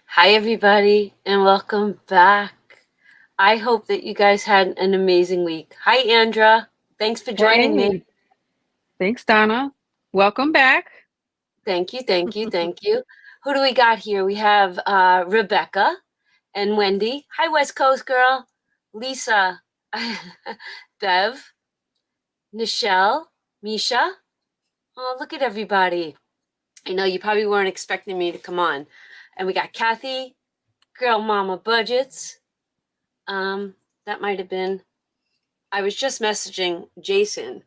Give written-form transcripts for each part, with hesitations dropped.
Hi, everybody, and welcome back. I hope that you guys had an amazing week. Hi, Andra. Thanks for joining me. Hey, thanks, Donna. Welcome back. Thank you, thank you, thank you. Who do we got here? We have Rebecca and Wendy. Hi, West Coast girl. Lisa, Bev, Nichelle, Misha. Oh, look at everybody. I know you probably weren't expecting me to come on. And we got Kathy, Girl Mama Budgets. That might have been I was just messaging Jason,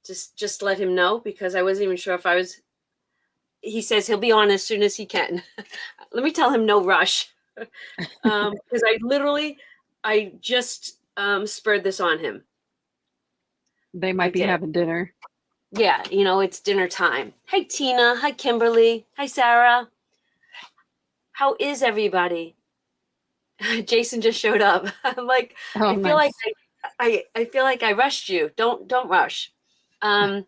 just to let him know because I wasn't even sure if I was. He says he'll be on as soon as he can. Let me tell him no rush, because I just spurred this on him. They I might be did. having dinner. Yeah, it's dinner time. Hi Tina. Hi Kimberly. Hi Sarah. How is everybody? Jason just showed up. I'm like, Oh, I feel like nice. I feel like I rushed you. Don't rush. Um,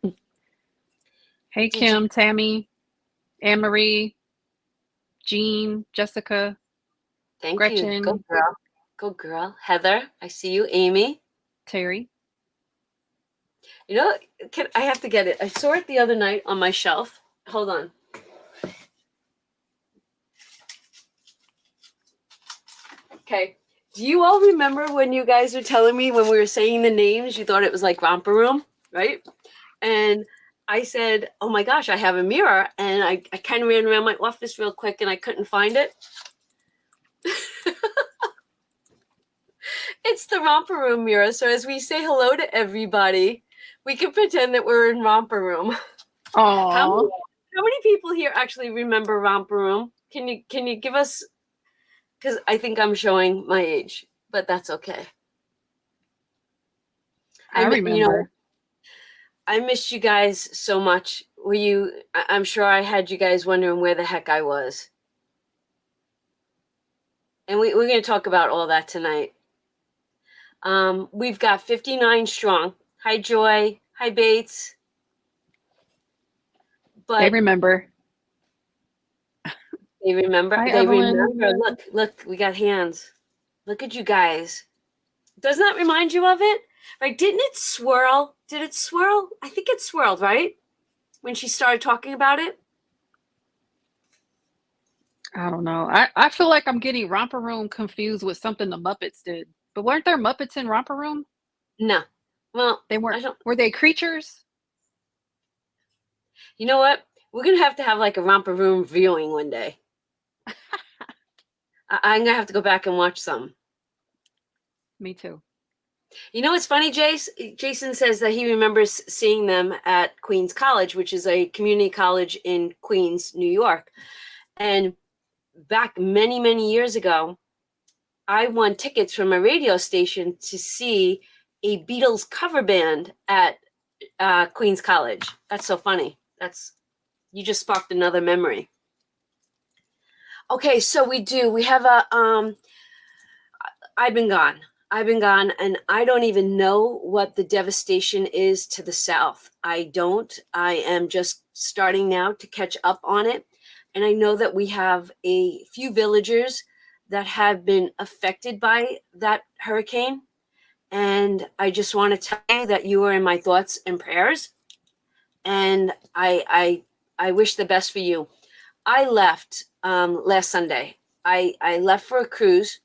Hey, did you? Kim, Tammy, Anne Marie, Jean, Jessica, Thank you. Go Gretchen, girl. Go girl. Heather, I see you. Amy. Terry. You know, I have to get it. I saw it the other night on my shelf. Hold on. Okay. Do you all remember when you guys were telling me when we were saying the names, you thought it was like romper room, right? And I said, oh my gosh, I have a mirror. And I kind of ran around my office real quick and I couldn't find it. It's the romper room mirror. So as we say hello to everybody, we can pretend that we're in romper room. How many Aw, how many people here actually remember romper room? Can you give us, because I think I'm showing my age, but that's okay. I You know, remember. I missed you guys so much. I'm sure I had you guys wondering where the heck I was. And we're going to talk about all that tonight. We've got 59 strong. Hi, Joy. Hi, Bates. They But remember. they remember. Hi, They Evelyn. remember. Look, we got hands. Look at you guys. Doesn't that remind you of it? Right? Didn't it swirl? Did it swirl? I think it swirled, right? When she started talking about it? I don't know. I feel like I'm getting Romper Room confused with something the Muppets did. But weren't there Muppets in Romper Room? No. Well, They I weren't. don't. Were they creatures? You know what? We're gonna have to have like a romper room viewing one day. I'm gonna have to go back and watch some. Me too. You know what's funny, Jace? Jason says that he remembers seeing them at Queens College, which is a community college in Queens, New York. And back many, many years ago, I won tickets from a radio station to see a Beatles cover band at Queens College. That's so funny. You just sparked another memory. Okay, so we have a I've been gone. I've been gone, and I don't even know what the devastation is to the south. I don't. I am just starting now to catch up on it. And I know that we have a few villagers that have been affected by that hurricane. And I just want to tell you that you are in my thoughts and prayers. And I wish the best for you. I left last Sunday. I left for a cruise,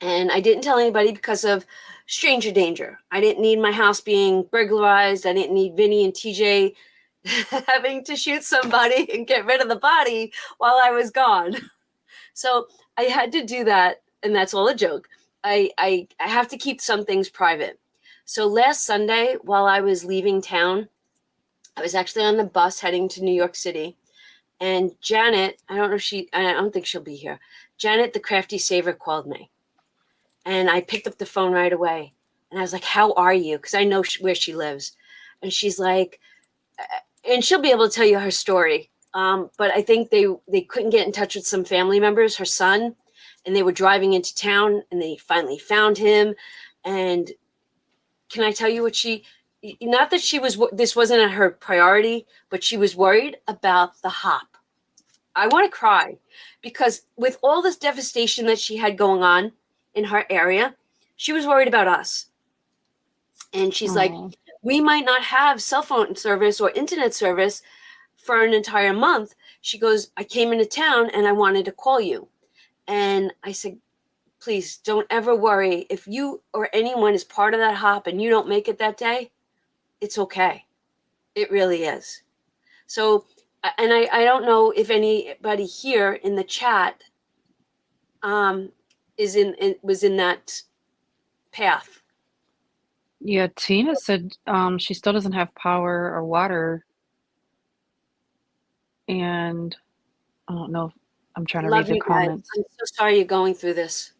and I didn't tell anybody because of stranger danger. I didn't need my house being burglarized. I didn't need Vinny and TJ having to shoot somebody and get rid of the body while I was gone. So I had to do that, and that's all a joke. I have to keep some things private. So last Sunday, while I was leaving town, I was actually on the bus heading to New York City, and Janet, I don't think she'll be here. Janet, the crafty saver, called me. And I picked up the phone right away. And I was like, how are you? Because I know where she lives. And she's like, and she'll be able to tell you her story. But I think they couldn't get in touch with some family members, her son, and they were driving into town and they finally found him. And can I tell you what not that this wasn't her priority, but she was worried about the hop. I want to cry because with all this devastation that she had going on in her area, she was worried about us. And she's like, Oh, we might not have cell phone service or internet service for an entire month. She goes, I came into town and I wanted to call you. And I said, please don't ever worry. If you or anyone is part of that hop and you don't make it that day, it's okay. It really is. So, and I don't know if anybody here in the chat was in that path. yeah. Tina said she still doesn't have power or water, and I don't know. I'm trying to read Love the you guys. comments. I'm so sorry you're going through this.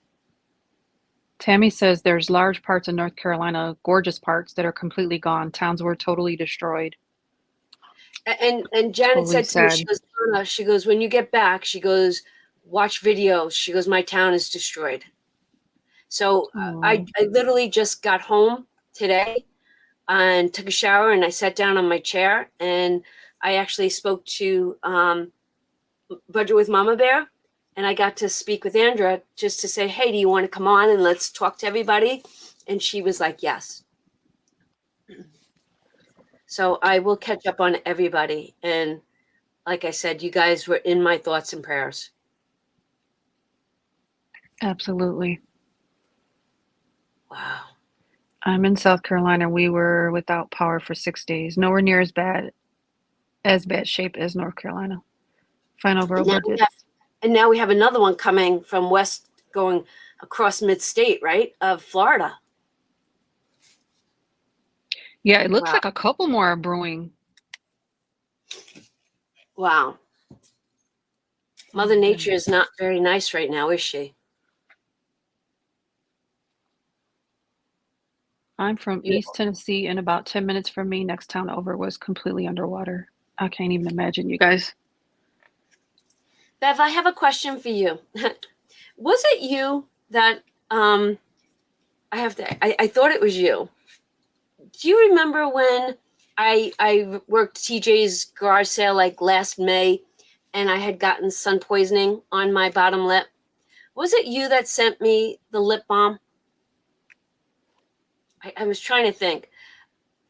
Tammy says there's large parts of North Carolina, gorgeous parks that are completely gone. Towns were totally destroyed. And Janet Totally said to me, she sad. goes, Donna, she goes, when you get back, she goes, watch videos. She goes, my town is destroyed. So Oh, I literally just got home today and took a shower and I sat down on my chair and I actually spoke to Budget with Mama Bear and I got to speak with Andra just to say, hey, do you want to come on and let's talk to everybody? And she was like, yes. So I will catch up on everybody. And like I said, you guys were in my thoughts and prayers. absolutely. Wow. I'm in South Carolina. We were without power for 6 days. Nowhere near as bad shape as North Carolina. Final And girl now we have, budgets. and now we have another one coming from west going across mid-state, right? Of Florida. Yeah, it looks Wow. like a couple more are brewing. Wow. Oh Mother my Nature goodness. is not very nice right now, is she? I'm from You, East Tennessee, and about 10 minutes from me, next town over was completely underwater. I can't even imagine, you guys. Bev, I have a question for you. Was it you that I thought it was you. Do you remember when I worked TJ's garage sale like last May and I had gotten sun poisoning on my bottom lip? Was it you that sent me the lip balm? I was trying to think.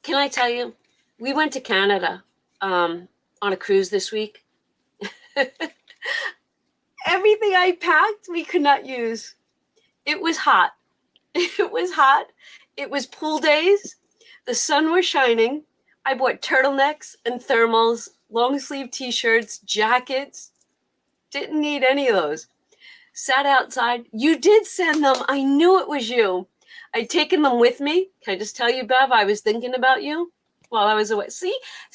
Can I tell you? We went to Canada on a cruise this week. Everything I packed, we could not use. It was hot. It was hot. It was pool days. The sun was shining. I bought turtlenecks and thermals, long sleeve t-shirts, jackets. Didn't need any of those. Sat outside. You did send them. I knew it was you. I'd taken them with me. Can I just tell you, Bev, I was thinking about you while I was away. See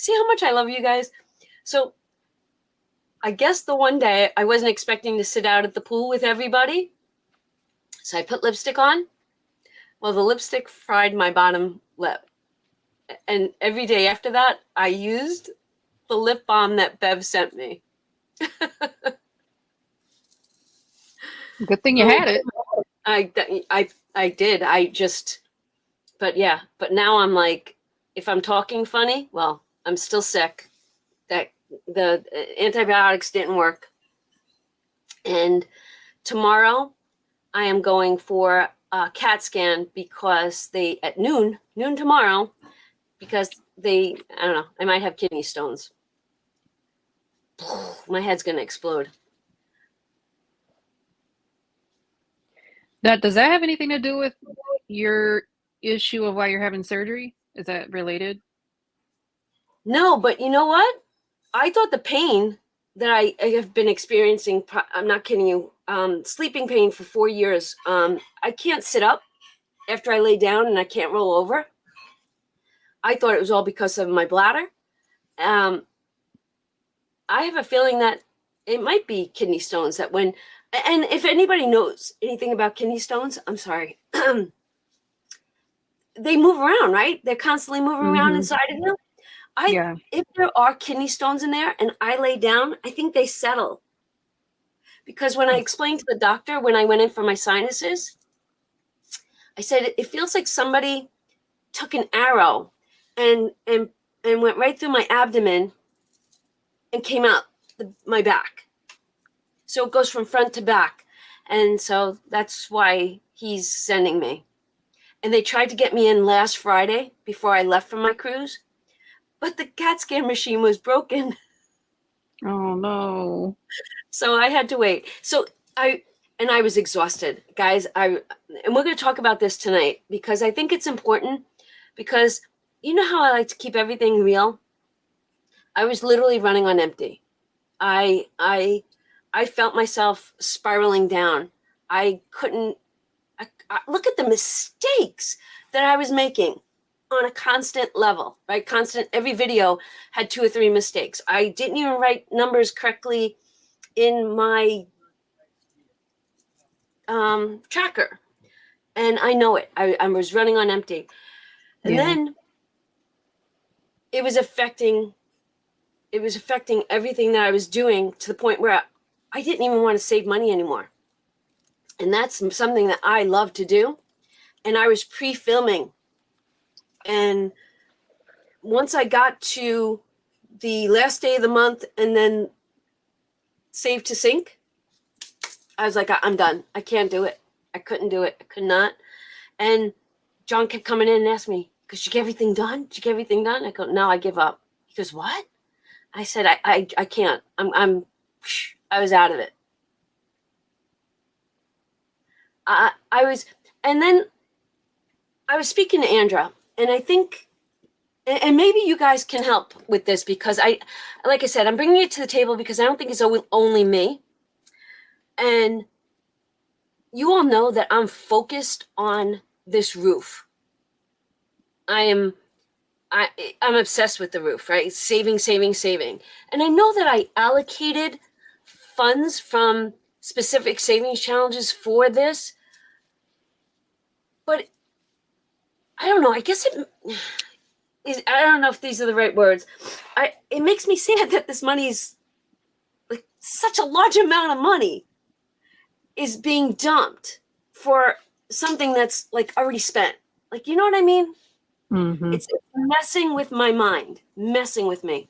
how much I love you guys. So I guess the one day I wasn't expecting to sit out at the pool with everybody. So I put lipstick on. Well, the lipstick fried my bottom lip. And every day after that, I used the lip balm that Bev sent me. Good thing you Oh, had it. I did. But yeah. But now I'm like, if I'm talking funny, well, I'm still sick. That the antibiotics didn't work. And tomorrow, I am going for a CAT scan because they at noon tomorrow, because I don't know, I might have kidney stones. My head's gonna explode. Now, does that have anything to do with your issue of why you're having surgery? Is that related? No, but you know what? I thought the pain that I have been experiencing, I'm not kidding you, sleeping pain for 4 years. I can't sit up after I lay down and I can't roll over. I thought it was all because of my bladder. Um, I have a feeling that it might be kidney stones and if anybody knows anything about kidney stones, I'm sorry. They move around, right? They're constantly moving around Mm-hmm. inside of you. Yeah. If there are kidney stones in there and I lay down, I think they settle. Because when I explained to the doctor when I went in for my sinuses, I said it feels like somebody took an arrow and went right through my abdomen and came out my back. So it goes from front to back. And so that's why he's sending me. And they tried to get me in last Friday before I left for my cruise, but the CAT scan machine was broken. Oh no. So I had to wait. So I was exhausted, guys. And we're going to talk about this tonight because I think it's important, because you know how I like to keep everything real? I was literally running on empty. I felt myself spiraling down. I couldn't look at the mistakes that I was making on a constant level, right? Constant. Every video had 2 or 3 mistakes. I didn't even write numbers correctly in my tracker, and I know it. I was running on empty, and Yeah. then it was affecting everything that I was doing, to the point where I didn't even want to save money anymore. And that's something that I love to do. And I was pre-filming, and once I got to the last day of the month and then save to sync, I was like, I'm done. I can't do it. I couldn't do it. I could not. And John kept coming in and asking me, "Did you get everything done? Did you get everything done?" I go, "No, I give up." He goes, "What?" I said, I can't. I was out of it. I was, and then I was speaking to Andra, and I think, and maybe you guys can help with this, because like I said, I'm bringing it to the table because I don't think it's only me. And you all know that I'm focused on this roof. I'm obsessed with the roof, right? Saving, saving, saving. And I know that I allocated funds from specific savings challenges for this, but I don't know. I guess I don't know if these are the right words. It makes me sad that this money's, like, such a large amount of money is being dumped for something that's like already spent. Like, you know what I mean? Mm-hmm. It's messing with my mind, messing with me.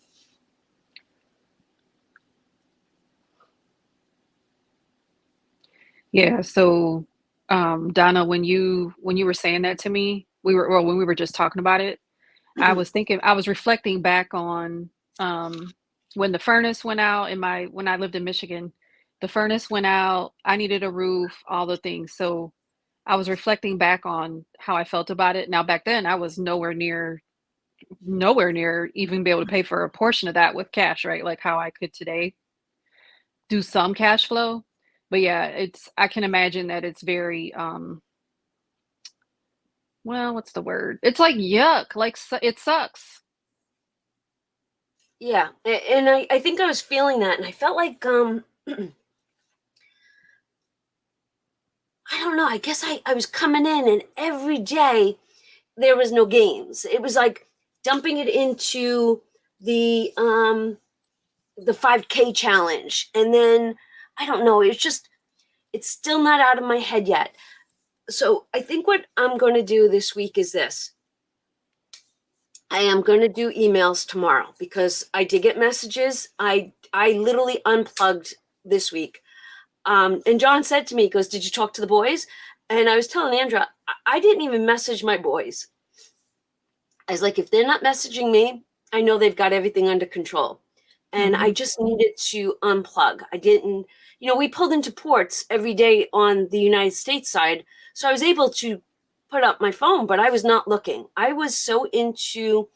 Yeah. So, Donna, when you were saying that to me, when we were just talking about it, I was reflecting back on when the furnace went out when I lived in Michigan. The furnace went out. I needed a roof, all the things. So I was reflecting back on how I felt about it. Now back then I was nowhere near even be able to pay for a portion of that with cash, right? Like how I could today do some cash flow. But yeah, I can imagine that it's very well, what's the word? It's like yuck, like it sucks. Yeah, and I think I was feeling that, and I felt like I don't know. I guess I was coming in, and every day there was no games. It was like dumping it into the 5K challenge, and then I don't know. It's still not out of my head yet. So I think what I'm going to do this week is this. I am going to do emails tomorrow, because I did get messages. I literally unplugged this week. And John said to me, he goes, "Did you talk to the boys?" And I was telling Andra, I didn't even message my boys. I was like, if they're not messaging me, I know they've got everything under control. And I Mhm. just needed to unplug. I didn't, we pulled into ports every day on the United States side. So I was able to put up my phone, but I was not looking. I was so into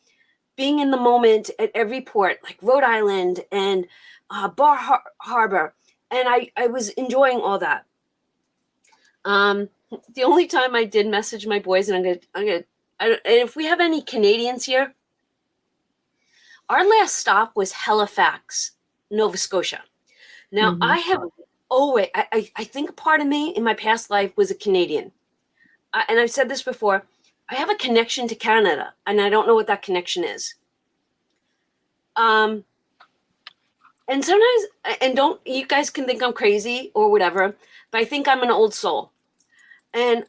being in the moment at every port, like Rhode Island and Harbor. And I was enjoying all that. The only time I did message my boys, and and if we have any Canadians here, our last stop was Halifax, Nova Scotia. Now, I Mhm. have always, I think a part of me in my past life was a Canadian. And I've said this before, I have a connection to Canada, and I don't know what that connection is. Um, and sometimes, and don't, you guys can think I'm crazy or whatever, but I think I'm an old soul. And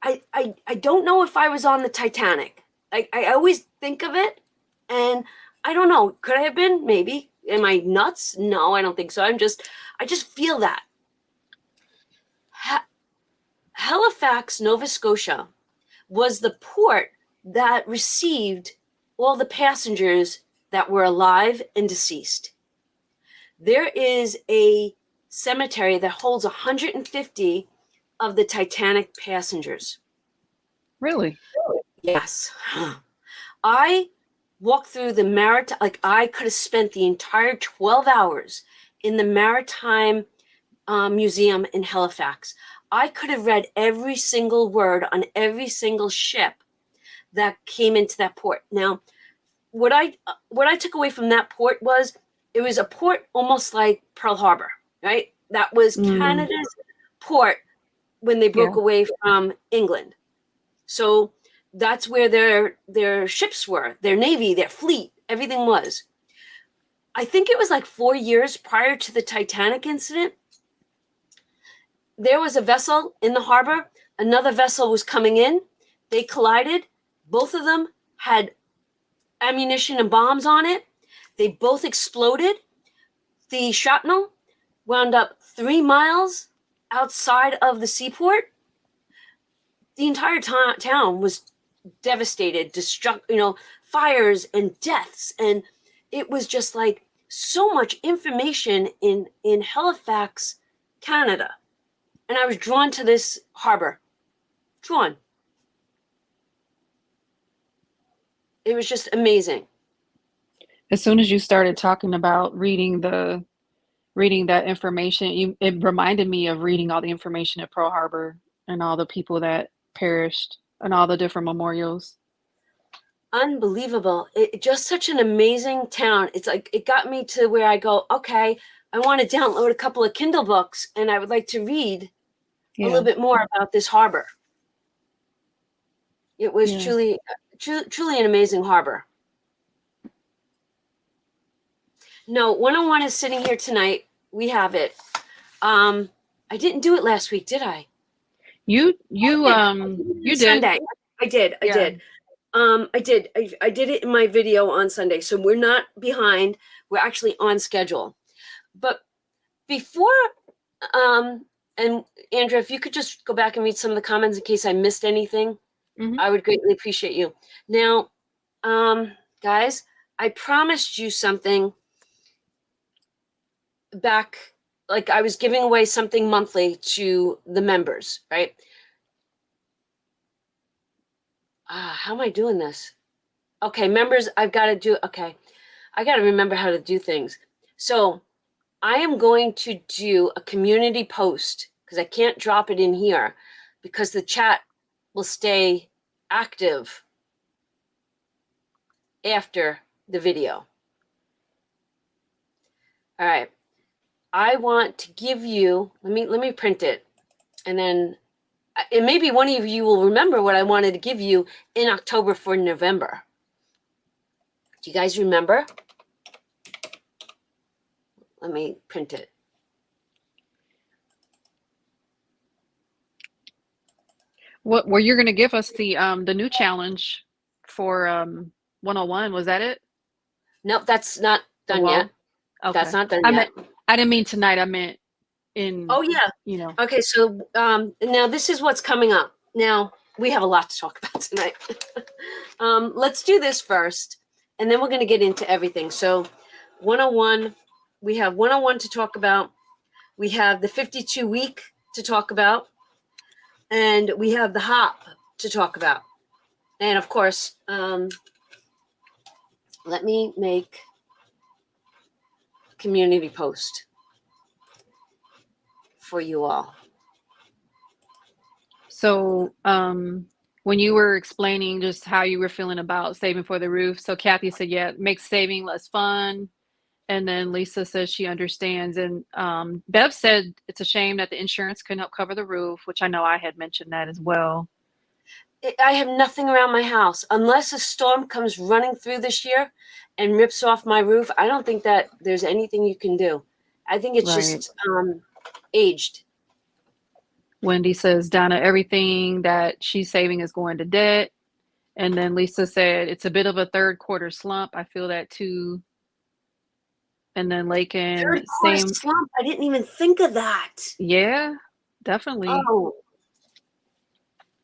I don't know if I was on the Titanic. I always think of it, and I don't know. Could I have been? Maybe. Am I nuts? No, I don't think so. I just feel that. Halifax, Nova Scotia was the port that received all the passengers that were alive and deceased. There is a cemetery that holds 150 of the Titanic passengers. Really? Yes. I walked through the maritime, like I could have spent the entire 12 hours in the Maritime Museum in Halifax. I could have read every single word on every single ship that came into that port. Now, what I took away from that port was it was a port almost like Pearl Harbor, right? That was Canada's port when they broke away from England. So that's where their ships were, their navy, their fleet, everything was. I think it was like 4 years prior to the Titanic incident. There was a vessel in the harbor. Another vessel was coming in. They collided. Both of them had ammunition and bombs on it. They both exploded. The shrapnel wound up 3 miles outside of the seaport. The entire town was devastated, fires and deaths. And it was just like so much information in Halifax, Canada. And I was drawn to this harbor. Drawn. It was just amazing. As soon as you started talking about reading that information, it reminded me of reading all the information at Pearl Harbor and all the people that perished and all the different memorials. Unbelievable. It just such an amazing town. It's like it got me to where I go, okay, I want to download a couple of Kindle books and I would like to read a little bit more about this harbor. It was truly an amazing harbor. No, 101 is sitting here tonight. We have it. I didn't do it last week, did I? You did. Sunday. I did. I did. I did it in my video on Sunday. So we're not behind. We're actually on schedule. But before and Andrea, if you could just go back and read some of the comments in case I missed anything, I would greatly appreciate you. Now, guys, I promised you something back, like I was giving away something monthly to the members, right? How am I doing this? Okay, members, I got to remember how to do things. So I am going to do a community post because I can't drop it in here because the chat will stay active after the video. All right. I want to give you, let me print it. And then maybe one of you will remember what I wanted to give you in October for November. Do you guys remember? Let me print it. What were you going to give us the new challenge for 101? Was that it? Nope, that's not done yet. Okay. That's not done yet. I didn't mean tonight. I meant in. Oh yeah. Okay, so now this is what's coming up. Now we have a lot to talk about tonight. Let's do this first, and then we're going to get into everything. So 101, we have 101 to talk about. We have the 52 week to talk about. And we have the hop to talk about. And of course, let me make a community post for you all. So when you were explaining just how you were feeling about saving for the roof, so Kathy said, yeah, it makes saving less fun. And then Lisa says she understands. And Bev said it's a shame that the insurance couldn't help cover the roof, which I know I had mentioned that as well. I have nothing around my house. Unless a storm comes running through this year and rips off my roof, I don't think that there's anything you can do. I think it's just aged. Wendy says, Donna, everything that she's saving is going to debt. And then Lisa said, it's a bit of a third quarter slump. I feel that too. And then Lakin, $30 same. slump. I didn't even think of that. Yeah, definitely. Oh,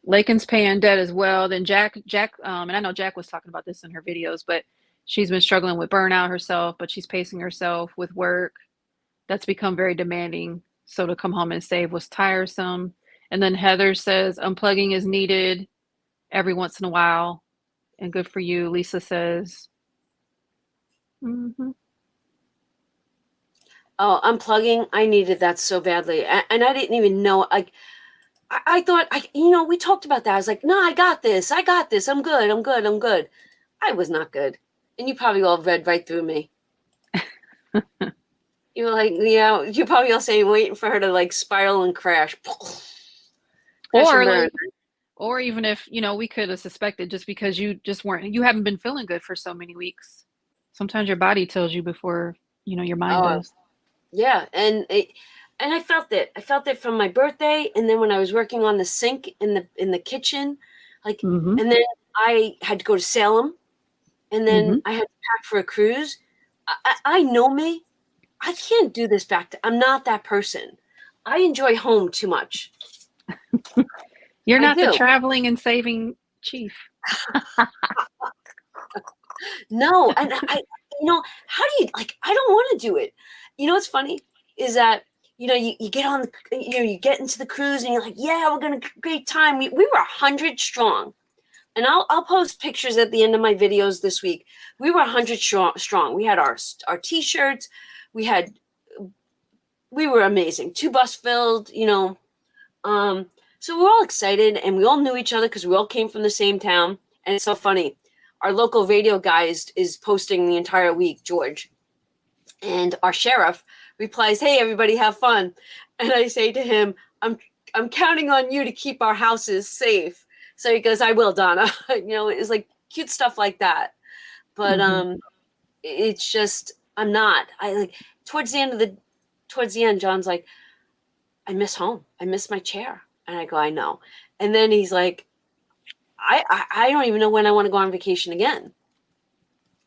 Lakin's paying debt as well. Then Jack, and I know Jack was talking about this in her videos, but she's been struggling with burnout herself, but she's pacing herself with work. That's become very demanding. So to come home and save was tiresome. And then Heather says unplugging is needed every once in a while and good for you. Lisa says, oh, unplugging. I needed that so badly. And I didn't even know. I thought, we talked about that. I was like, no, I got this. I got this. I'm good. I'm good. I'm good. I was not good. And you probably all read right through me. You were like, yeah, you probably all saying waiting for her to like spiral and crash. Crash and or burn. like, or even if, we could have suspected just because you haven't been feeling good for so many weeks. Sometimes your body tells you before, your mind Oh, does. yeah. And I felt it. I felt it from my birthday. And then when I was working on the sink in the kitchen, like, Mm-hmm. and then I had to go to Salem. And then Mm-hmm. I had to pack for a cruise. I know me. I can't do this I'm not that person. I enjoy home too much. You're I not the do. traveling and saving chief. No, and how do you like? I don't want to do it. What's funny is that you get on you get into the cruise and you're like, yeah, we're gonna great time. We were 100 strong, and I'll post pictures at the end of my videos this week. We were 100 strong. We had our t-shirts. We were amazing. 2 bus filled. So we're all excited and we all knew each other because we all came from the same town. And it's so funny. Our local radio guy is posting the entire week, George. And our sheriff replies, "Hey, everybody, have fun." And I say to him, I'm counting on you to keep our houses safe. So he goes, "I will, Donna." It's like cute stuff like that. But Mm-hmm. it's just I'm not. I like towards the end, John's like, "I miss home. I miss my chair." And I go, "I know." And then he's like, I don't even know when I want to go on vacation again.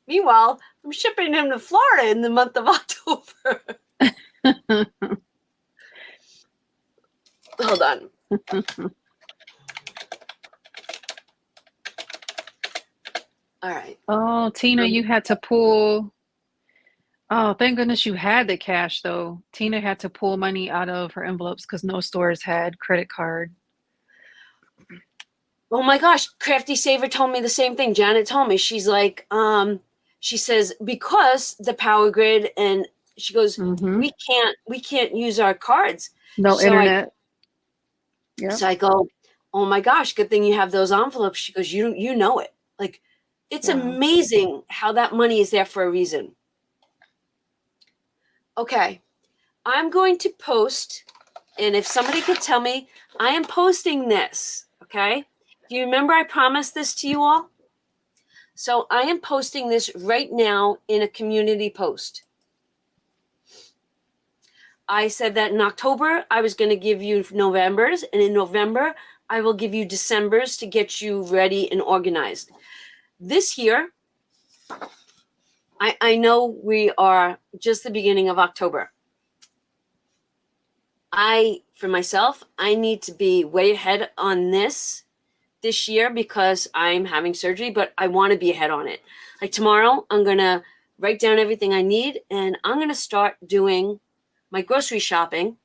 Meanwhile, I'm shipping him to Florida in the month of October. Hold on. All right. Oh, Tina, you had to pull. Oh, thank goodness you had the cash though. Tina had to pull money out of her envelopes because no stores had credit card. Oh my gosh, Crafty Saver told me the same thing. Janet told me. She's like, she says, because the power grid, and she goes, Mm-hmm. we can't use our cards. No So I internet. Yep. so I go, "Oh my gosh, good thing you have those envelopes." She goes, you know it. Like, it's Wow. amazing how that money is there for a reason. Okay. I'm going to post, and if somebody could tell me, I am posting this, okay? Do you remember I promised this to you all? So I am posting this right now in a community post. I said that in October, I was going to give you November's, and in November, I will give you December's to get you ready and organized. This year, I know we are just the beginning of October. For myself, I need to be way ahead on this year because I'm having surgery, but I want to be ahead on it. Like tomorrow, I'm going to write down everything I need and I'm going to start doing my grocery shopping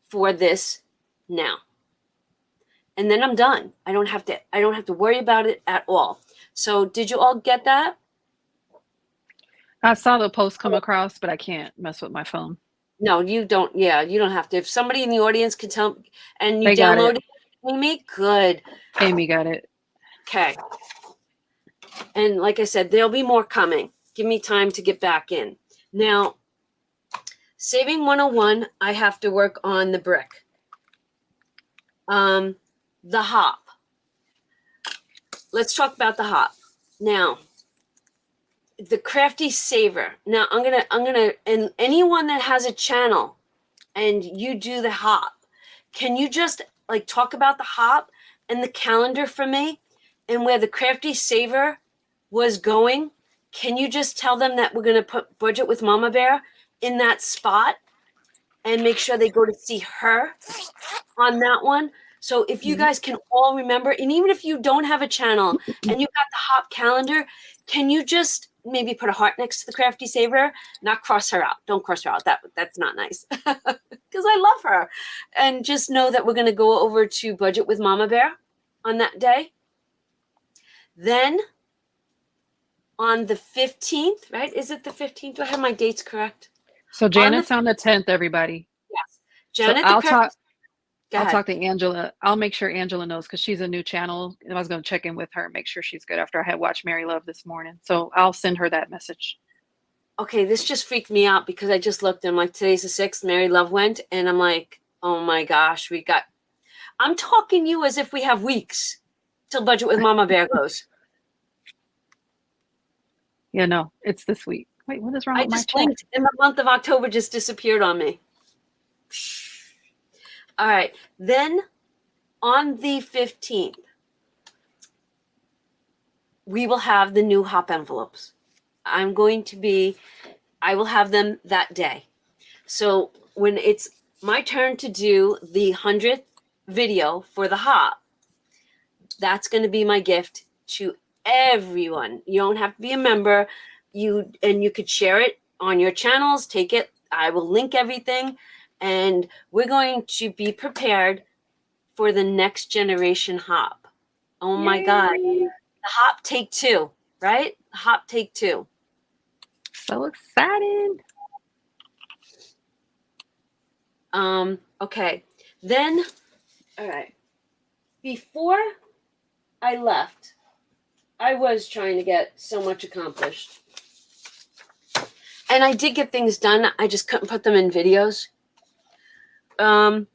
for this now. And then I'm done. I don't have to worry about it at all. So, did you all get that? I saw the post come across, but I can't mess with my phone. No, you don't. Yeah, you don't have to. If somebody in the audience can tell and you They got download it. it, Amy, good. Amy got it. Okay. And like I said, there'll be more coming. Give me time to get back in. Now, Saving 101, I have to work on the brick. The hop. Let's talk about the hop. Now, the Crafty Saver. Now, I'm gonna, and anyone that has a channel and you do the hop, can you just like talk about the hop and the calendar for me and where the Crafty Saver was going? can you just tell them that we're going to put Budget with Mama Bear in that spot and make sure they go to see her on that one? So if you guys can all remember, and even if you don't have a channel and you got the Hop calendar, can you just maybe put a heart next to the Crafty Saver? Not cross her out. Don't cross her out. That's not nice because I love her. And just know that we're going to go over to Budget with Mama Bear on that day. Then on the 15th, right? Is it the 15th? Do I have my dates correct? So Janet's on the 10th, everybody. Yes. So Janet, I'll talk. Go I'll ahead. talk to Angela. I'll make sure Angela knows because she's a new channel, and I was going to check in with her, make sure she's good after I had watched Mary Love this morning. So I'll send her that message. Okay, this just freaked me out because I just looked and I'm like, today's the 6th, Mary Love went, and I'm like, oh my gosh, I'm talking you as if we have weeks till Budget with Mama Bear goes. Yeah, no, it's this week. Wait, what is wrong I with my just chat? blinked and the month of October just disappeared on me. All right, then on the 15th, we will have the new Hop envelopes. I will have them that day. So when it's my turn to do the 100th video for the Hop, that's going to be my gift to everyone. You don't have to be a member. You could share it on your channels. Take it. I will link everything. And we're going to be prepared for the next generation Hop. Oh my God. The Hop Take 2, right? Hop Take 2. So excited. Okay. Then, all right. Before I left, I was trying to get so much accomplished. And I did get things done. I just couldn't put them in videos. And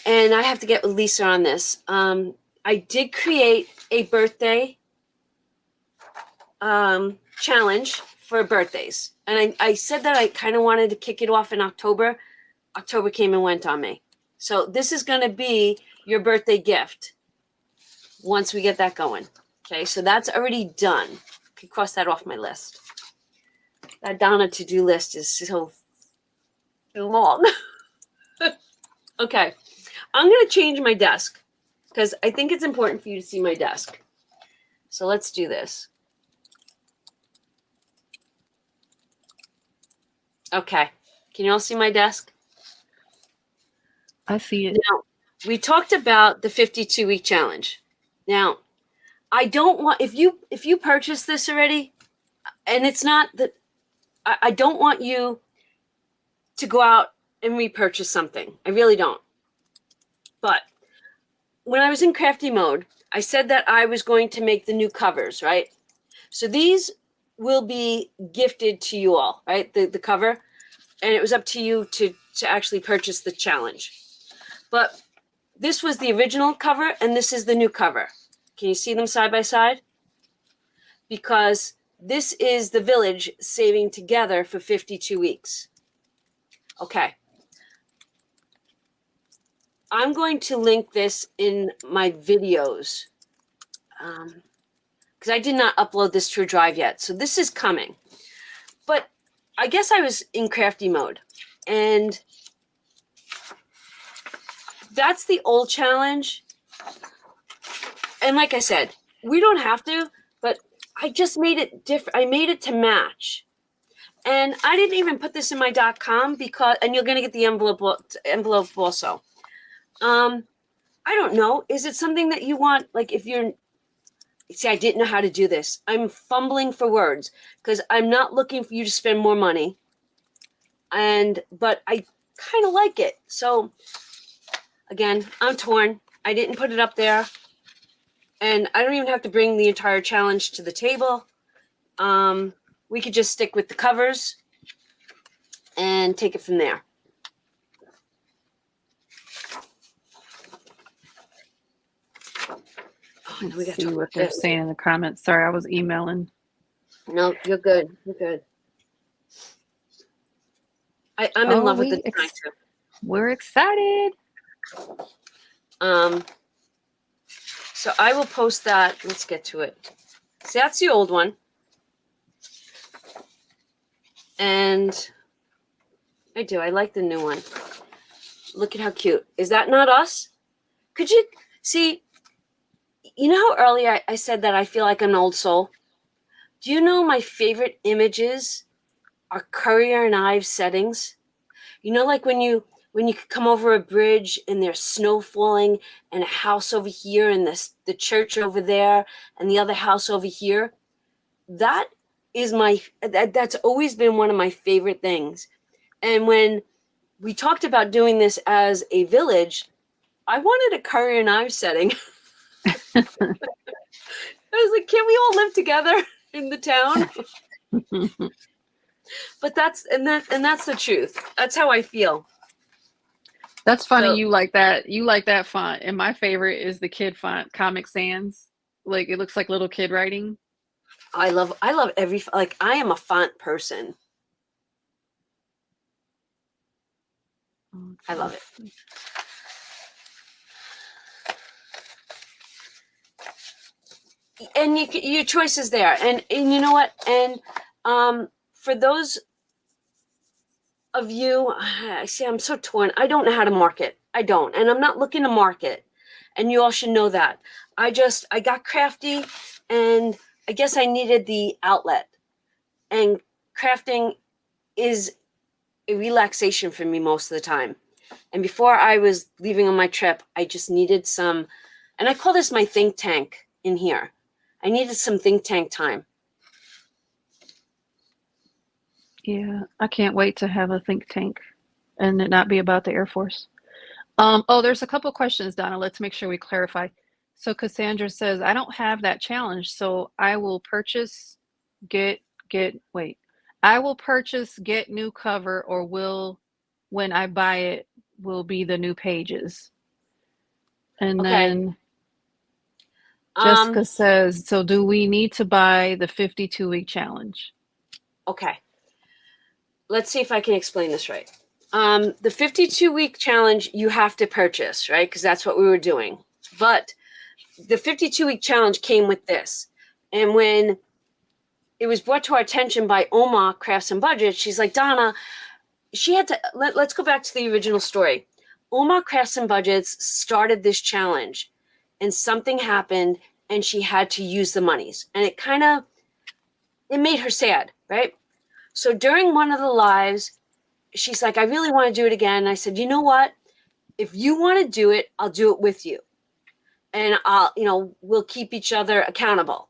I have to get with Lisa on this. I did create a birthday challenge for birthdays. And I said that I kind of wanted to kick it off in October. October came and went on me. So this is going to be your birthday gift once we get that going. Okay, so that's already done. Could cross that off my list. That Donna to-do list is so long. Okay, I'm going to change my desk because I think it's important for you to see my desk. So let's do this. Okay, can you all see my desk? I see it. Now, we talked about the 52-week challenge. Now, I don't want, if you purchase this already, and it's not that, I don't want you to go out and repurchase something. I really don't. But when I was in crafty mode, I said that I was going to make the new covers, right? So these will be gifted to you all, right? The cover. And it was up to you to actually purchase the challenge. But this was the original cover, and this is the new cover. Can you see them side by side? Because this is the village saving together for 52 weeks. Okay. I'm going to link this in my videos because I did not upload this to a drive yet. So this is coming. But I guess I was in crafty mode. And that's the old challenge. And like I said, we don't have to, but I just made it different. I made it to match. And I didn't even put this in my .com because, and you're going to get the envelope also. I don't know. Is it something that you want? Like if you're, see, I didn't know how to do this. I'm fumbling for words because I'm not looking for you to spend more money. But I kind of like it. So again, I'm torn. I didn't put it up there. And I don't even have to bring the entire challenge to the table. We could just stick with the covers and take it from there. Oh, no, we got See what they're saying in the comments. Sorry, I was emailing. No, you're good. You're good. I'm in love with the design too. We're excited. So I will post that. Let's get to it. See, that's the old one. And I do. I like the new one. Look at how cute. Is that not us? Could you see? You know how earlier I said that I feel like an old soul? Do you know my favorite images are Currier and Ives settings? You know, like when you come over a bridge and there's snow falling and a house over here and the church over there and the other house over here. That is that's always been one of my favorite things. And when we talked about doing this as a village, I wanted a Currier and Ives setting. I was like, can't we all live together in the town? But that's the truth. That's how I feel. That's funny. So, You like that. You like that font. And my favorite is the kid font, Comic Sans. Like it looks like little kid writing. I love every, like, I am a font person. I love it. And your choice is there. And you know what? And for those of you, I see, I'm so torn. I don't know how to market. I don't. And I'm not looking to market. And you all should know that. I got crafty, and I guess I needed the outlet. And crafting is a relaxation for me most of the time. And before I was leaving on my trip, I just needed some, and I call this my think tank in here. I needed some think tank time. Yeah, I can't wait to have a think tank and it not be about the Air Force. Oh, there's a couple questions, Donna. Let's make sure we clarify. So Cassandra says, I don't have that challenge, so I will purchase, wait. I will purchase, get new cover, or when I buy it, will be the new pages. And Okay. then Jessica says, so do we need to buy the 52-week challenge? Okay. Let's see if I can explain this right. The 52-week challenge you have to purchase, right? Because that's what we were doing. But the 52-week challenge came with this. And when it was brought to our attention by Oma Crafts and Budget, she's like, Donna, she had to, let's go back to the original story. Oma Crafts and Budgets started this challenge and something happened and she had to use the monies. And it made her sad, right? So during one of the lives, she's like, I really want to do it again. And I said, you know what? If you want to do it, I'll do it with you. And we'll keep each other accountable.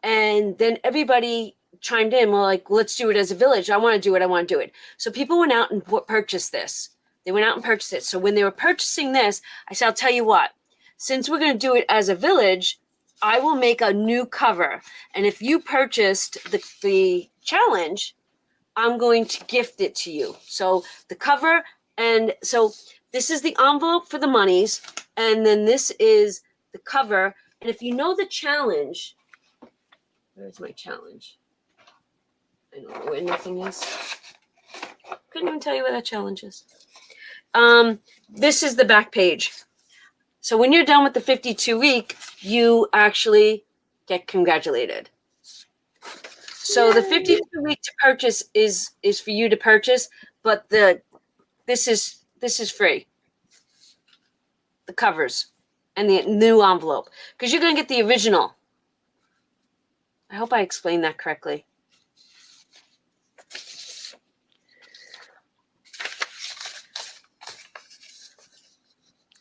And then everybody chimed in. We're like, let's do it as a village. I want to do it. I want to do it. So people went out and purchased this. They went out and purchased it. So when they were purchasing this, I said, I'll tell you what, since we're going to do it as a village, I will make a new cover. And if you purchased the challenge, I'm going to gift it to you. So the cover, and so this is the envelope for the monies, and then this is the cover. And if you know the challenge, where's my challenge? I don't know where nothing is. Couldn't even tell you where that challenge is. This is the back page. So when you're done with the 52-week, you actually get congratulated. So the 52-week to purchase is for you to purchase, but this is free. The covers and the new envelope, because you're going to get the original. I hope I explained that correctly.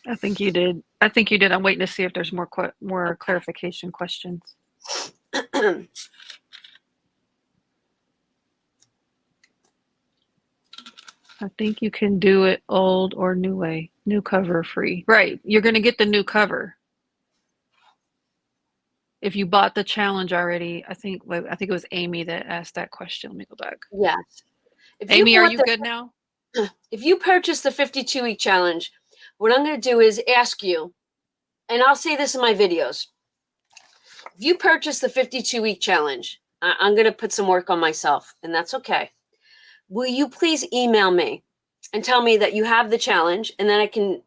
I think you did. I'm waiting to see if there's more clarification questions. I think you can do it old or new way. New cover free. Right. You're going to get the new cover. If you bought the challenge already, I think it was Amy that asked that question. Let me go back. Yes. Amy, are you good now? If you purchase the 52-week challenge, what I'm going to do is ask you, and I'll say this in my videos. If you purchase the 52-week challenge, I'm going to put some work on myself, and that's okay. Will you please email me and tell me that you have the challenge, and then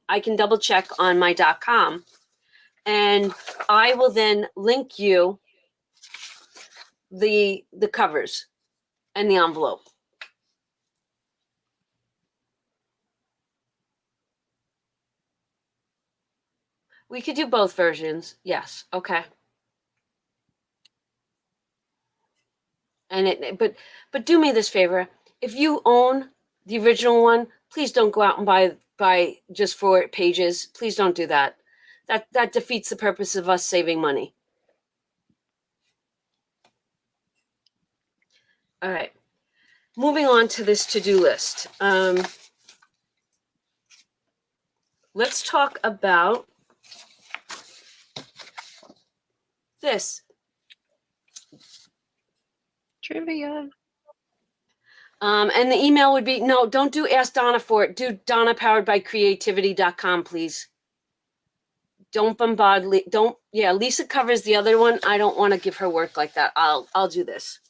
I can double check on my .com, and I will then link you the covers and the envelope. We could do both versions. Yes. Okay. And but do me this favor. If you own the original one, please don't go out and buy just 4 pages. Please don't do that. That defeats the purpose of us saving money. All right. Moving on to this to-do list. Let's talk about this. Trivia. And the email would be, no, don't do Ask Donna for it. Do Donna powered by creativity.com, please. Don't bombard. Lisa covers the other one. I don't want to give her work like that. I'll do this.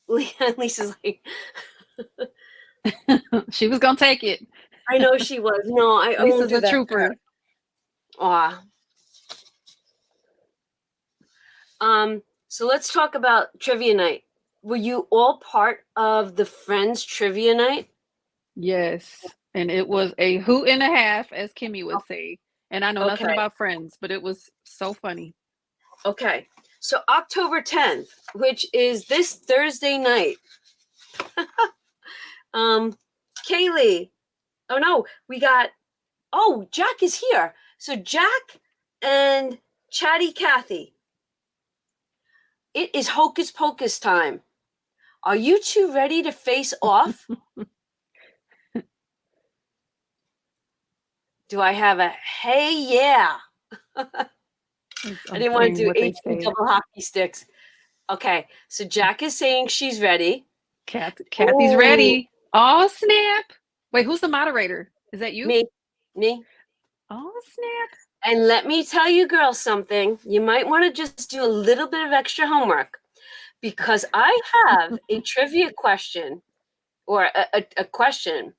Lisa's like, She was gonna take it. I know she was. No, I won't Lisa's do a that. trooper. Aw. So let's talk about trivia night. Were you all part of the Friends trivia night? Yes, and it was a hoot and a half, as Kimmy would say. And I know nothing Okay. about Friends, but it was so funny. Okay. So October 10th, which is this Thursday night. Kaylee. Oh no, Jack is here. So Jack and Chatty Cathy. It is hocus pocus time. Are you two ready to face off? Do I have a hey yeah? I didn't want to do 18 double hockey sticks. Okay, so Jack is saying she's ready. Kathy's ready. Oh, snap. Wait, who's the moderator? Is that you? Me. Oh, snap. And let me tell you girls something. You might want to just do a little bit of extra homework because I have a trivia question or a question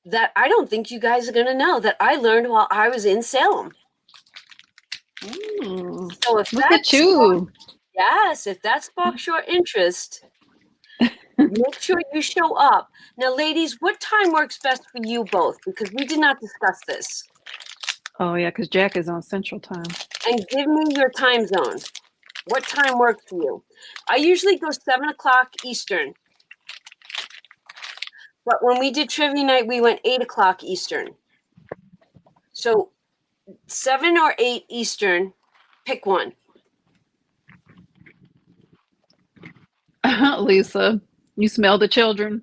that I don't think you guys are going to know that I learned while I was in Salem. So if look at you. If that sparks your interest, make sure you show up. Now, ladies, what time works best for you both? Because we did not discuss this. Oh, yeah, because Jack is on Central Time. And give me your time zone. What time works for you? I usually go 7 o'clock Eastern. But when we did trivia night, we went 8 o'clock Eastern. So 7 or 8 Eastern, pick one. Lisa, you smell the children.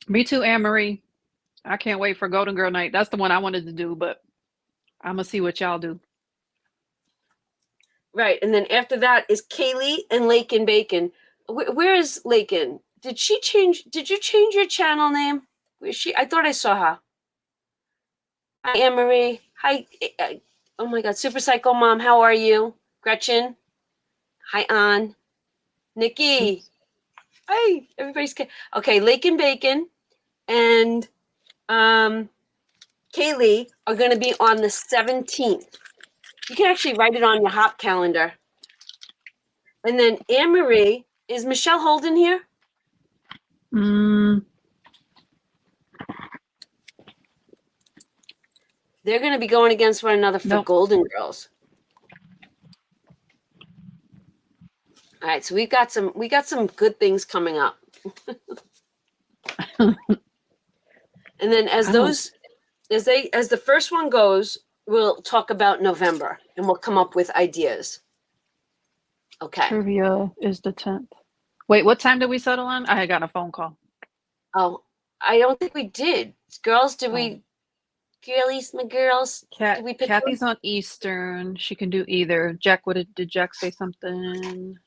Me too, Anne-Marie. I can't wait for Golden Girl Night. That's the one I wanted to do, but I'm going to see what y'all do. Right. And then after that is Kaylee and Lake and Bacon. Where is Lakin? Did you change your channel name? Where's she? I thought I saw her. Hi, Anne-Marie. Hi. Oh my God. Super Psycho Mom. How are you? Gretchen. Hi, Ann. Nikki. Hi. Everybody's okay. Lake and Bacon and Kaylee are going to be on the 17th. You can actually write it on your hop calendar. And then Anne-Marie, is Michelle Holden here? They're going to be going against one another for Golden Girls. All right, so we got some good things coming up. And then as the first one goes, we'll talk about November and we'll come up with ideas. Okay. Trivia is the 10th. Wait, what time did we settle on? I had gotten a phone call. Oh, I don't think we did. Girls, did we? Girlies, my girls. Did we pick Kathy's on Eastern. She can do either. Jack, did Jack say something?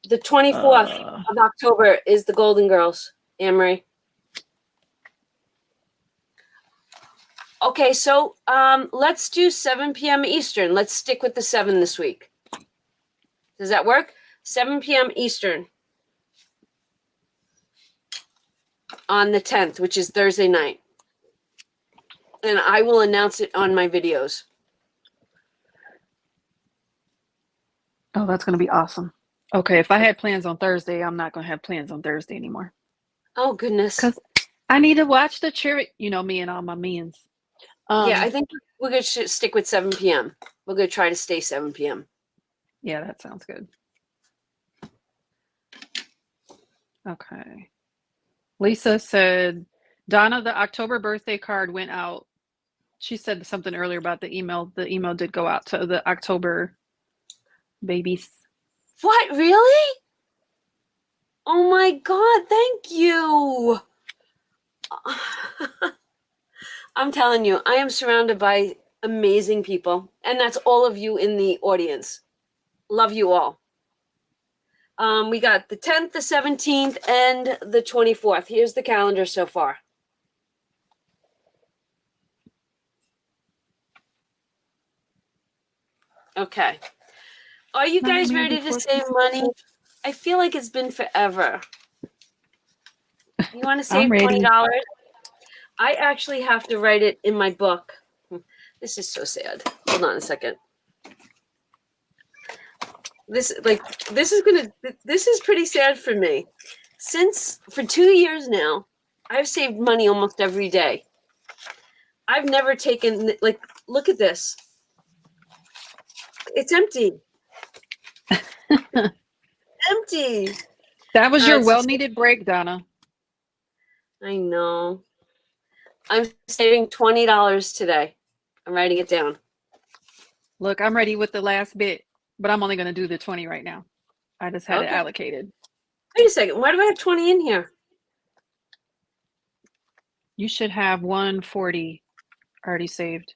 The 24th of October is the Golden Girls, Anne-Marie. Okay, so let's do 7 p.m. Eastern. Let's stick with the 7 this week. Does that work? 7 p.m. Eastern on the 10th, which is Thursday night. and I will announce it on my videos. Oh, that's going to be awesome. Okay, if I had plans on Thursday, I'm not going to have plans on Thursday anymore. Oh, goodness. Because I need to watch the cheer. You know, me and all my means. Yeah, I think we're going to stick with 7 p.m. We're going to try to stay 7 p.m. Yeah, that sounds good. Okay. Lisa said, Donna, the October birthday card went out. She said something earlier about the email. The email did go out to the October babies. What, really? Oh my God, thank you. I'm telling you, I am surrounded by amazing people, and that's all of you in the audience. Love you all. We got the 10th, the 17th, and the 24th. Here's the calendar so far. Okay. Are you guys ready to save money? I feel like it's been forever. You want to save $20? I actually have to write it in my book. This is so sad. Hold on a second. This is pretty sad for me. For 2 years now, I've saved money almost every day. I've never taken, look at this. It's empty. Empty. That was your well-needed break, Donna. I know. I'm saving $20 today. I'm writing it down. Look, I'm ready with the last bit, but I'm only going to do the 20 right now. I just had it allocated. Wait a second. Why do I have 20 in here? You should have 140 already saved.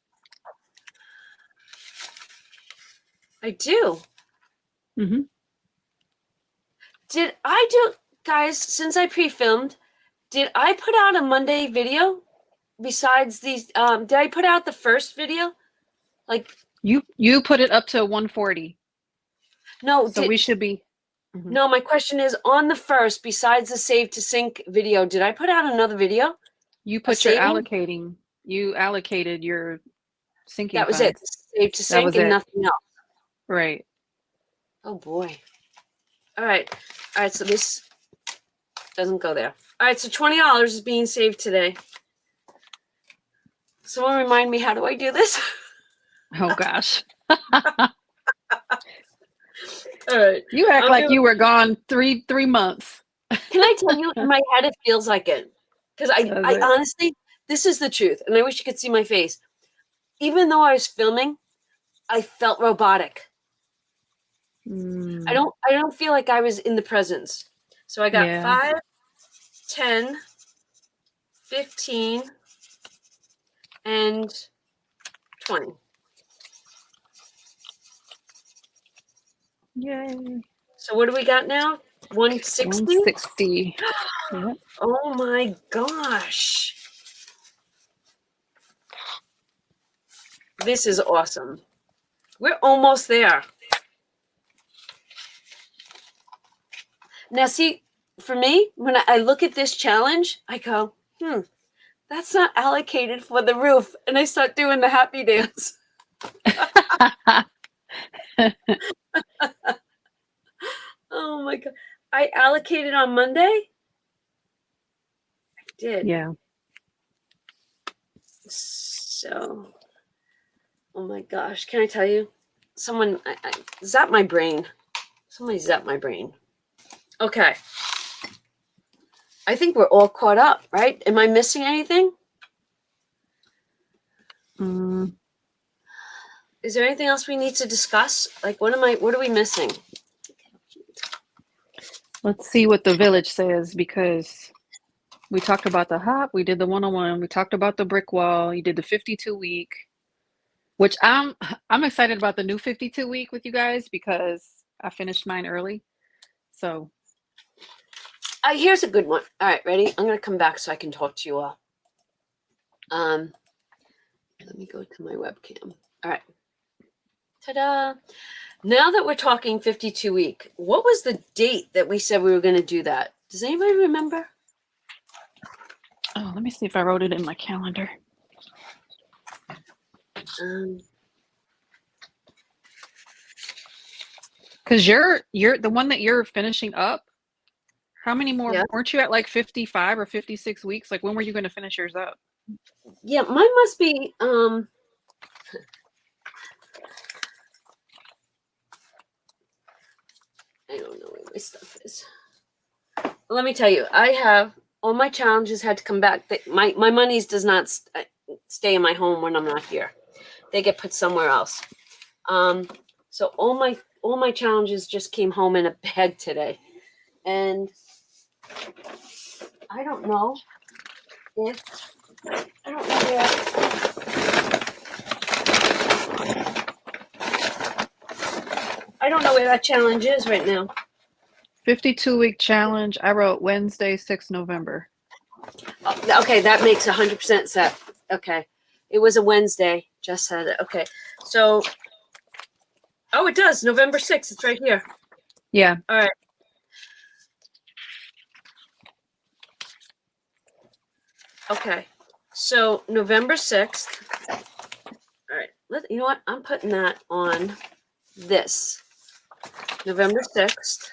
I do. Mm-hmm. Did I do, guys, since I pre-filmed, did I put out a Monday video besides these? Did I put out the first video? Like you put it up to 140. No, so we should be. Mm-hmm. No, my question is, on the first, besides the save to sync video, did I put out another video? You put your allocating. You allocated your syncing. That was it. Save to sync and nothing else. Right. Oh boy. All right. So this doesn't go there. All right. So $20 is being saved today. Someone remind me, how do I do this? Oh gosh. All right. You act like you were gone three months. Can I tell you, in my head, it feels like it. Because I honestly, this is the truth. And I wish you could see my face. Even though I was filming, I felt robotic. I don't feel like I was in the presence. So I got 5, 10, 15, and 20. Yay. So what do we got now? 160? 160. Yep. Oh my gosh. This is awesome. We're almost there. Now, see, for me, when I look at this challenge, I go, that's not allocated for the roof. And I start doing the happy dance. Oh my God. I allocated on Monday? I did. Yeah. So, oh my gosh. Can I tell you? Someone zapped my brain. Somebody zapped my brain. Okay. I think we're all caught up, right? Am I missing anything? Is there anything else we need to discuss? Like, what are we missing? Let's see what the village says, because we talked about the hop, we did the 101, we talked about the brick wall, you did the 52-week, which I'm excited about the new 52-week with you guys because I finished mine early. So here's a good one. All right, ready? I'm going to come back so I can talk to you all. Let me go to my webcam. All right. Ta-da. Now that we're talking 52-week, what was the date that we said we were going to do that? Does anybody remember? Oh, let me see if I wrote it in my calendar. Because you're the one that you're finishing up. How many more? Yeah. Weren't you at like 55 or 56 weeks? Like, when were you going to finish yours up? Yeah, mine must be I don't know where my stuff is. Let me tell you, I have all my challenges had to come back. My monies does not stay in my home when I'm not here. They get put somewhere else. So all my challenges just came home in a bag today, and I don't know if I don't know where. I don't know where that challenge is right now. 52-week challenge. I wrote Wednesday, 6 November. Oh, okay, that makes 100% sense. Okay, it was a Wednesday. Just said it. Okay, so it does November 6th. It's right here. Yeah. All right. Okay, so November 6th. All right, you know what? I'm putting that on this. November 6th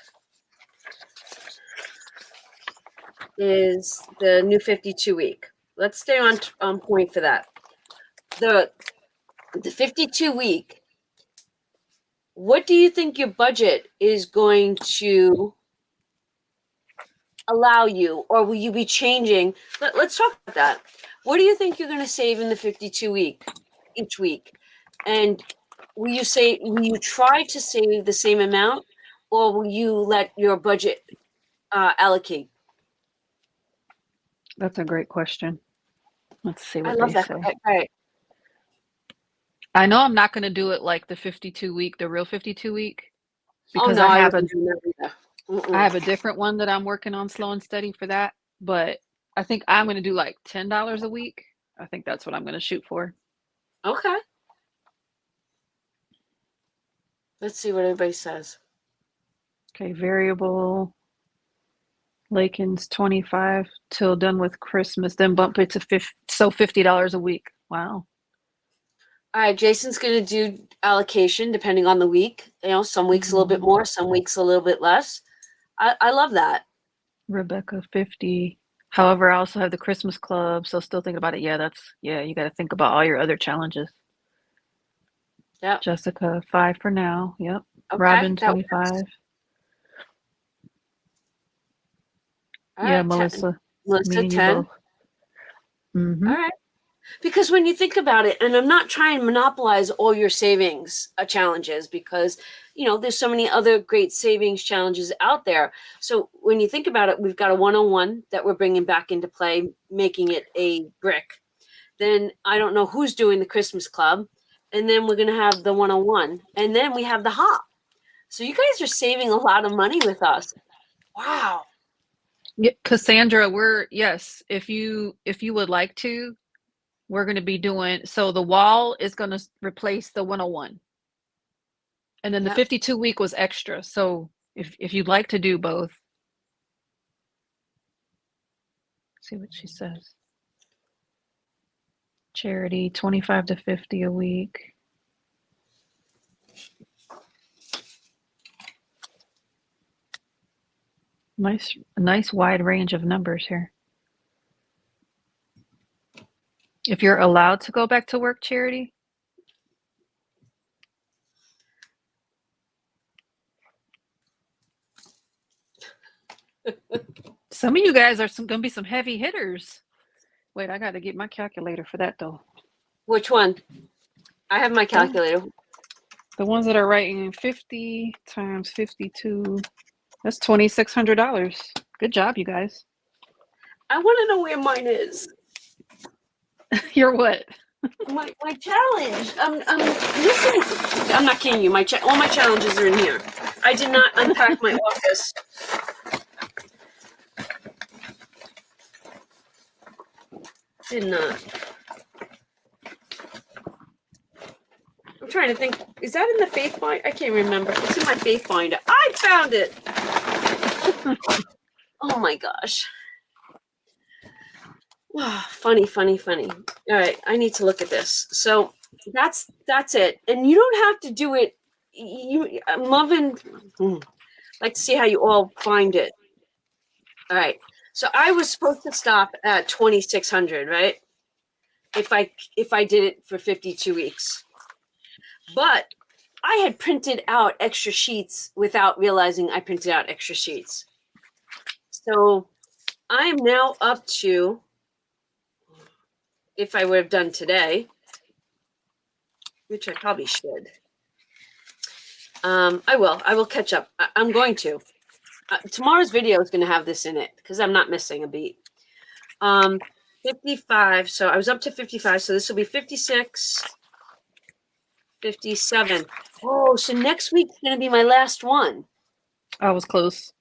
is the new 52 week. Let's stay on point for that. The 52 week, what do you think your budget is going to allow you, or will you be changing? Let's talk about that. What do you think you're going to save in the 52 week each week? And will you try to save the same amount, or will you let your budget allocate? That's a great question. Let's see I what love they that. say. Right. I know I'm not going to do it like the 52 week, the real 52 week, Oh because no, I I have wasn't doing that either. I have a different one that I'm working on slow and steady for that. But I think I'm going to do like $10 a week. I think that's what I'm going to shoot for. Okay. Let's see what everybody says. Okay, variable. Lakin's 25 till done with Christmas, then bump it to $50 a week. Wow. All right, Jason's going to do allocation depending on the week. You know, some weeks a little bit more, some weeks a little bit less. I love that. Rebecca 50. However, I also have the Christmas club, so still thinking about it. Yeah, you got to think about all your other challenges. Yep. Jessica 5 for now. Yep. Okay, Robin that 25. works. All Yeah, right, Melissa. Melissa Me and you 10. both. Mm-hmm. All right. Because when you think about it, and I'm not trying to monopolize all your savings challenges, because there's so many other great savings challenges out there. So when you think about it, we've got a 101 that we're bringing back into play, making it a brick. Then I don't know who's doing the Christmas club, and then we're going to have the 101, and then we have the hop. So you guys are saving a lot of money with us. Wow. Yeah, Cassandra, if you would like to, we're going to be doing, so the wall is going to replace the 101. And then the Yep. 52 week was extra. So if you'd like to do both, see what she says. Charity, 25 to 50 a week. Nice wide range of numbers here. If you're allowed to go back to work, Charity. Some of you guys are going to be some heavy hitters. Wait, I got to get my calculator for that though. Which one? I have my calculator. The ones that are writing 50 times 52, that's $2,600. Good job, you guys. I want to know where mine is. You're what? My challenge. Listen, I'm not kidding you. All my challenges are in here. I did not unpack my office. Did not. I'm trying to think. Is that in the faith binder? I can't remember. It's in my faith binder. I found it. Oh my gosh. Wow, funny. All right, I need to look at this. So That's it. And you don't have to do it. I'm loving. Like to see how you all find it. All right. So I was supposed to stop at 2,600, right? If I did it for 52 weeks. But I had printed out extra sheets without realizing I printed out extra sheets. So I am now up to, if I would have done today, which I probably should. I will catch up. I'm going to. Tomorrow's video is going to have this in it because I'm not missing a beat. 55. So I was up to 55. So this will be 56, 57. Oh, so next week's going to be my last one. I was close.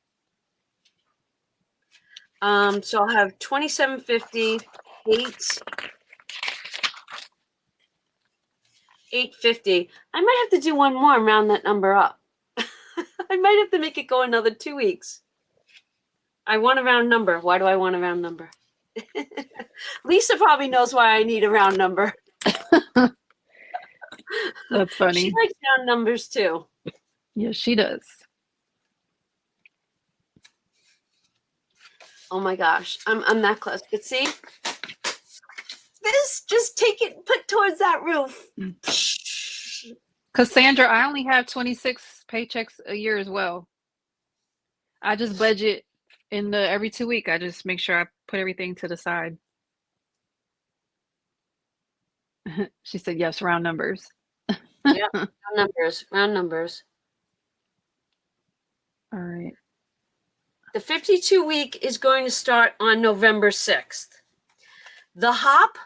So I'll have 2750, 850. I might have to do one more and round that number up. I might have to make it go another 2 weeks. I want a round number. Why do I want a round number? Lisa probably knows why I need a round number. That's funny. She likes round numbers too. Yeah, she does. Oh my gosh, I'm that close. But see, this, just take it, put towards that roof. Cassandra, I only have 26 paychecks a year as well. I just budget in the every 2 week. I just make sure I put everything to the side. She said yes, round numbers. Yeah, round numbers, round numbers. All right. The 52 week is going to start on November 6th. The hop,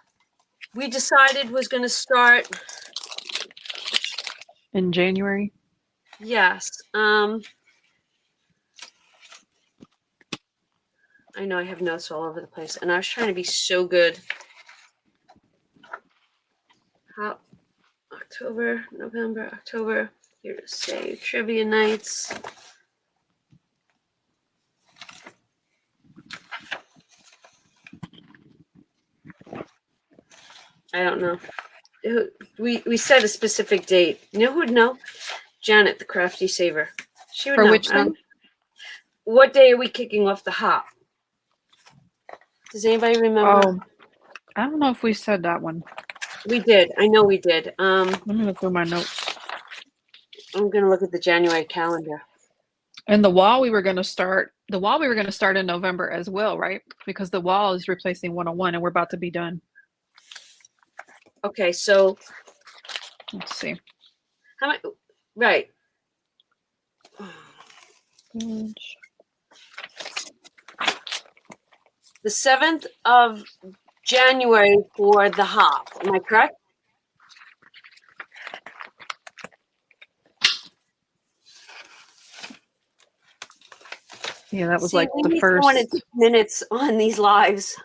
we decided was going to start in January. Yes. I know I have notes all over the place, and I was trying to be so good. Hop, October, November, October. Here to say trivia nights. I don't know. We set a specific date. You know who would know? Janet, the crafty saver. She would For know. which thing? What day are we kicking off the hop? Does anybody remember? Oh, I don't know if we said that one. We did. I know we did. Let me look through my notes. I'm gonna look at the January calendar. And the wall we were gonna start in November as well, right? Because the wall is replacing 101 and we're about to be done. Okay, so let's see. How much? Right. The 7th of January for the hop. Am I correct? Yeah, that was like the first. 2 minutes on these lives.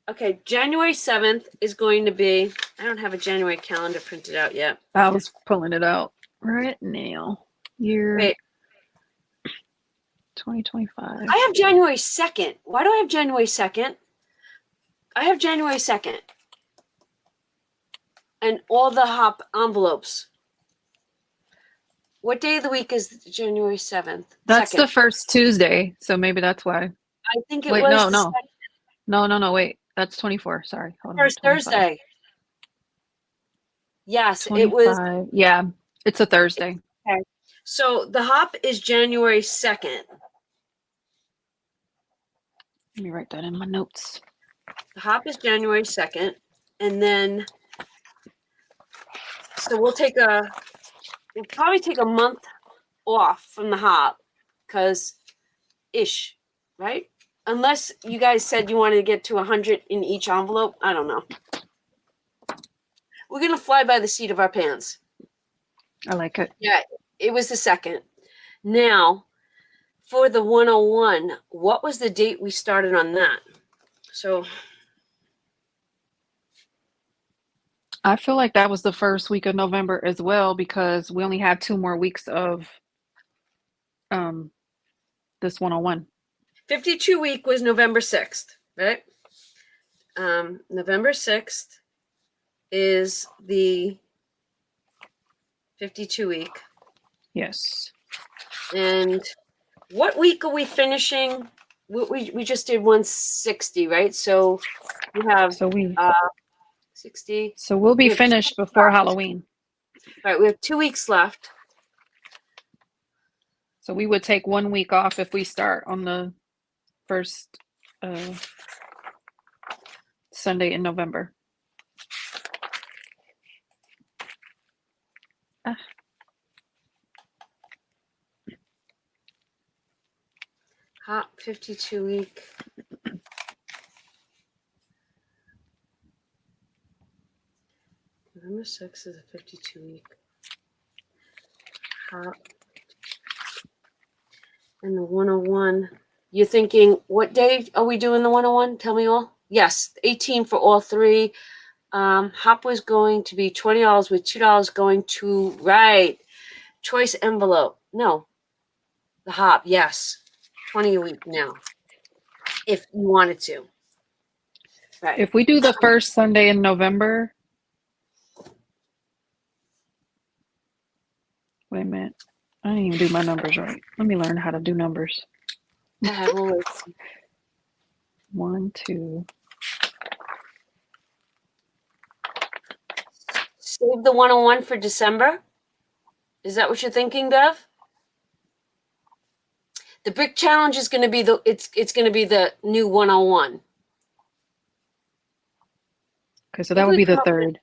Okay, January 7th is going to be, I don't have a January calendar printed out yet. I was pulling it out right now. Year Wait. 2025. I have January 2nd. Why do I have January 2nd? I have January 2nd. And all the hop envelopes. What day of the week is January 7th? That's 2nd. the first Tuesday, so maybe that's why. I think it wait, was no, wait. That's 24. Sorry. Hold first on. Thursday. Yes, 25. it was. Yeah, it's a Thursday. Okay. So the hop is January 2nd. Let me write that in my notes. The hop is January 2nd. And then, so we'll probably take a month off from the hop because right? Unless you guys said you wanted to get to 100 in each envelope. I don't know. We're going to fly by the seat of our pants. I like it. Yeah, it was the 2nd. Now, for the 101, what was the date we started on that? So I feel like that was the first week of November as well because we only have 2 more weeks of this 101. 52 week was November 6th, right? November 6th is the 52 week. Yes. And what week are we finishing? We just did 160, right? So we have So 60. we'll be We have 2 finished weeks before left. Halloween. Right, we have 2 weeks left. So we would take 1 week off if we start on the first Sunday in November. Hot 52 week. November 6th is a 52 week. Hot. And the 101. You're thinking, what day are we doing the 101? Tell me all. Yes, 18 for all three. Hop was going to be $20 with $2 going to, right, choice envelope. No, the hop, yes. 20 a week now, if you wanted to. Right. If we do the first Sunday in November, wait a minute. I didn't even do my numbers right. Let me learn how to do numbers. We'll wait. 1, 2. Save the 101 for December. Is that what you're thinking, Bev? The brick challenge is going to be it's going to be the new 101. Okay, so that would be the 3rd.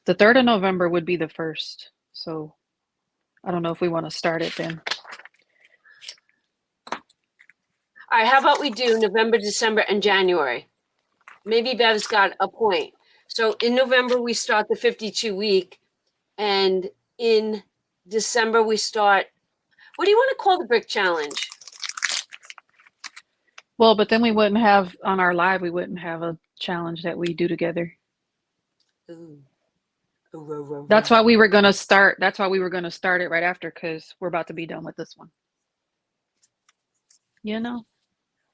The 3rd of November would be the 1st. So I don't know if we want to start it then. All right, how about we do November, December, and January? Maybe Bev's got a point. So in November, we start the 52 week, and in December, we start, what do you want to call the brick challenge? Well, but then we wouldn't have, on our live, we wouldn't have a challenge that we do together. Ooh. That's why we were going to start. That's why we were going to start it right after, because we're about to be done with this one. You know?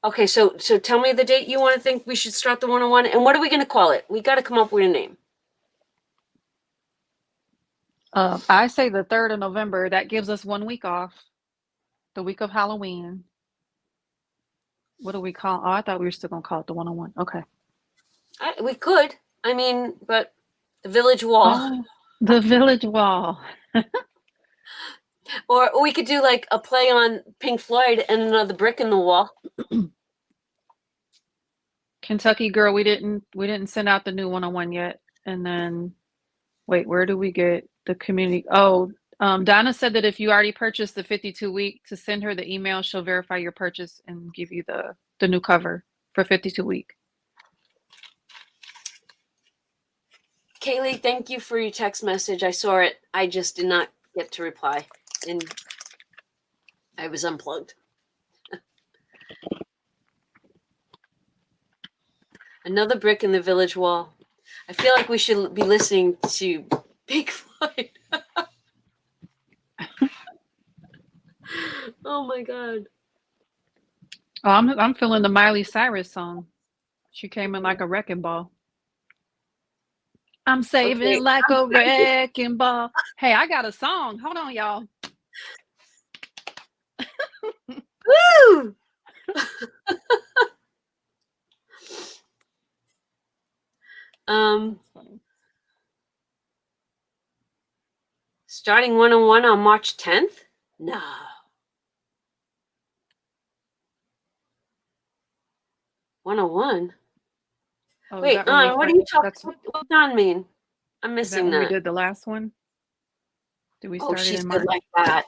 Okay, so tell me the date you want to think we should start the 101, and what are we going to call it? We got to come up with a name. I say the 3rd of November. That gives us 1 week off. The week of Halloween. What do we call? Oh, I thought we were still going to call it the 101. Okay. We could. I mean, but the village wall. Oh, the village wall. Or we could do like a play on Pink Floyd and another brick in the wall. Kentucky girl, we didn't send out the new 101 yet. And then wait, where do we get the community? Oh, Donna said that if you already purchased the 52 week, to send her the email, she'll verify your purchase and give you the new cover for 52 week. Kaylee, thank you for your text message. I saw it. I just did not get to reply, and I was unplugged. Another brick in the village wall. I feel like we should be listening to Pink Floyd. Oh my God. Oh, I'm feeling the Miley Cyrus song. She came in like a wrecking ball. I'm saving like a wrecking ball. Hey, I got a song. Hold on, y'all. Woo! Starting 101 on March 10th? No. $101? Oh, Wait, what are you talking? What Don mean? I'm missing is that when that. we did the last one? Did we start it She's in good March? like that.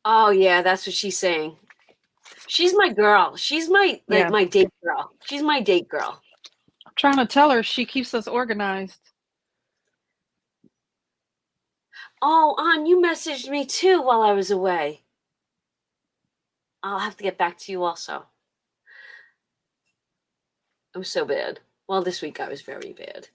Oh yeah, that's what she's saying. She's my girl. She's my my date girl. She's my date girl. I'm trying to tell her she keeps us organized. Oh, Ann, you messaged me too while I was away. I'll have to get back to you also. I'm so bad. Well, this week I was very bad.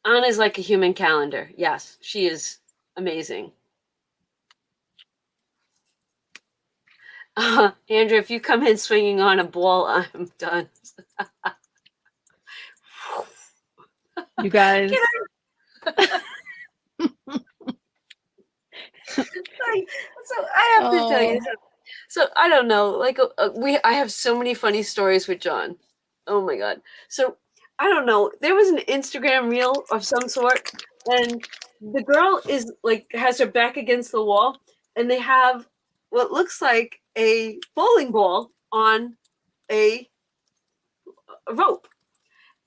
Anna's like a human calendar. Yes, she is amazing. Andrew, if you come in swinging on a ball, I'm done. You guys. So I have to tell you. So I don't know. Like I have so many funny stories with John. Oh my god. So I don't know. There was an Instagram reel of some sort, and the girl is like has her back against the wall, and they have what looks like a bowling ball on a rope,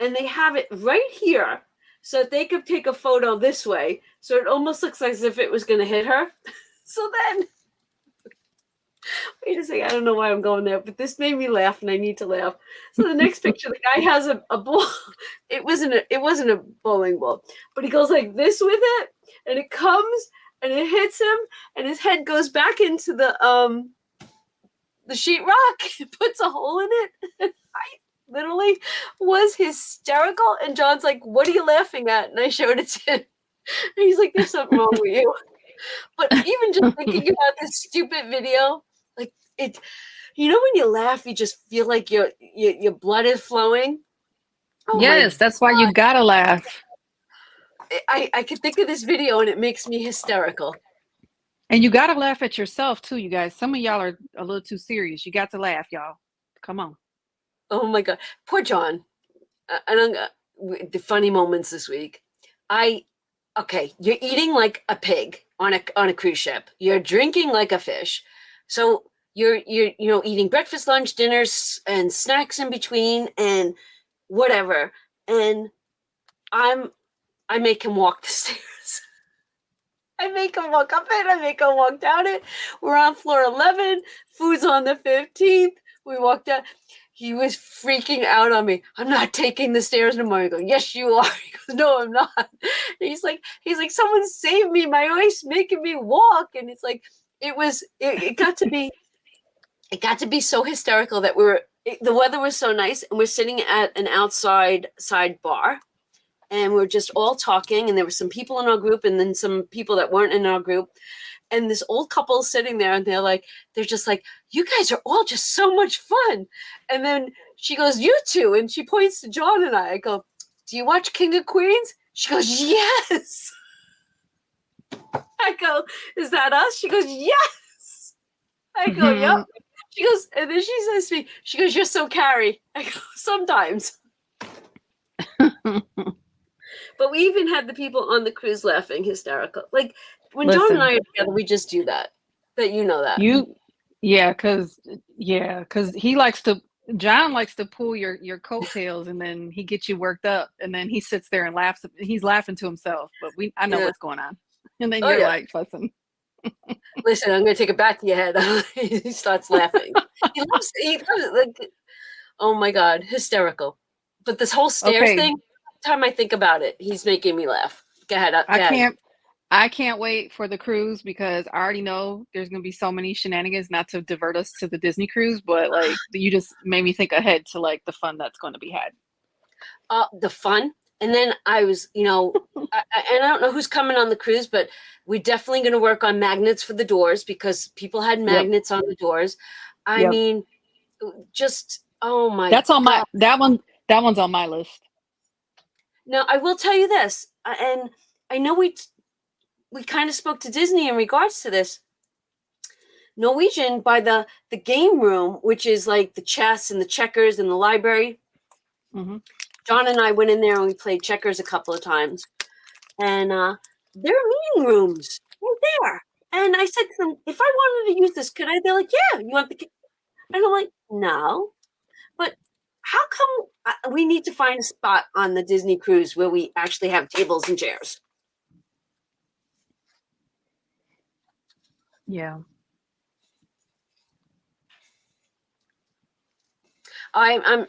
and they have it right here so that they could take a photo this way, so it almost looks like as if it was going to hit her. So then wait a second, I don't know why I'm going there, but this made me laugh, and I need to laugh. So the next picture, the guy has a ball. It wasn't a bowling ball, but he goes like this with it, and it comes and it hits him, and his head goes back into the sheetrock. It puts a hole in it. I literally was hysterical, and John's like, "What are you laughing at?" And I showed it to him, and he's like, "There's something wrong with you." But even just thinking about this stupid video, like it, you know, when you laugh, you just feel like your blood is flowing. Oh Yes, that's why you gotta laugh. I can think of this video and it makes me hysterical. And you gotta laugh at yourself too, you guys. Some of y'all are a little too serious. You got to laugh, y'all. Come on. Oh my god, poor John. And the funny moments this week. Okay, you're eating like a pig on a cruise ship. You're drinking like a fish. So you're eating breakfast, lunch, dinners, and snacks in between, and whatever. And I make him walk the stairs. I make him walk up it. I make him walk down it. We're on floor 11. Food's on the 15th. We walked down. He was freaking out on me. I'm not taking the stairs no more. I go, yes, you are. He goes, no, I'm not. And he's like, someone save me. My wife's making me walk. And it's like, it got to be so hysterical that the weather was so nice, and we're sitting at an outside side bar, and we're just all talking, and there were some people in our group and then some people that weren't in our group. And this old couple is sitting there, and they're just like, you guys are all just so much fun. And then she goes, you two, and she points to John and I go, do you watch King of Queens? She goes, yes. I go, is that us? She goes, yes. I go, yep. She goes, and then she says to me, she goes, you're so Carrie. I go, sometimes. But we even had the people on the cruise laughing hysterical. Like when John and I are together, we just do that. That you know that. Because John likes to pull your coattails, and then he gets you worked up, and then he sits there and laughs. He's laughing to himself, but I know what's going on. And then you're like fussing. Listen, I'm going to take it back to your head. He starts laughing. He loves it. Like, oh my God, hysterical. But this whole stairs thing, every time I think about it, he's making me laugh. Go ahead. I can't wait for the cruise, because I already know there's going to be so many shenanigans, not to divert us to the Disney cruise, but like you just made me think ahead to like the fun that's going to be had. The fun. And then I was, and I don't know who's coming on the cruise, but we're definitely going to work on magnets for the doors, because people had magnets on the doors. I mean, just, oh my That's on God. that one's on my list. Now, I will tell you this, and I know we kind of spoke to Disney in regards to this. Norwegian, by the game room, which is like the chess and the checkers and the library. Mm-hmm. John and I went in there and we played checkers a couple of times. And there are meeting rooms right there. And I said to them, if I wanted to use this, could I? They're like, yeah, you want the... And I'm like, no. But how come we need to find a spot on the Disney cruise where we actually have tables and chairs? Yeah. I'm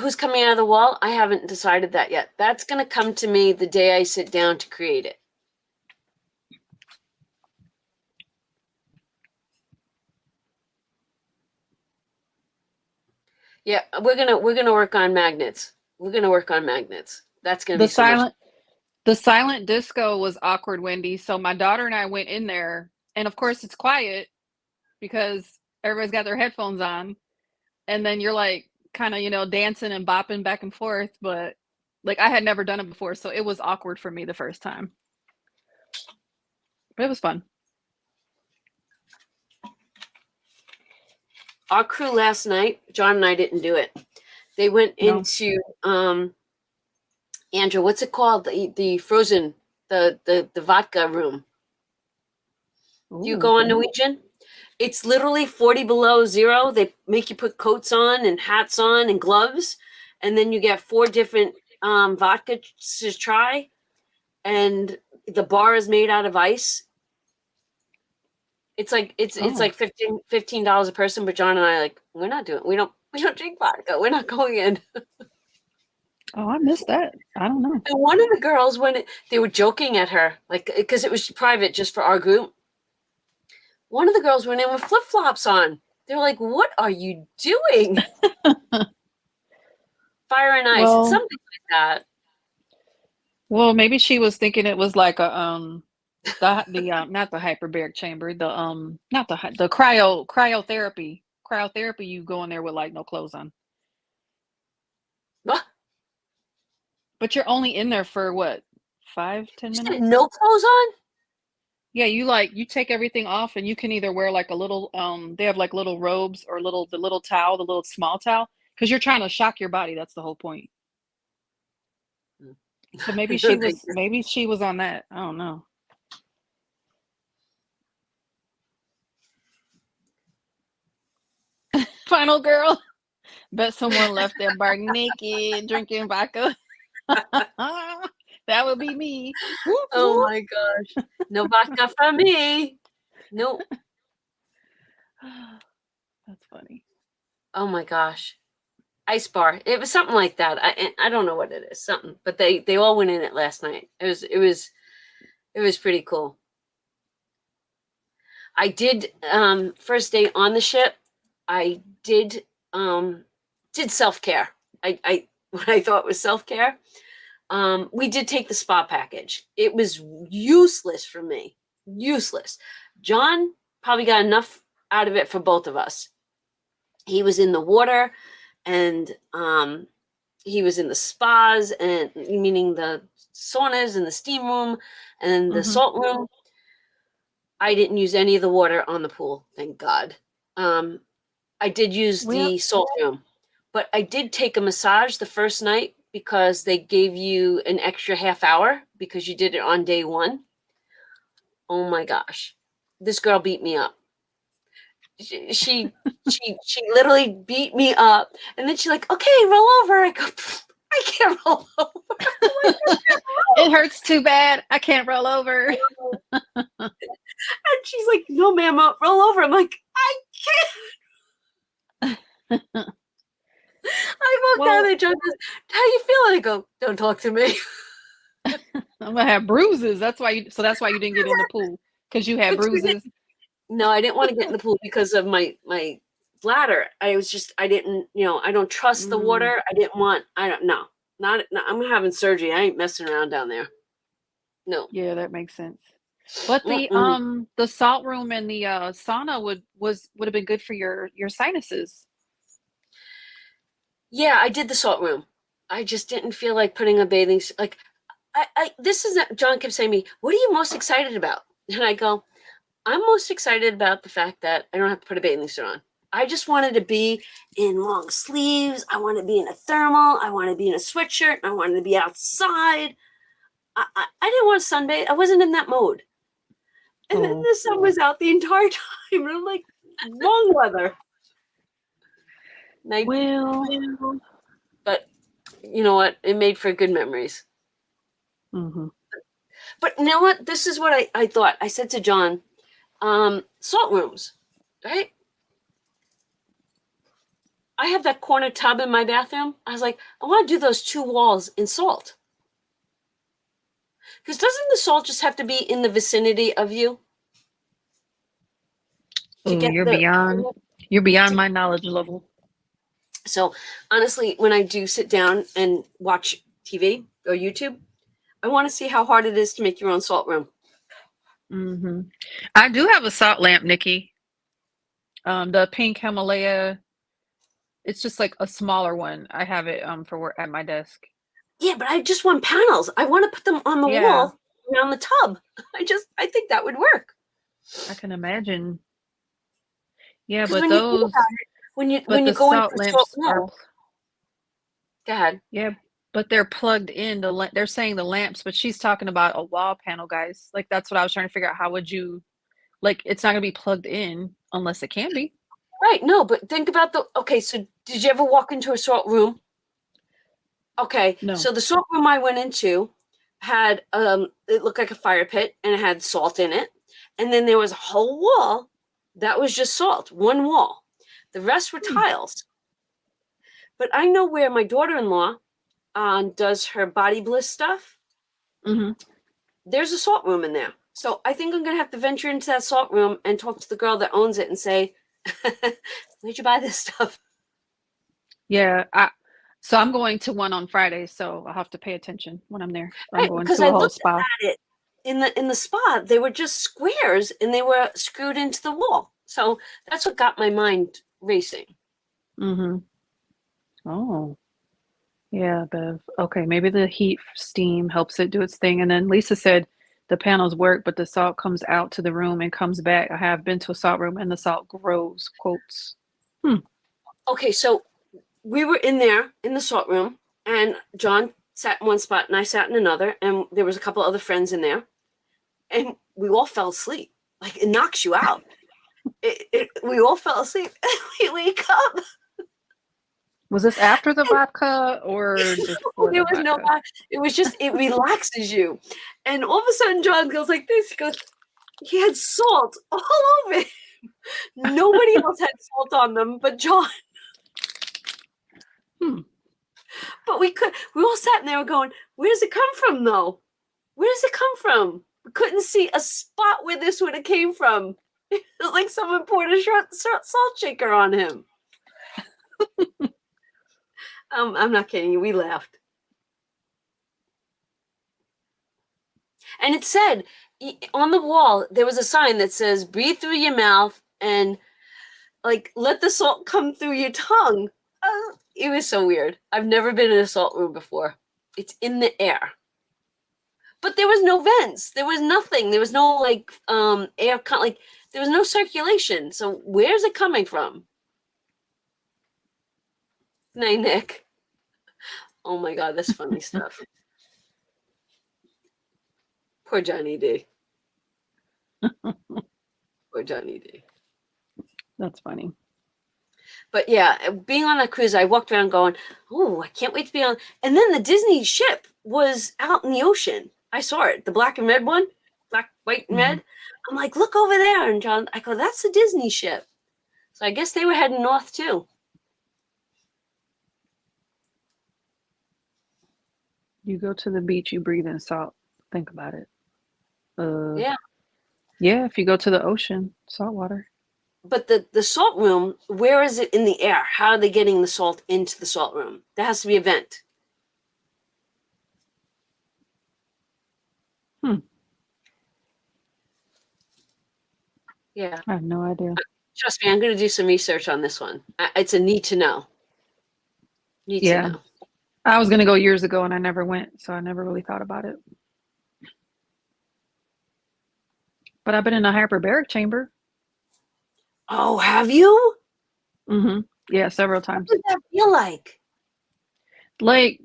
who's coming out of the wall? I haven't decided that yet. That's going to come to me the day I sit down to create it. Yeah, we're gonna work on magnets. We're gonna work on magnets. That's gonna be so much. The silent disco was awkward, Wendy. So my daughter and I went in there, and of course it's quiet because everybody's got their headphones on, and then you're like kind of, you know, dancing and bopping back and forth. But like I had never done it before, so it was awkward for me the first time. But it was fun. Our crew last night, John and I didn't do it. They went No. into Andrew, what's it called? The frozen, the vodka room. Do you Ooh. go on Norwegian? It's literally 40 below zero. They make you put coats on and hats on and gloves, and then you get 4 different vodka to try, and the bar is made out of ice. It's like it's like $15 a person, but John and I like we don't drink vodka. We're not going in. Oh, I missed that. I don't know. And one of the girls, they were joking at her, like because it was private just for our group. One of the girls went in with flip flops on. They were like, "What are you doing?" Fire and ice, Well, something like that. well, maybe she was thinking it was like a the not the hyperbaric chamber, the not the cryotherapy. You go in there with like no clothes on, What? but you're only in there for what, 5-10 You said minutes? no clothes on? Yeah, you take everything off, and you can either wear like a little they have like little robes or the little towel, the little small towel, because you're trying to shock your body. That's the whole point. So maybe No, thank you. maybe she was on that. I don't know. Final girl. Bet someone left that bar naked drinking vodka. That would be me. Whoop, Oh whoop. my gosh. No vodka for me. No. That's funny. Oh my gosh. Ice bar. It was something like that. I don't know what it is. Something. But they all went in it last night. It was pretty cool. I did first day on the ship, I did self-care. I what I thought was self-care. We did take the spa package. It was useless for me. Useless. John probably got enough out of it for both of us. He was in the water, and he was in the spas, and meaning the saunas and the steam room and the salt room. I didn't use any of the water on the pool, thank God. I did use the salt room, but I did take a massage the first night because they gave you an extra half hour because you did it on day 1. Oh my gosh, this girl beat me up. She literally beat me up, and then she's like, "Okay, roll over." I go, "I can't roll over." It hurts too bad. I can't roll over. And she's like, "No, ma'am, roll over." I'm like, "I can't." I walked down there, John goes, "How you feeling?" I go, "Don't talk to me." I'm gonna have bruises. That's why you didn't get in the pool, because you had bruises. No, I didn't want to get in the pool because of my bladder. I didn't, I don't trust the water. I didn't want, I don't know. Not, I'm having surgery. I ain't messing around down there. No. Yeah, that makes sense. But the salt room and the sauna would have been good for your sinuses. Yeah, I did the salt room. I just didn't feel like putting a bathing like this is John kept saying to me, "What are you most excited about?" And I go, "I'm most excited about the fact that I don't have to put a bathing suit on. I just wanted to be in long sleeves. I want to be in a thermal. I want to be in a sweatshirt. I wanted to be outside. I didn't want to sunbathe. I wasn't in that mode." And then the sun was out the entire time. And I'm like, wrong weather. But you know what? It made for good memories. But you know what? This is what I thought. I said to John, salt rooms, right? I have that corner tub in my bathroom. I was like, I want to do those 2 walls in salt. Because doesn't the salt just have to be in the vicinity of you? You're beyond my knowledge level. So honestly, when I do sit down and watch TV or YouTube, I want to see how hard it is to make your own salt room. I do have a salt lamp, Nikki. The pink Himalaya, it's just like a smaller one. I have it for work at my desk. Yeah, but I just want panels. I want to put them on the Yeah, wall around the tub. I think that would work. I can imagine. Yeah, Because but when you think those, about it, when you but when you the go into salt a salt lamps are, mill, go ahead. yeah, but they're plugged in. They're saying the lamps, but she's talking about a wall panel, guys. Like that's what I was trying to figure out. How would you, like, it's not gonna be plugged in unless it can be. Right, no, but think about the okay, so did you ever walk into a salt room? Okay, No. so the salt room I went into had it looked like a fire pit and it had salt in it. And then there was a whole wall that was just salt, one wall. The rest were Hmm. tiles. But I know where my daughter-in-law does her body bliss stuff. Hmm. There's a salt room in there. So I think I'm gonna have to venture into that salt room and talk to the girl that owns it and say, where'd you buy this stuff? Yeah. So I'm going to one on Friday, so I'll have to pay attention when I'm there. I'm Right, going because to I a whole looked spa. at it in the spa. They were just squares and they were screwed into the wall. So that's what got my mind racing. Hmm. Oh. Yeah, Bev. Okay, maybe the heat steam helps it do its thing. And then Lisa said the panels work, but the salt comes out to the room and comes back. I have been to a salt room and the salt grows, quotes. Hmm. Okay, so we were in there in the salt room, and John sat in one spot and I sat in another, and there was a couple other friends in there, and we all fell asleep. Like it knocks you out. We all fell asleep. We wake up. Was this after the vodka or before There the was no. vodka? It was just it relaxes you, and all of a sudden John goes like this. He goes, he had salt all over it. Nobody else had salt on them but John. Hmm. But we all sat in there going, where does it come from though? Where does it come from? We couldn't see a spot where this would have came from. It was like someone poured a salt shaker on him. I'm not kidding you. We laughed. And it said on the wall, there was a sign that says, breathe through your mouth and like let the salt come through your tongue. It was so weird. I've never been in a salt room before. It's in the air. But there was no vents. There was nothing. There was no like air like there was no circulation. So where's it coming from? Nay, Nick. Oh my god, that's funny stuff. Poor Johnny D. Poor Johnny D. That's funny. But yeah, being on a cruise, I walked around going, "Oh, I can't wait to be on." And then the Disney ship was out in the ocean. I saw it, the black and red one, black, white, and Hmm. red. I'm like, "Look over there!" And John, I go, "That's the Disney ship." So I guess they were heading north too. You go to the beach, you breathe in salt. Think about it. Uh, Yeah, yeah, if you go to the ocean, salt water. but the salt room, where is it in the air? How are they getting the salt into the salt room? There has to be a vent. Hmm. Yeah, I have no idea. trust me, I'm going to do some research on this one. It's a need to know. Need to Yeah. know. I was gonna go years ago and I never went, so I never really thought about it. But I've been in a hyperbaric chamber. Oh, have you? Hmm. Yeah, several What times. does that feel like? Like,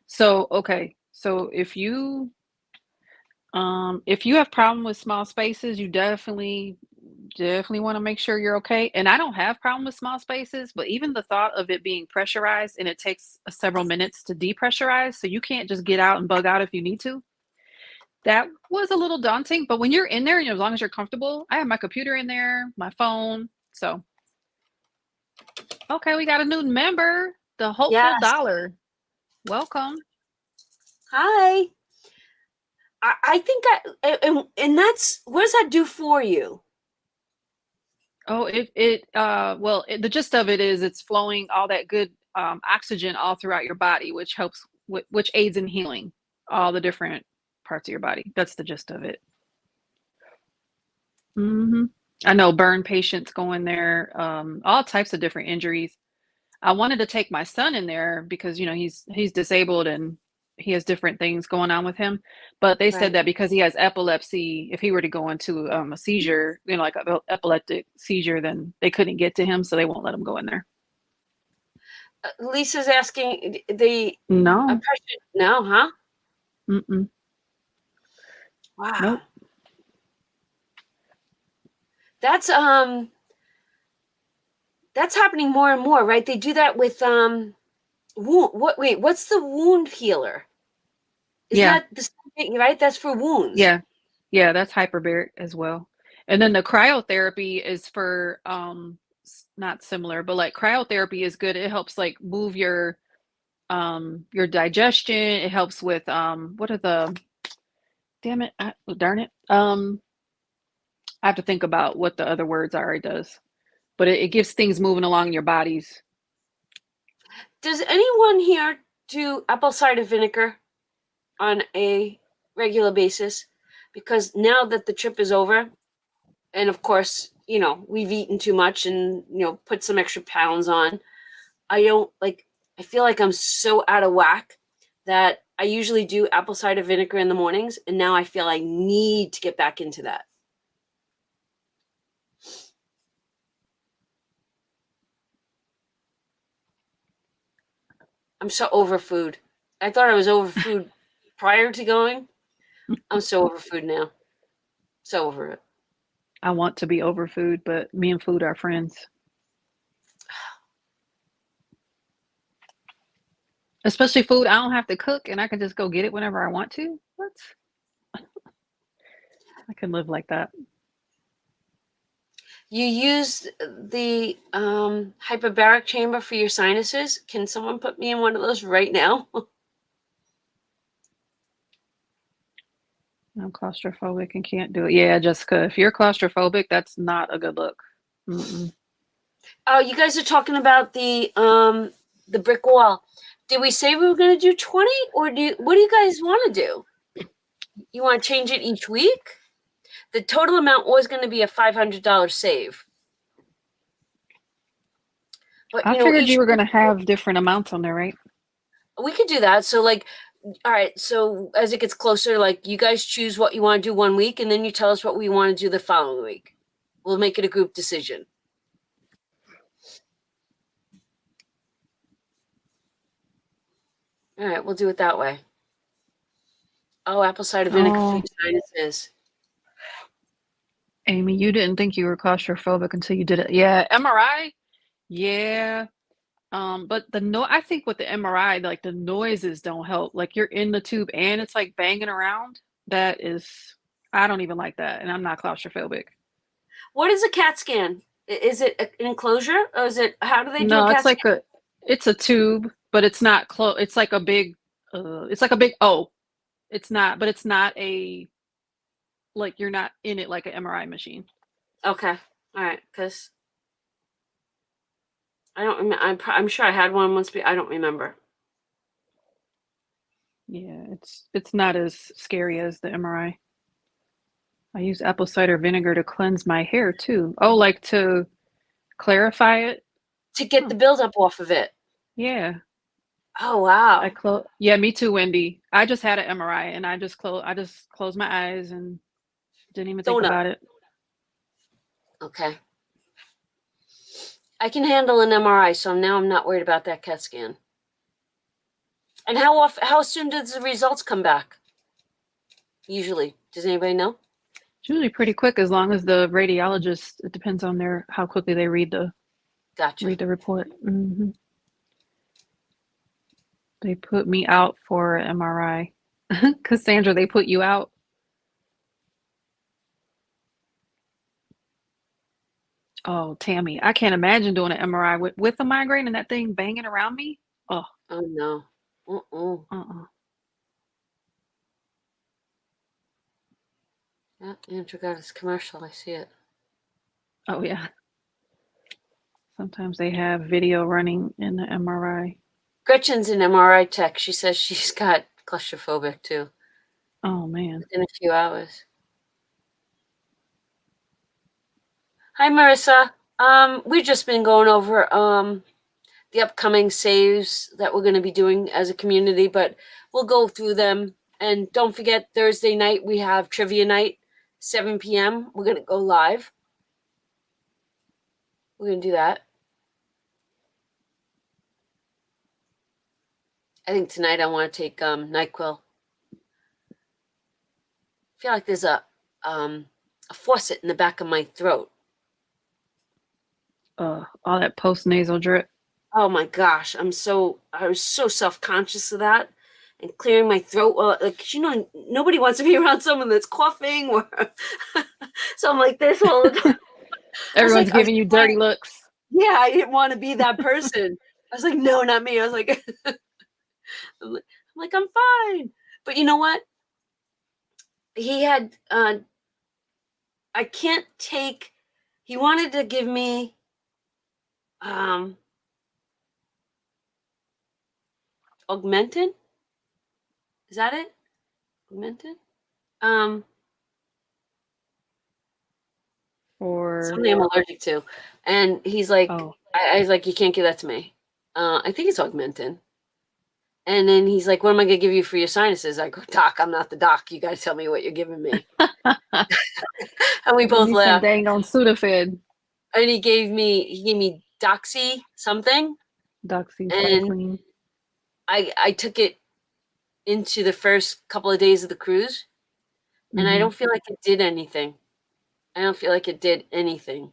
so okay. So if you have problem with small spaces, you definitely want to make sure you're okay. And I don't have problem with small spaces, but even the thought of it being pressurized and it takes several minutes to depressurize, so you can't just get out and bug out if you need to. That was a little daunting, but when you're in there, as long as you're comfortable, I have my computer in there, my phone. So, okay, we got a new member, the hopeful Yes. dollar. Welcome. Hi. I think and that's what does that do for you? Oh, the gist of it is it's flowing all that good oxygen all throughout your body, which helps, which aids in healing all the different parts of your body. That's the gist of it. Hmm. I know burn patients go in there, all types of different injuries. I wanted to take my son in there because, he's disabled and he has different things going on with him. But they said Right. that because he has epilepsy, if he were to go into a seizure, like a epileptic seizure, then they couldn't get to him, so they won't let him go in there. Lisa's asking the No. oppression. No, huh? Mm-mm. Wow. Nope. That's that's happening more and more, right? They do that with wound. What's the wound healer? Isn't Yeah. that the same thing, right? That's for wounds. Yeah. Yeah, that's hyperbaric as well. And then the cryotherapy is for not similar, but like cryotherapy is good. It helps like move your digestion. It helps with what are the damn it, darn it. I have to think about what the other words are it does. But it gives things moving along your bodies. Does anyone here do apple cider vinegar on a regular basis? Because now that the trip is over, and of course, we've eaten too much and, put some extra pounds on, I don't like, I feel like I'm so out of whack that I usually do apple cider vinegar in the mornings. And now I feel I need to get back into that. I'm so over food. I thought I was over food prior to going. I'm so over food now. So over it. I want to be over food, but me and food are friends. Especially food I don't have to cook and I can just go get it whenever I want to. What? I can live like that. You use the hyperbaric chamber for your sinuses. Can someone put me in one of those right now? I'm claustrophobic and can't do it. Yeah, Jessica, if you're claustrophobic, that's not a good look. Mm-mm. Oh, you guys are talking about the brick wall. Did we say we were going to do 20, or what do you guys want to do? You want to change it each week? The total amount was going to be a $500 save. But I figured each you were going week to have different amounts on there, right? we could do that. So like, all right, so as it gets closer, like you guys choose what you want to do one week and then you tell us what we want to do the following week. We'll make it a group decision. All right, we'll do it that way. Oh, apple cider vinegar for Oh, your sinuses. Amy, you didn't think you were claustrophobic until you did it. Yeah, MRI. Yeah. But I think with the MRI, like the noises don't help. Like you're in the tube and it's like banging around. That is, I don't even like that, and I'm not claustrophobic. What is a CAT scan? Is it an enclosure, or is it? How do they do a No, CAT scan? it's a tube, but it's not close. It's like a big O. It's not, but it's not like you're not in it like an MRI machine. Okay, all right, because I don't remember. I'm sure I had one once, but I don't remember. Yeah, it's not as scary as the MRI. I use apple cider vinegar to cleanse my hair too. Oh, like to clarify it? To get Huh. the buildup off of it. Yeah. Oh wow. Yeah, me too, Wendy. I just had an MRI and I just closed my eyes and didn't even think Donut. about it. Okay. I can handle an MRI, so now I'm not worried about that CAT scan. And how soon does the results come back? Usually. Does anybody know? It's usually pretty quick as long as the radiologist, it depends on how quickly they Gotcha. read the report. They put me out for MRI. Cassandra, they put you out. Oh, Tammy, I can't imagine doing an MRI with a migraine and that thing banging around me. Oh, Oh no. Uh-uh. uh-uh. Yeah, Andrew got his commercial. I see it. Oh, yeah. Sometimes they have video running in the MRI. Gretchen's an MRI tech. She says she's got claustrophobic too. Oh, man. Within a few hours. Hi, Marissa. We've just been going over the upcoming saves that we're going to be doing as a community, but we'll go through them. And don't forget, Thursday night we have trivia night, 7 p.m. We're going to go live. We're going to do that. I think tonight I want to take NyQuil. I feel like there's a faucet in the back of my throat. All that post nasal drip. Oh my gosh, I was so self-conscious of that and clearing my throat. Well, like, nobody wants to be around someone that's coughing or so I'm like this all the time. Everyone's giving you dirty looks. Yeah, I didn't want to be that person. I was like, no, not me. I was like, I'm like, I'm fine. But you know what? He had, I can't take, he wanted to give me, Augmentin? Is that it? Augmentin? Or something I'm allergic to. And he's like, oh, I was like, you can't give that to me. I think it's Augmentin. And then he's like, what am I going to give you for your sinuses? I go, Doc, I'm not the doc. You got to tell me what you're giving me. And we both laughed. Dang on Sudafed. And he gave me Doxy something. Doxycycline. And I took it into the first couple of days of the cruise. And I don't feel like it did anything. I don't feel like it did anything.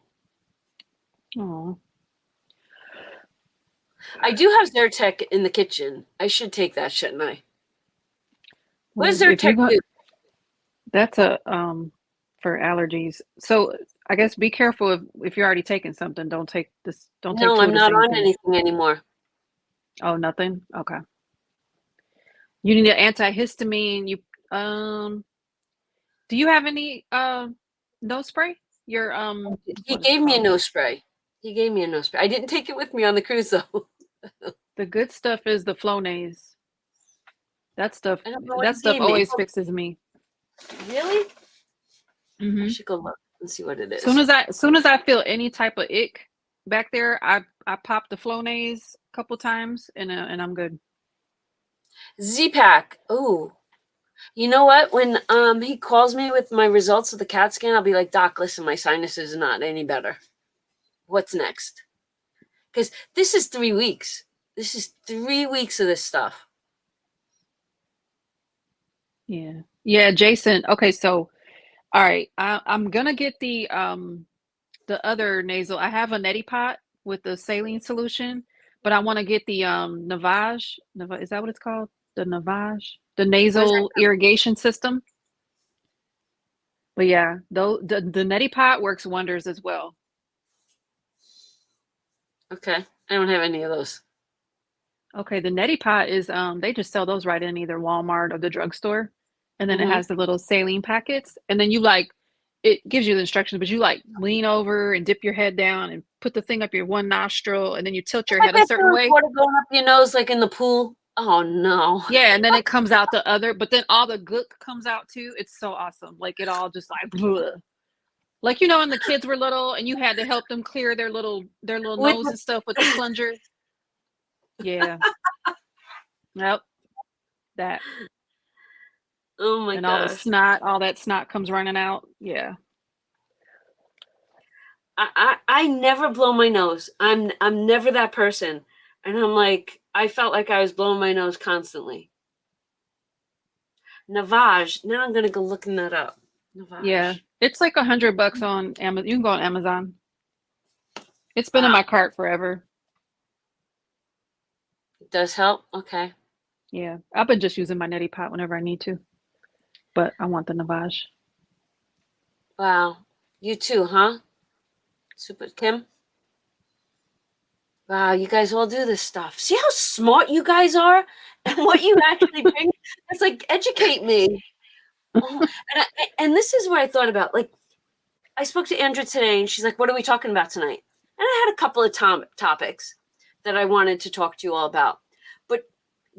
Oh. I do have Zyrtec in the kitchen. I should take that, shouldn't I? What does Zyrtec do? That's a for allergies. So I guess be careful if you're already taking something. Don't take this. Don't take No, two I'm of the not same on thing. anything anymore. Oh, nothing. Okay. You need an antihistamine. You do you have any nose spray? Your He gave me a nose spray. He gave me a nose spray. I didn't take it with me on the cruise though. The good stuff is the Flonase. That stuff I don't know what he gave me. always fixes me. Really? Mm-hmm. I should go look and see what it is. Soon as I feel any type of ick back there, I pop the Flonase a couple times and I'm good. Z-Pack. Oh, you know what? When he calls me with my results of the CAT scan, I'll be like, Doc, listen, my sinuses are not any better. What's next? Because this is 3 weeks. This is 3 weeks of this stuff. Yeah. Yeah, Jason. Okay, so all right, I'm gonna get the other nasal. I have a neti pot with the saline solution, but I want to get the Navage. Is that what it's called? The Navage, the nasal irrigation system. But yeah, though the neti pot works wonders as well. Okay, I don't have any of those. Okay, the neti pot is they just sell those right in either Walmart or the drugstore, and then it has the little saline packets, and then you like it gives you the instructions, but you like lean over and dip your head down and put the thing up your one nostril, and then you tilt your head a certain way. Water going up your nose like in the pool. Oh no. Yeah, and then it comes out the other, but then all the gook comes out too. It's so awesome. Like it all just like bleh. Like when the kids were little and you had to help them clear their little nose and stuff with the plunger. Yeah. Yep. That. Oh my gosh. All that snot comes running out. Yeah. I never blow my nose. I'm never that person. And I'm like, I felt like I was blowing my nose constantly. Navage. Now I'm gonna go looking that up. Navage. Yeah. It's like $100 on Amazon. You can go on Amazon. It's been in my cart forever. It does help? Okay. Yeah. I've been just using my neti pot whenever I need to. But I want the Navage. Wow. You too, huh? Super Kim? Wow, you guys all do this stuff. See how smart you guys are and what you actually bring? It's like, educate me. Oh, and this is what I thought about. Like, I spoke to Andrea today, and she's like, what are we talking about tonight? And I had a couple of topics that I wanted to talk to you all about. But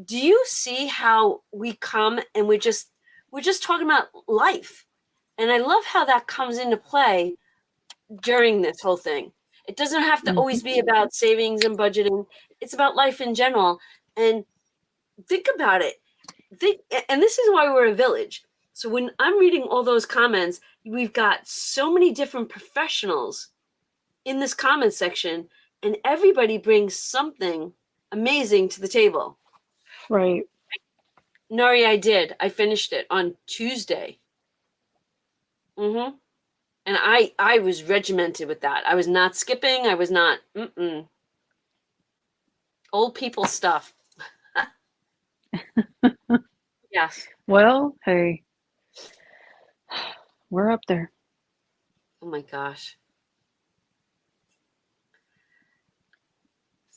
do you see how we come and we're just talking about life? And I love how that comes into play during this whole thing. It doesn't have to always be about savings and budgeting. It's about life in general. And think about it. And this is why we're a village. So when I'm reading all those comments, we've got so many different professionals in this comment section, and everybody brings something amazing to the table. Right. Nori, I did. I finished it on Tuesday. Mm-hmm. And I was regimented with that. I was not skipping. I was not old people stuff. Yes. Well, hey, we're up there. Oh my gosh.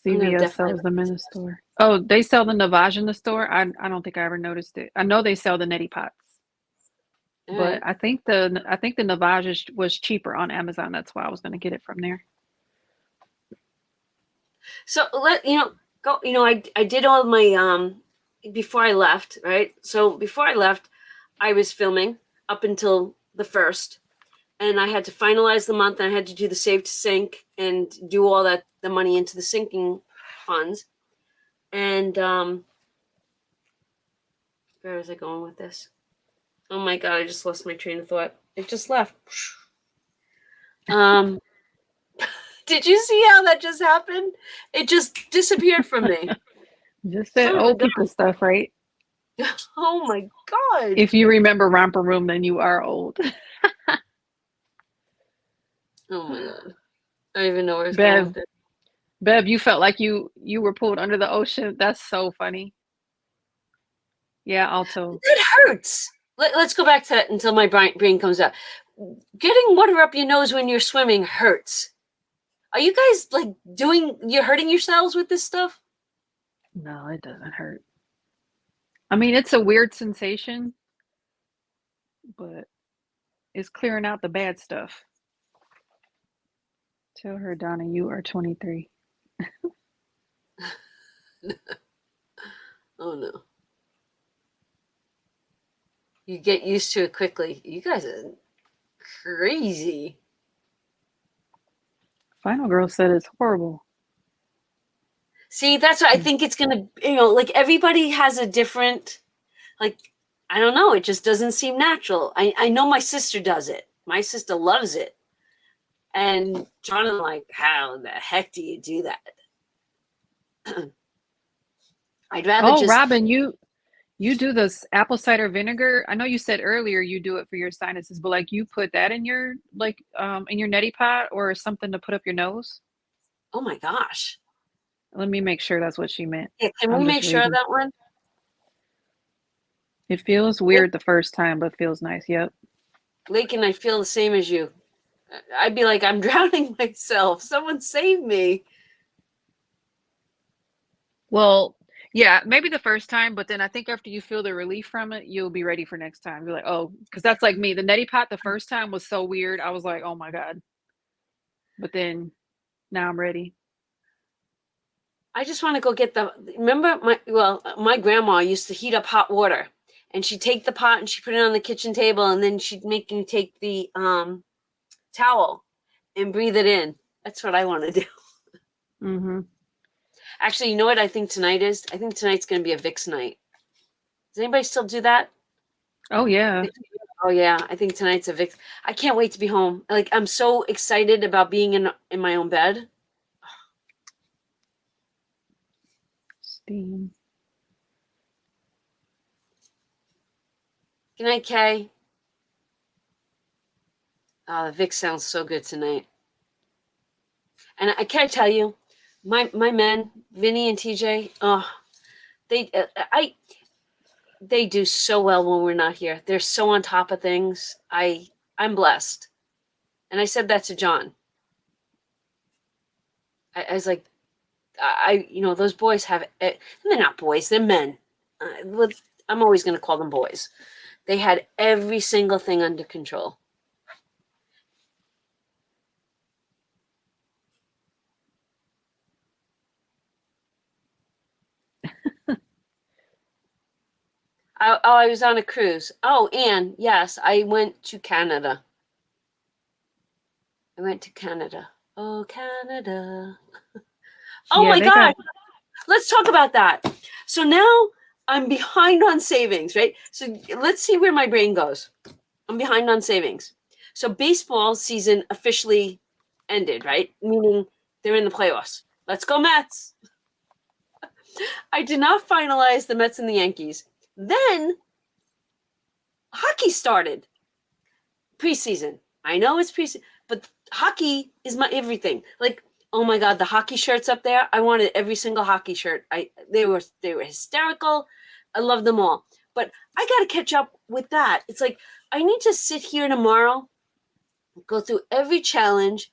CVS sells them in the store. Oh, they sell the Navage in the store? I don't think I ever noticed it. I know they sell the neti pots. All But right. I think the Navage was cheaper on Amazon. That's why I was going to get it from there. So go. I did all my before I left, right? So before I left, I was filming up until the 1st, and I had to finalize the month, and I had to do the save to sync and do all the money into the sinking funds. And where was I going with this? Oh my god, I just lost my train of thought. It just left. Did you see how that just happened? It just disappeared from me. Just that old people stuff, right? Oh my god. If you remember Romper Room, then you are old. Oh my god. I don't even know where it's going with it. Bev, you felt like you were pulled under the ocean. That's so funny. Yeah, Alto. It hurts. Let's go back to that until my brain comes out. Getting water up your nose when you're swimming hurts. Are you guys you're hurting yourselves with this stuff? No, it doesn't hurt. I mean, it's a weird sensation, but it's clearing out the bad stuff. Tell her, Donna, you are 23. Oh no. You get used to it quickly. You guys are crazy. Final Girl said it's horrible. See, that's what I think it's gonna. Everybody has a different. I don't know. It just doesn't seem natural. I know my sister does it. My sister loves it, and John is like, "How the heck do you do that?" I'd rather just. Robin, you do this apple cider vinegar. I know you said earlier you do it for your sinuses, but you put that in your in your neti pot or something to put up your nose. Oh my gosh. Let me make sure that's what she meant. Yeah, can we I'm make just sure of reading. that one? It feels weird the first time, but feels nice. Yep. Lake and I feel the same as you. I'd be like, I'm drowning myself. Someone save me. Well, yeah, maybe the first time, but then I think after you feel the relief from it, you'll be ready for next time. You're like, oh, because that's like me. The neti pot the first time was so weird. I was like, oh my God. But then now I'm ready. I just want to go get remember my grandma used to heat up hot water, and she'd take the pot and she'd put it on the kitchen table, and then she'd make you take the towel and breathe it in. That's what I want to do. Mm-hmm. Actually, you know what I think tonight is? I think tonight's going to be a Vicks night. Does anybody still do that? Oh yeah. Oh yeah, I think tonight's a Vicks. I can't wait to be home. I'm so excited about being in my own bed. Steam. Good night, Kay. Oh, the Vicks sounds so good tonight. And I can't tell you, my men, Vinny and TJ, oh, they do so well when we're not here. They're so on top of things. I'm blessed. And I said that to John. I was like, those boys have, they're not boys, they're men. I'm always going to call them boys. They had every single thing under control. I was on a cruise. Oh, and yes, I went to Canada. I went to Canada. Oh, Canada. Oh Yeah, my they gosh. got. Let's talk about that. So now I'm behind on savings, right? So let's see where my brain goes. I'm behind on savings. So baseball season officially ended, right? Meaning they're in the playoffs. Let's go Mets. I did not finalize the Mets and the Yankees. Then hockey started. Preseason. I know it's preseason, but hockey is my everything. Like, oh my god, the hockey shirts up there. I wanted every single hockey shirt. They were hysterical. I love them all. But I got to catch up with that. It's like I need to sit here tomorrow, go through every challenge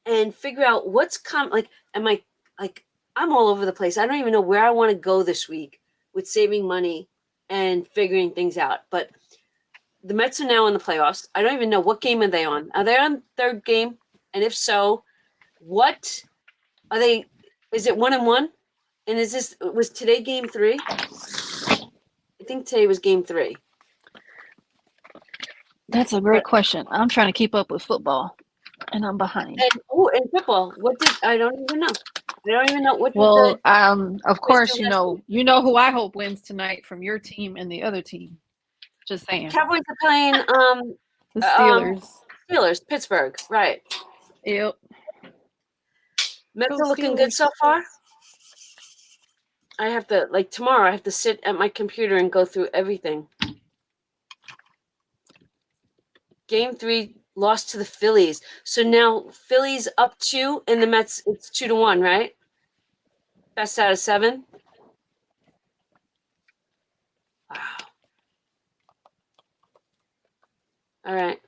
and figure out what's like am I like I'm all over the place. I don't even know where I want to go this week with saving money and figuring things out. But the Mets are now in the playoffs. I don't even know what game are they on. Are they on third game? And if so, what are they? Is it 1-1? And was today game 3? I think today was game 3. That's a But great question. I'm trying to keep up with football, and I'm behind. and football. I don't even know. I don't even know what did the Well, of boys do course, last week. you know who I hope wins tonight from your team and the other team. Just saying, Cowboys are playing the um Steelers. Steelers, Pittsburgh, right? Yep, Mets go are looking good Steelers. so far. I have to tomorrow. I have to sit at my computer and go through everything. Game 3 lost to the Phillies, so now Phillies up 2, and the Mets it's 2-1, right? Best out of 7. Wow. All right.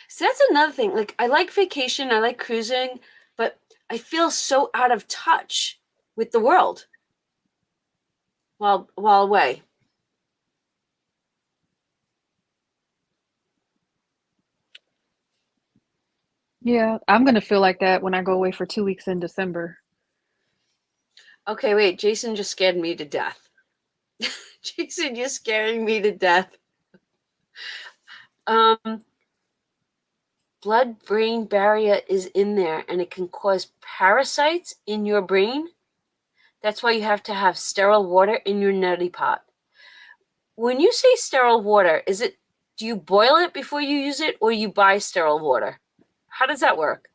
So that's another thing. Like I like vacation, I like cruising, but I feel so out of touch with the world while away. Yeah, I'm gonna feel like that when I go away for 2 weeks in December. Okay, wait. Jason just scared me to death. Jason, you're scaring me to death. Um, blood-brain barrier is in there, and it can cause parasites in your brain. That's why you have to have sterile water in your neti pot. When you say sterile water, do you boil it before you use it, or you buy sterile water? How does that work?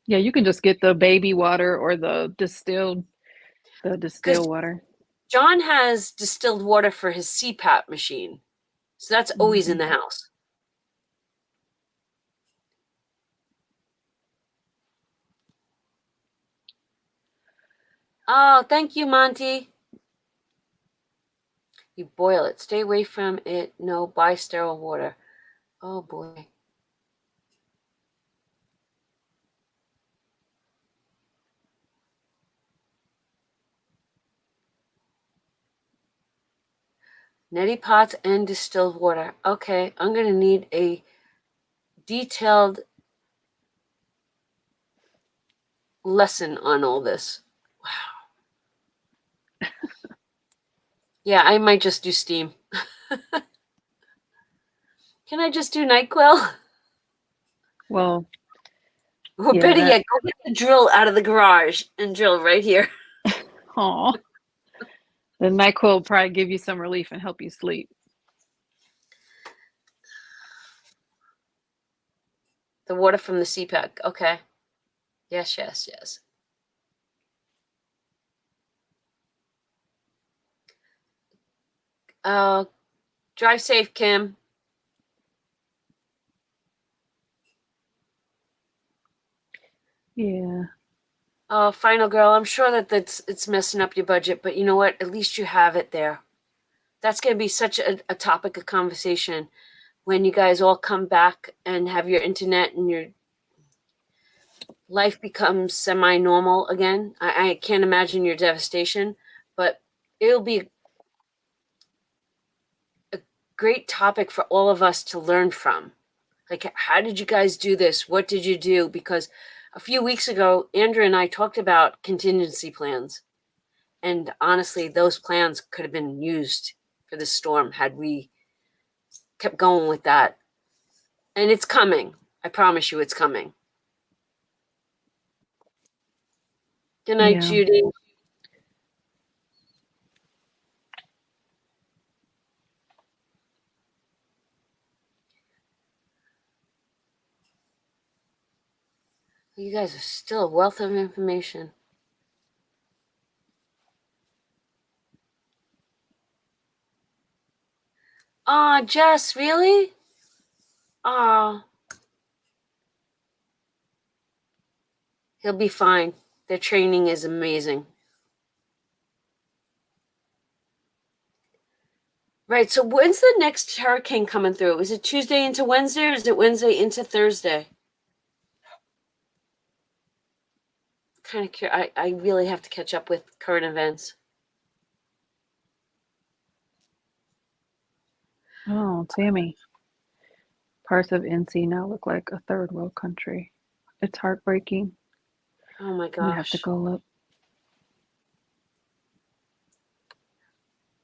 Yeah, you can just get the baby water or the Because distilled water. John has distilled water for his CPAP machine, so that's always in Hmm. the house. Oh, thank you, Monty. You boil it. Stay away from it. No, buy sterile water. Oh boy. Neti pots and distilled water. Okay, I'm going to need a detailed lesson on all this. Wow. Yeah, I might just do steam. Can I just do NyQuil? Well, Or yeah, better that. yet, go get the drill out of the garage and drill right here. Aw, the NyQuil will probably give you some relief and help you sleep. The water from the CPAC. Okay. Yes, yes, yes. Uh, drive safe, Kim. Yeah. Oh, final girl. I'm sure it's messing up your budget, but you know what? At least you have it there. That's going to be such a topic of conversation when you guys all come back and have your internet and your life becomes semi-normal again. I can't imagine your devastation, but it'll be a great topic for all of us to learn from. Like, how did you guys do this? What did you do? Because a few weeks ago, Andrew and I talked about contingency plans. And honestly, those plans could have been used for the storm had we kept going with that. And it's coming. I promise you it's coming. Good night, Yeah. Judy. You guys are still a wealth of information. Aw, Jess, really? Aw. He'll be fine. Their training is amazing. Right, so when's the next hurricane coming through? Is it Tuesday into Wednesday, or is it Wednesday into Thursday? Kind of curious. I really have to catch up with current events. Oh, Tammy. Parts of NC now look like a third world country. It's heartbreaking. Oh my I'm gonna have to gosh. go look.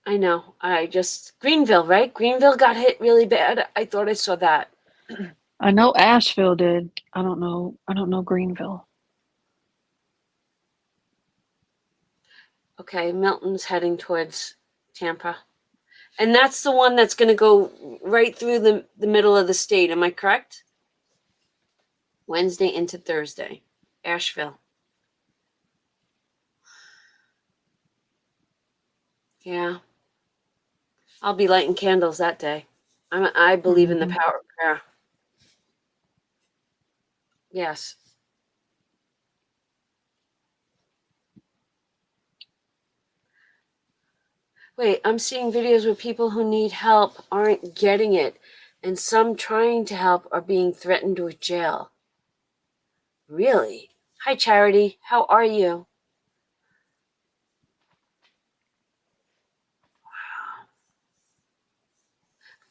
I know. Greenville, right? Greenville got hit really bad. I thought I saw that. I know Asheville did. I don't know. I don't know Greenville. Okay, Milton's heading towards Tampa. And that's the one that's going to go right through the middle of the state. Am I correct? Wednesday into Thursday. Asheville. Yeah. I'll be lighting candles that day. I believe in the Mhm. power of prayer. Yes. Wait, I'm seeing videos where people who need help aren't getting it, and some trying to help are being threatened with jail. Really? Hi, Charity. How are you?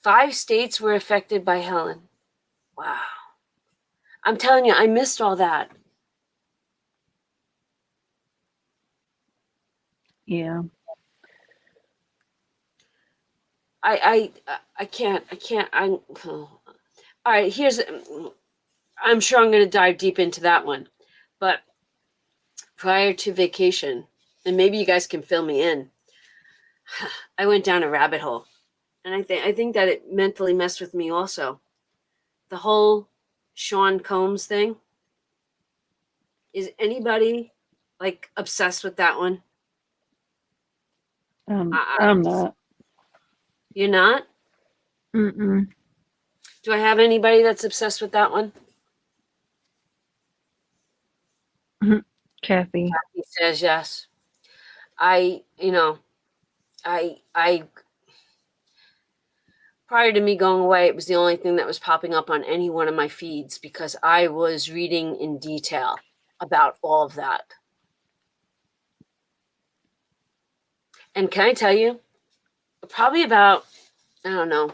5 states were affected by Helen. Wow. I'm telling you, I missed all that. Yeah. I can't. All right, I'm sure I'm going to dive deep into that one. But prior to vacation, and maybe you guys can fill me in, I went down a rabbit hole. And I think that it mentally messed with me also. The whole Sean Combs thing. Is anybody like obsessed with that one? I'm not. You're not? Mm-mm. Do I have anybody that's obsessed with that one? Kathy. He says yes. I, you know, I prior to me going away, it was the only thing that was popping up on any one of my feeds because I was reading in detail about all of that. And can I tell you, probably about, I don't know,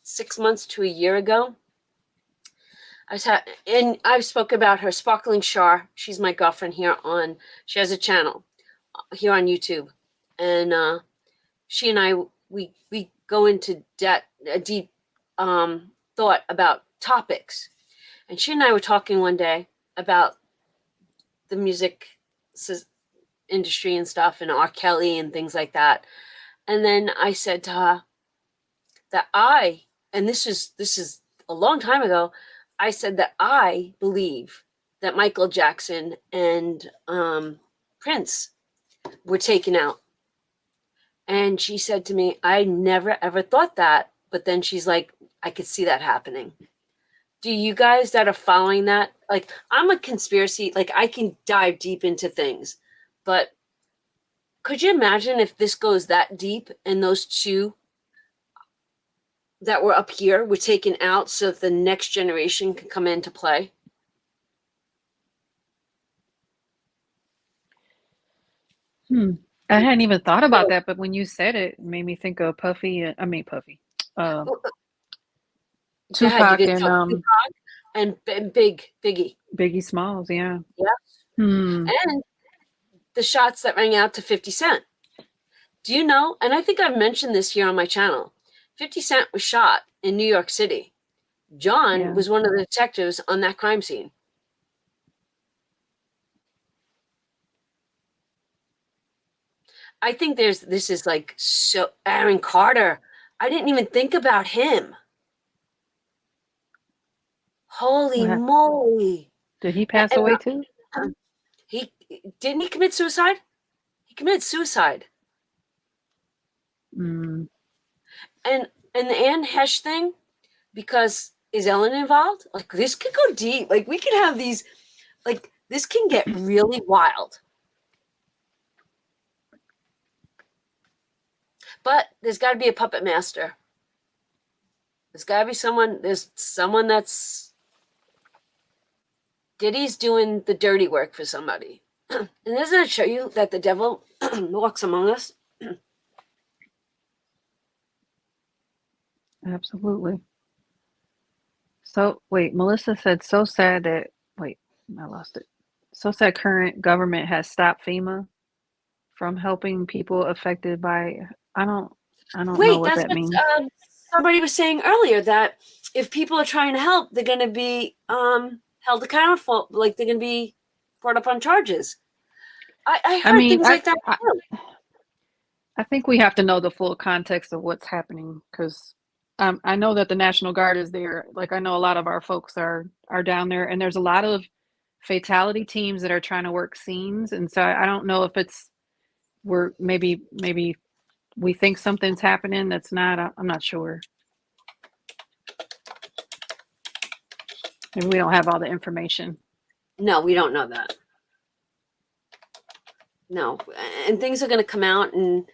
6 months to a year ago, and I've spoke about her, Sparkling Char. She's my girlfriend she has a channel here on YouTube. And she and I, we go into a deep thought about topics. And she and I were talking one day about the music industry and stuff, and R. Kelly and things like that. And then I said to her that and this is a long time ago, I said that I believe that Michael Jackson and Prince were taken out. And she said to me, I never ever thought that. But then she's like, I could see that happening. Do you guys that are following that, like, I'm a conspiracy, like, I can dive deep into things, but could you imagine if this goes that deep and those two that were up here were taken out so that the next generation can come into play? I hadn't even thought about that, but when you said it made me think of Puffy. Puffy. Uh, Go ahead, you Tupac can and tell Tupac and Biggie. Biggie Smalls. Yeah. Yeah. Hmm. And the shots that rang out to 50 Cent. Do you know? And I think I've mentioned this here on my channel. 50 Cent was shot in New York City. John Yeah. was one of the detectives on that crime scene. I think this is like so Aaron Carter. I didn't even think about him. Holy moly. Did he pass away too? He didn't he commit suicide? He committed suicide. Mm. And the Anne Hesh thing, because is Ellen involved? Like this could go deep. Like we could have these, like this can get really wild. But there's got to be a puppet master. There's got to be someone. There's someone that's Diddy's doing the dirty work for somebody. And doesn't it show you that the devil walks among us? Absolutely. So wait, Melissa said so sad that wait, I lost it. So sad current government has stopped FEMA from helping people affected by I don't know Wait, what that's that what means. somebody was saying earlier, that if people are trying to help, they're going to be held accountable. Like they're going to be brought up on charges. I I heard mean, things like that too. I think we have to know the full context of what's happening because I know that the National Guard is there. Like I know a lot of our folks are down there, and there's a lot of fatality teams that are trying to work scenes, and so I don't know if it's we're maybe we think something's happening that's not. I'm not sure. Maybe we don't have all the information. No, we don't know that. No, and things are going to come out, and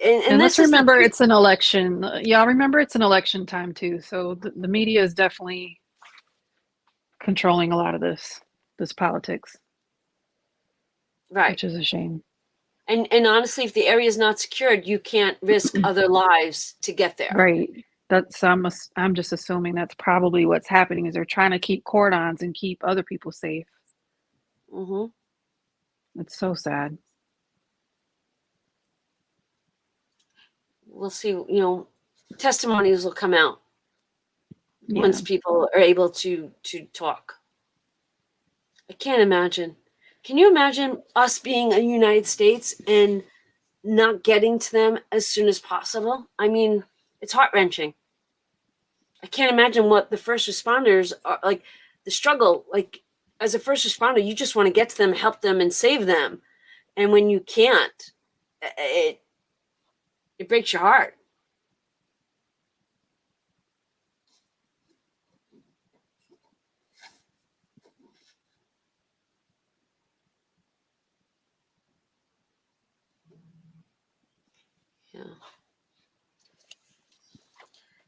And let's this is the remember it's an election. Y'all remember it's an election time too. So the media is definitely controlling a lot of this politics, right. which is a shame. And honestly, if the area is not secured, you can't risk other lives to get there. Right. That's I'm just assuming that's probably what's happening is they're trying to keep cordons and keep other people safe. Mm-hmm. It's so sad. We'll see. Testimonies will come out Yeah. once people are able to talk. I can't imagine. Can you imagine us being a United States and not getting to them as soon as possible? I mean, it's heart-wrenching. I can't imagine what the first responders are like, the struggle. Like, as a first responder, you just want to get to them, help them, and save them. And when you can't, it breaks your heart. Yeah.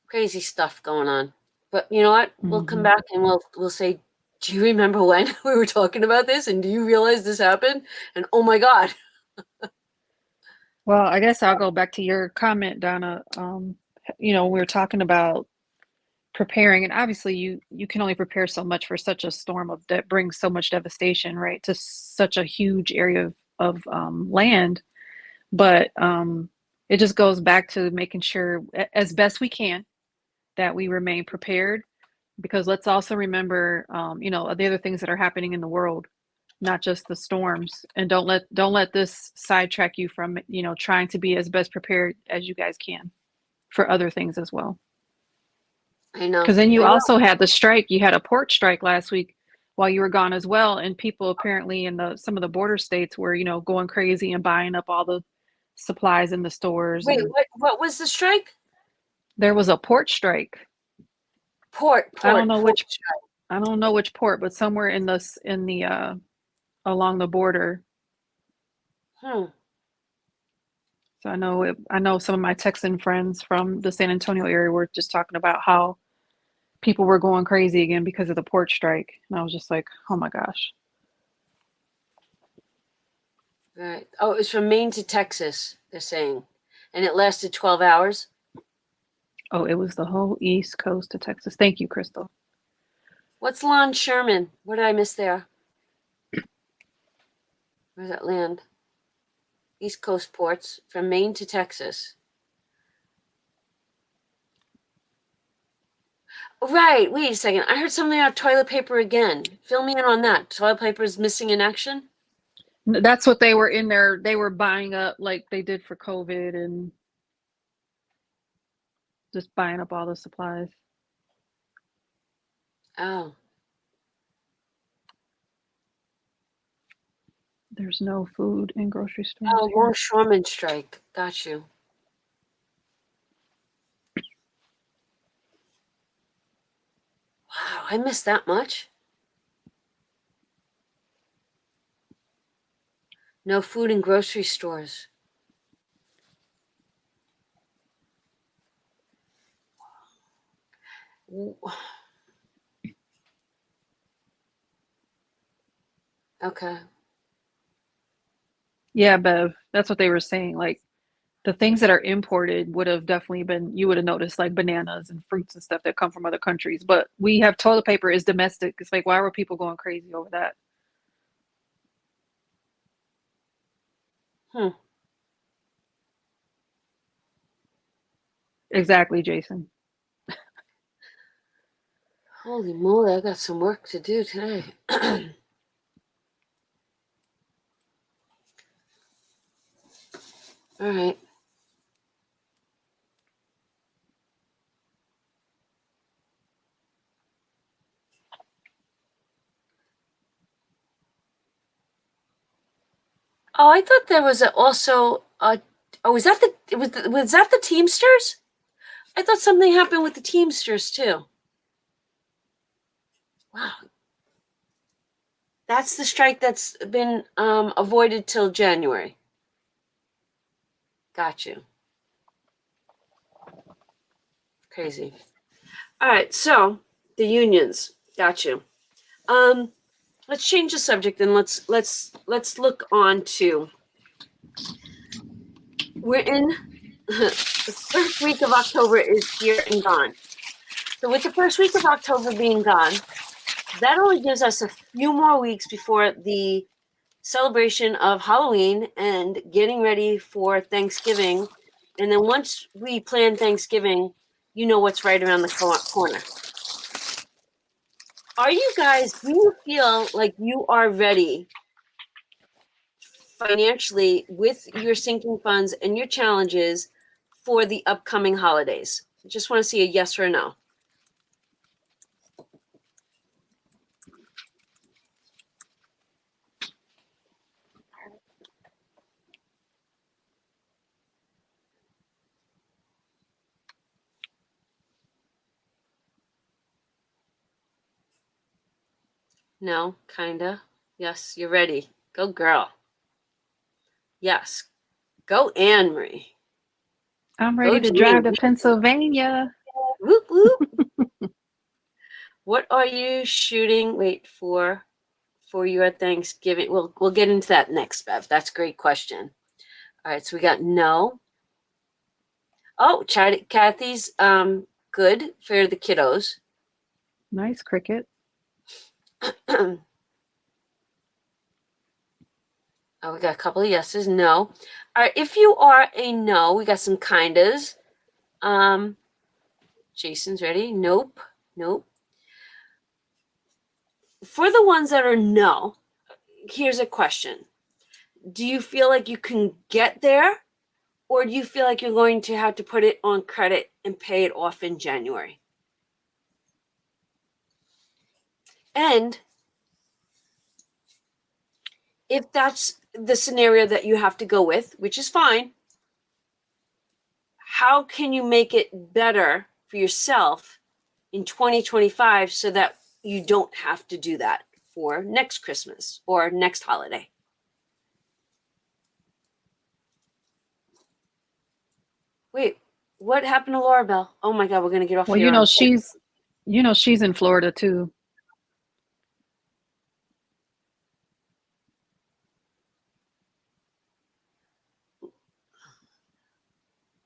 Crazy stuff going on. But you know what? We'll come back and we'll say, do you remember when we were talking about this? And do you realize this happened? And oh my God. Well, I guess I'll go back to your comment, Donna. We were talking about preparing, and obviously you can only prepare so much for such a storm that brings so much devastation, right, to such a huge area of land. But it just goes back to making sure, as best we can, that we remain prepared. Because let's also remember, the other things that are happening in the world, not just the storms. And don't let this sidetrack you from, trying to be as best prepared as you guys can for other things as well. I know. Because then you I know. also had the strike. You had a port strike last week while you were gone as well, and people apparently in some of the border states were, going crazy and buying up all the supplies in the stores. Wait, And what was the strike? there was a port strike. Port I don't know strike. which port, but somewhere in the along the border. Hmm. So I know some of my Texan friends from the San Antonio area were just talking about how people were going crazy again because of the port strike. And I was just like, oh my gosh. Right. Oh, it was from Maine to Texas, they're saying. And it lasted 12 hours. Oh, it was the whole East Coast of Texas. Thank you, Crystal. What's Lon Sherman? What did I miss there? Where's that land? East Coast ports from Maine to Texas. Right. Wait a second. I heard something about toilet paper again. Fill me in on that. Toilet paper is missing in action? That's what they were in there. They were buying up like they did for COVID and just buying up all the supplies. Oh. There's no food in grocery stores Oh, here. longshoreman strike. Got you. Wow, I missed that much. No food in grocery stores. Okay. Yeah, Bev, that's what they were saying. Like the things that are imported would have definitely been, you would have noticed like bananas and fruits and stuff that come from other countries. But we have toilet paper is domestic. It's like, why were people going crazy over that? Hmm. Exactly, Jason. Holy moly, I got some work to do today. All right. Oh, I thought there was also a. Oh, was that was that the Teamsters? I thought something happened with the Teamsters too. Wow, that's the strike that's been avoided till January. Got you. Crazy. All right, so the unions. Got you. Um, let's change the subject and let's look on to. We're in the first week of October is here and gone. So with the first week of October being gone, that only gives us a few more weeks before the celebration of Halloween and getting ready for Thanksgiving. And then once we plan Thanksgiving, you know what's right around the corner. Are you guys, do you feel like you are ready financially with your sinking funds and your challenges for the upcoming holidays? I just want to see a yes or a no. No, kinda. Yes, you're ready. Go, girl. Yes, go, Anne Marie. I'm Go, ready to drive to Jean. Pennsylvania. Whoop whoop. What are you shooting? Wait for your Thanksgiving. We'll get into that next, Bev. That's a great question. All right, so we got no. Oh, Kathy's good for the kiddos. Nice cricket. Oh, we got a couple of yeses. No. All right, if you are a no, we got some kindas. Jason's ready. Nope. Nope. For the ones that are no, here's a question. Do you feel like you can get there? Or do you feel like you're going to have to put it on credit and pay it off in January? And if that's the scenario that you have to go with, which is fine, how can you make it better for yourself in 2025 so that you don't have to do that for next Christmas or next holiday? Wait, what happened to Laura Bell? Oh my God, we're going to get off Well, here on. she's in Florida too.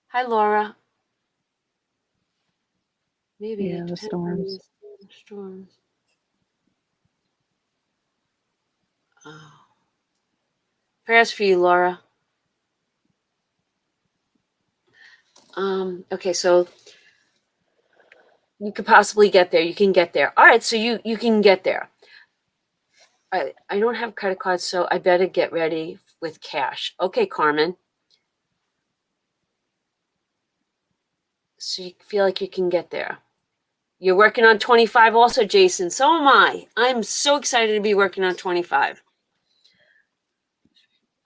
Hi, Laura. Maybe Yeah, it the depends on storms. the storms. Oh. Prayers for you, Laura. Okay, so You could possibly get there. You can get there. All right, so you can get there. I don't have credit cards, so I better get ready with cash. Okay, Carmen. So you feel like you can get there. You're working on 25 also, Jason. So am I. I'm so excited to be working on 25.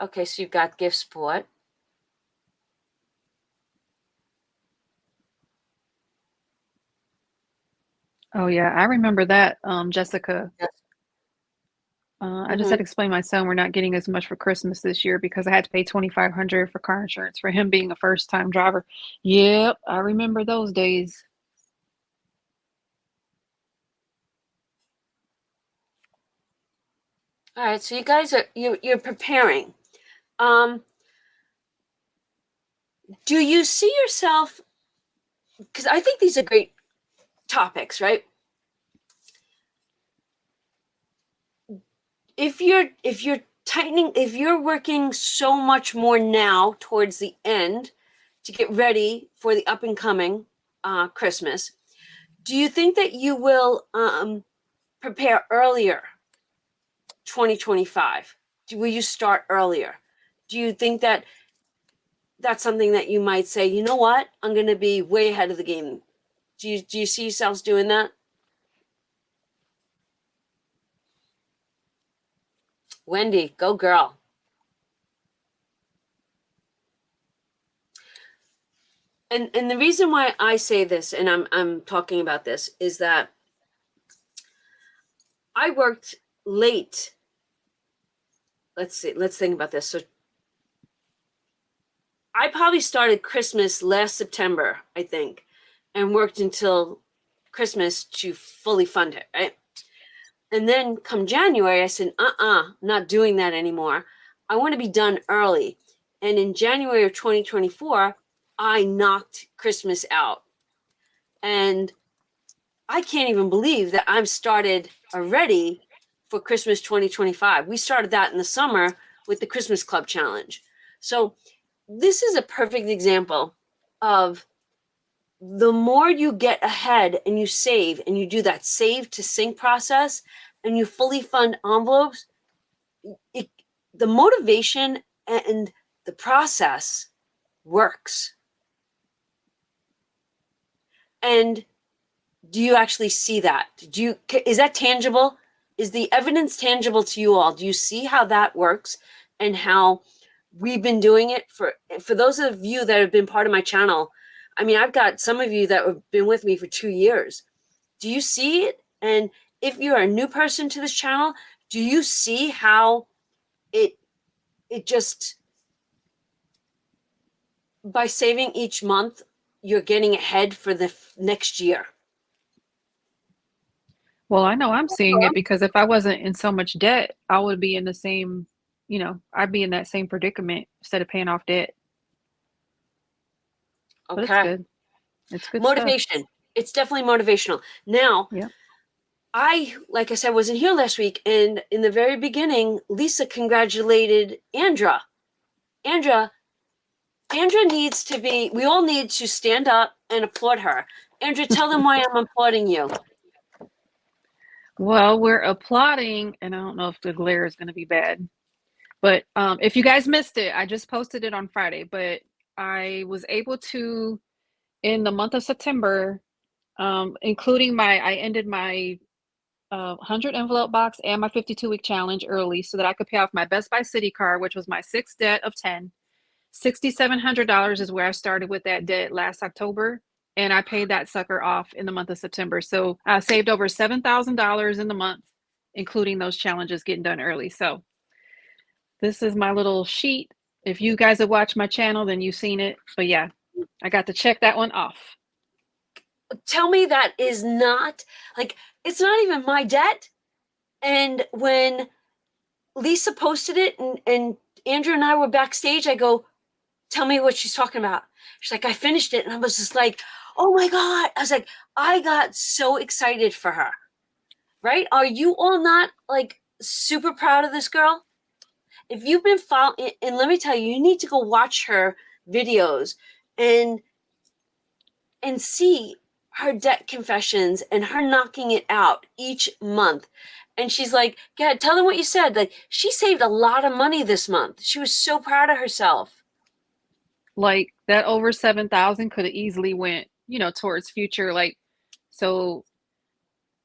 Okay, so you've got gift sport. Oh yeah, I remember that, Jessica. Yes. I just had to explain to my son we're not getting as much for Christmas this year because I had to pay 2,500 for car insurance for him being a first-time driver. Yep, I remember those days. All right, so you guys are you're preparing. Do you see yourself? Because I think these are great topics, right? If you're tightening, if you're working so much more now towards the end to get ready for the up and coming Christmas, do you think that you will prepare earlier 2025? Will you start earlier? Do you think that that's something that you might say, you know what, I'm going to be way ahead of the game? Do you see yourselves doing that? Wendy, go girl. And the reason why I say this, and I'm talking about this, is that I worked late. Let's see, let's think about this. So I probably started Christmas last September, I think, and worked until Christmas to fully fund it, right? And then come January, I said, not doing that anymore. I want to be done early. And in January of 2024, I knocked Christmas out. And I can't even believe that I'm started already for Christmas 2025. We started that in the summer with the Christmas Club Challenge. So this is a perfect example of the more you get ahead and you save and you do that save to sync process and you fully fund envelopes, the motivation and the process works. And do you actually see that? Is that tangible? Is the evidence tangible to you all? Do you see how that works and how we've been doing it for those of you that have been part of my channel? I mean, I've got some of you that have been with me for 2 years. Do you see it? And if you're a new person to this channel, do you see how it just, by saving each month, you're getting ahead for the next year? Well, I know I'm seeing it because if I wasn't in so much debt, I would be in the same, I'd be in that same predicament instead of paying off debt. But it's Okay. good. It's good stuff. Motivation. It's definitely motivational. Now, Yeah. like I said, wasn't here last week. And in the very beginning, Lisa congratulated Andra. Andra needs to be, we all need to stand up and applaud her. Andra, tell them why I'm applauding you. Well, we're applauding, and I don't know if the glare is going to be bad, but if you guys missed it, I just posted it on Friday, but I was able to, in the month of September, including I ended my 100 envelope box and my 52-week challenge early so that I could pay off my Best Buy City card, which was my sixth debt of 10. $6,700 is where I started with that debt last October, and I paid that sucker off in the month of September. So I saved over $7,000 in the month, including those challenges getting done early. So this is my little sheet. If you guys have watched my channel, then you've seen it. But yeah, I got to check that one off. Tell me that is not, like, it's not even my debt. And when Lisa posted it and Andrew and I were backstage, I go, tell me what she's talking about. She's like, I finished it. And I was just like, oh my God. I was like, I got so excited for her. Right? Are you all not like super proud of this girl? If you've been following, and let me tell you, you need to go watch her videos and see her debt confessions and her knocking it out each month. And she's like, "Yeah, tell them what you said." Like, she saved a lot of money this month. She was so proud of herself. Like that over 7,000 could have easily went, towards future. Like, so,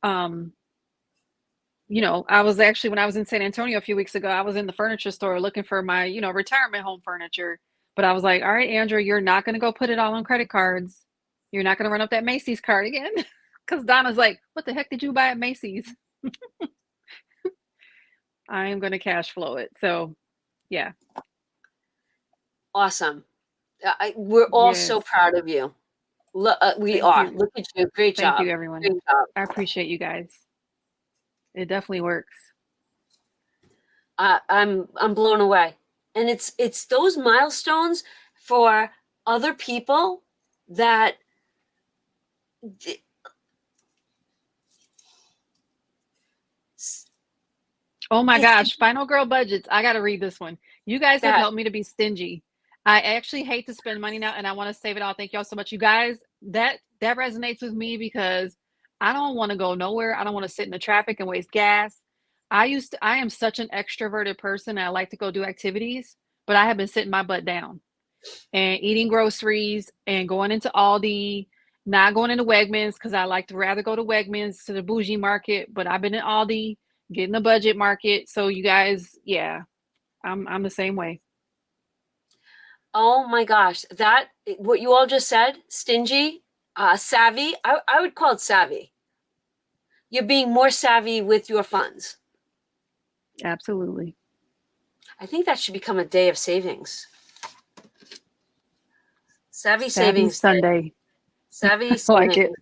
um, I was actually, when I was in San Antonio a few weeks ago, I was in the furniture store looking for my, retirement home furniture. But I was like, all right, Andrew, you're not going to go put it all on credit cards. You're not going to run up that Macy's card again. Because Donna's like, what the heck did you buy at Macy's? I am going to cash flow it. So, yeah. Awesome. We're all Yes. so proud of you. We Thank are. you. Look at you. Great Thank job. you, everyone. Great job. I appreciate you guys. It definitely works. I'm blown away. And it's those milestones for other people that Oh my it's gosh, Final Girl Budgets. I got to read this one. You guys have that. helped me to be stingy. I actually hate to spend money now and I want to save it all. Thank y'all so much. You guys, that resonates with me because I don't want to go nowhere. I don't want to sit in the traffic and waste gas. I am such an extroverted person. I like to go do activities, but I have been sitting my butt down and eating groceries and going into Aldi, not going into Wegmans because I like to rather go to Wegmans to the bougie market, but I've been in Aldi, getting the budget market. So you guys, yeah, I'm the same way. Oh my gosh, that what you all just said, stingy, savvy. I would call it savvy. You're being more savvy with your funds. Absolutely. I think that should become a day of savings. Savvy Savvy savings day. Sunday. Savvy I like savings.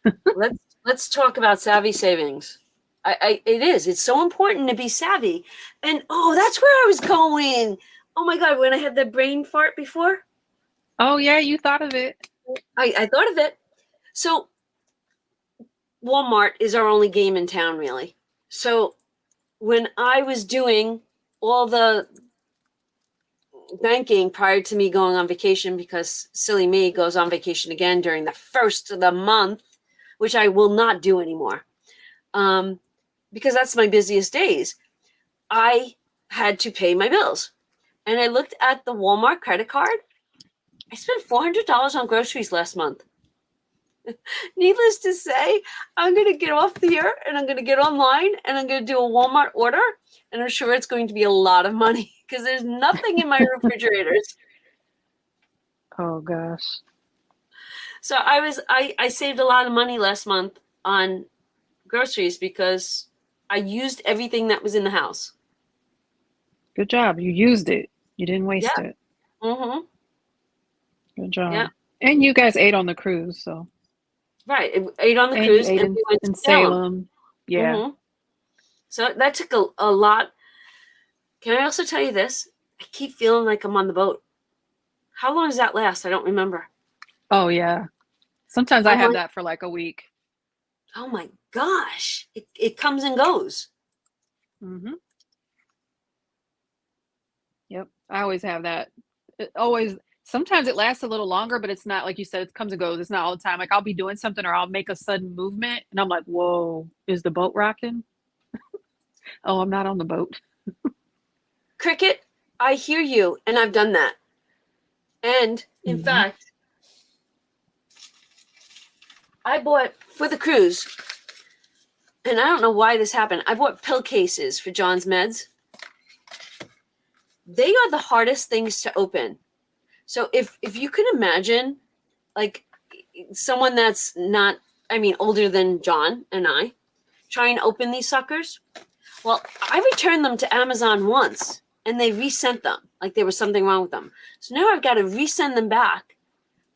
it. Let's talk about savvy savings. It is. It's so important to be savvy. And oh, that's where I was going. Oh my God, when I had the brain fart before, Oh yeah, you thought of it. I thought of it. So Walmart is our only game in town, really. So when I was doing all the banking prior to me going on vacation, because silly me goes on vacation again during the first of the month, which I will not do anymore, because that's my busiest days. I had to pay my bills. And I looked at the Walmart credit card. I spent $400 on groceries last month. Needless to say, I'm going to get off here and I'm going to get online and I'm going to do a Walmart order. And I'm sure it's going to be a lot of money because there's nothing in my refrigerators. Oh gosh. So I saved a lot of money last month on groceries because I used everything that was in the house. Good job. You used it. You didn't Yeah. waste it. Mm-hmm. Good job. Yeah. And you guys ate on the cruise, so. Right. I ate on the And you cruise ate and we went in to Salem. Salem. Yeah. Mm-hmm. So that took a lot. Can I also tell you this? I keep feeling like I'm on the boat. How long does that last? I don't remember. Oh yeah. Sometimes I Oh have my, that for like a week. oh my gosh. It comes and goes. Mm-hmm. Yep. I always have that. It always, sometimes it lasts a little longer, but it's not like you said, it comes and goes. It's not all the time. Like I'll be doing something or I'll make a sudden movement and I'm like, whoa, is the boat rocking? Oh, I'm not on the boat. Cricket, I hear you, and I've done that. And in Mm-hmm. fact, I bought for the cruise, and I don't know why this happened. I bought pill cases for John's meds. They are the hardest things to open. So if you can imagine, like someone that's not, I mean, older than John and I, try and open these suckers. Well, I returned them to Amazon once and they resent them like there was something wrong with them. So now I've got to resend them back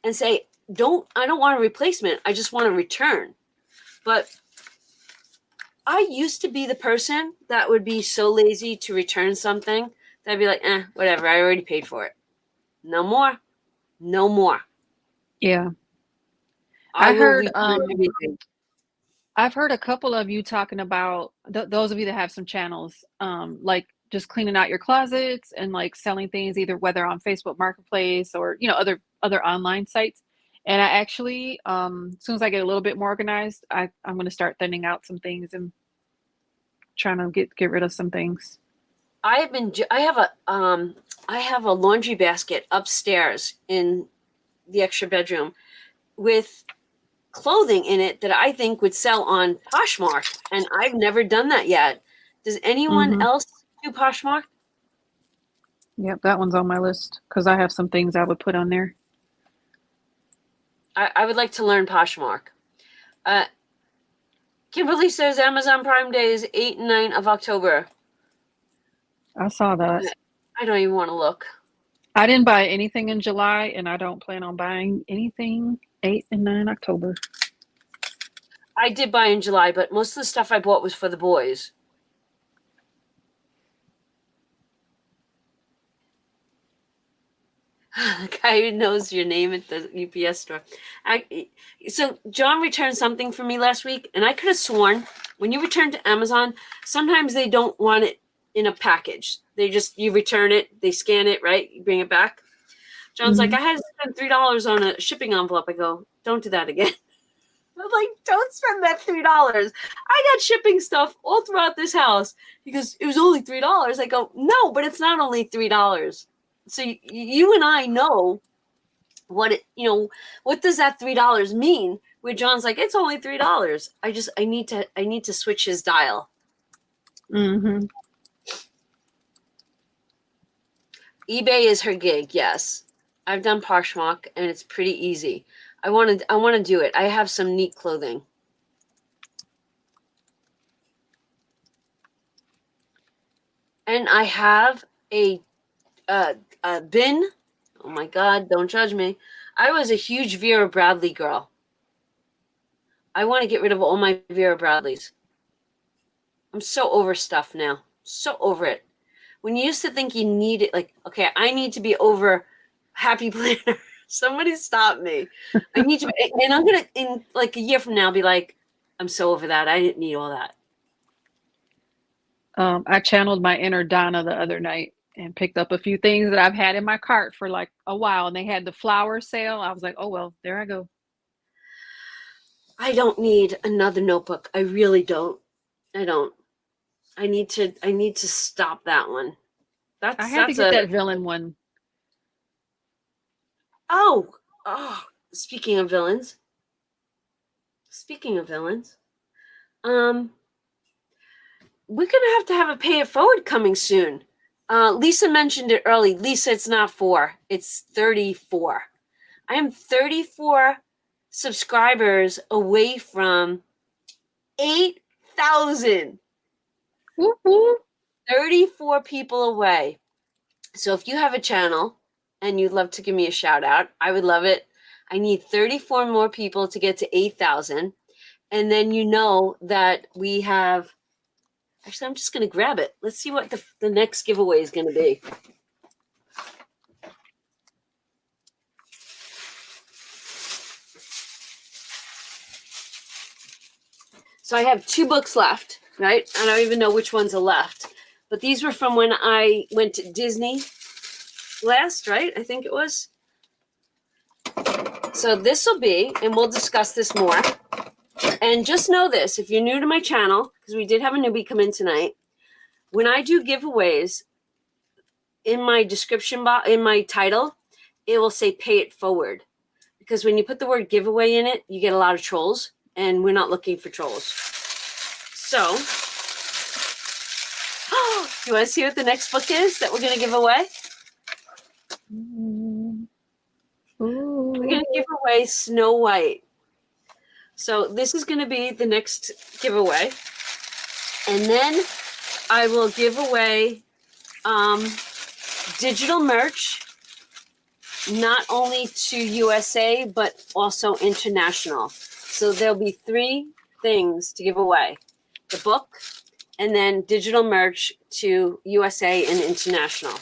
and say, I don't want a replacement. I just want a return. But I used to be the person that would be so lazy to return something that I'd be like, whatever. I already paid for it. No more. No more. Yeah. I I will heard return everything. I've heard a couple of you talking about those of you that have some channels, like just cleaning out your closets and like selling things either whether on Facebook Marketplace or other online sites. And I actually, as soon as I get a little bit more organized, I'm going to start thinning out some things and trying to get rid of some things. I have a laundry basket upstairs in the extra bedroom with clothing in it that I think would sell on Poshmark, and I've never done that yet. Does anyone Mm-hmm. else do Poshmark? Yep, that one's on my list because I have some things I would put on there. I would like to learn Poshmark. Uh, Kimberly says Amazon Prime Day is 8 and 9 of October. I saw that. I don't even want to look. I didn't buy anything in July, and I don't plan on buying anything 8 and 9 October. I did buy in July, but most of the stuff I bought was for the boys. The guy who knows your name at the UPS store. So John returned something for me last week, and I could have sworn when you return to Amazon, sometimes they don't want it in a package. You return it, they scan it, right? You bring it back. John's like, I had to spend $3 on a shipping envelope. I go, don't do that again. I'm like, don't spend that $3. I got shipping stuff all throughout this house. He goes, it was only $3. I go, no, but it's not only $3. So you and I know what does that $3 mean? Where John's like, it's only $3. I need to switch his dial. Mm-hmm. eBay is her gig. Yes, I've done Poshmark and it's pretty easy. I want to do it. I have some neat clothing. And I have a bin. Oh my God, don't judge me. I was a huge Vera Bradley girl. I want to get rid of all my Vera Bradleys. I'm so over stuff now. So over it. When you used to think you needed, like, okay, I need to be over Happy Planner. Somebody stop me. I need to, and I'm going to, in like a year from now, be like, I'm so over that. I didn't need all that. I channeled my inner Donna the other night and picked up a few things that I've had in my cart for like a while, and they had the flower sale. I was like, oh, well, there I go. I don't need another notebook. I really don't. I don't. I need to stop that one. I had to get that villain one. Oh, speaking of villains. We're gonna have a pay it forward coming soon. Lisa mentioned it early. Lisa, it's not 4, it's 34. I am 34 subscribers away from 8,000. Whoop, whoop. 34 people away. So if you have a channel and you'd love to give me a shout out, I would love it. I need 34 more people to get to 8,000. And then you know that we have, actually, I'm just going to grab it. Let's see what the next giveaway is going to be. So I have 2 books left, right? I don't even know which ones are left. But these were from when I went to Disney last, right? I think it was. So this will be, and we'll discuss this more. And just know this, if you're new to my channel, because we did have a newbie come in tonight, when I do giveaways, in my description box, in my title, it will say pay it forward. Because when you put the word giveaway in it, you get a lot of trolls, and we're not looking for trolls. So, do you want to see what the next book is that we're going to give away? Ooh. We're going to give away Snow White. So this is going to be the next giveaway. And then I will give away digital merch, not only to USA, but also international. So there'll be 3 things to give away. The book, and then digital merch to USA and international.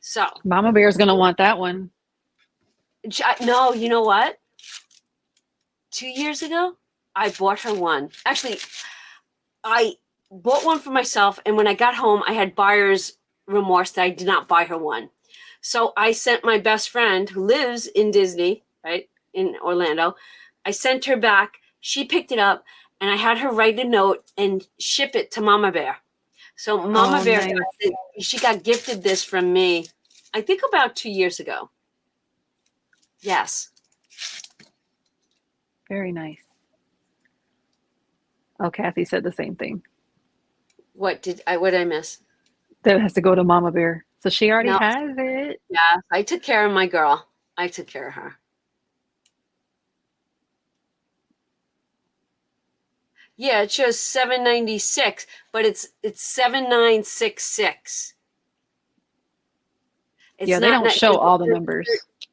So Mama Bear's going to want that one. no, you know what? 2 years ago, I bought her one. Actually, I bought one for myself, and when I got home, I had buyer's remorse that I did not buy her one. So I sent my best friend who lives in Disney, right, in Orlando. I sent her back. She picked it up, and I had her write a note and ship it to Mama Bear. So Mama Oh, Bear nice. she got gifted this from me, I think about 2 years ago. Yes. Very nice. Oh, Kathy said the same thing. What did I miss? That it has to go to Mama Bear. So she already No, has it. yeah, I took care of my girl. I took care of her. Yeah, it shows 796, but it's 7966. It's Yeah, they not don't show all the numbers.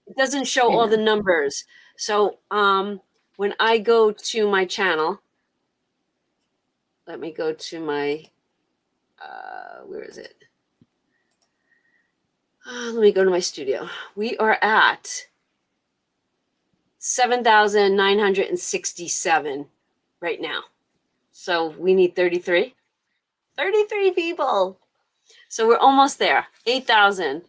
it doesn't show all Yeah. the numbers. So when I go to my channel, let me go to my where is it? Let me go to my studio. We are at 7,967 right now. So we need 33. 33 people. So we're almost there. 8,000.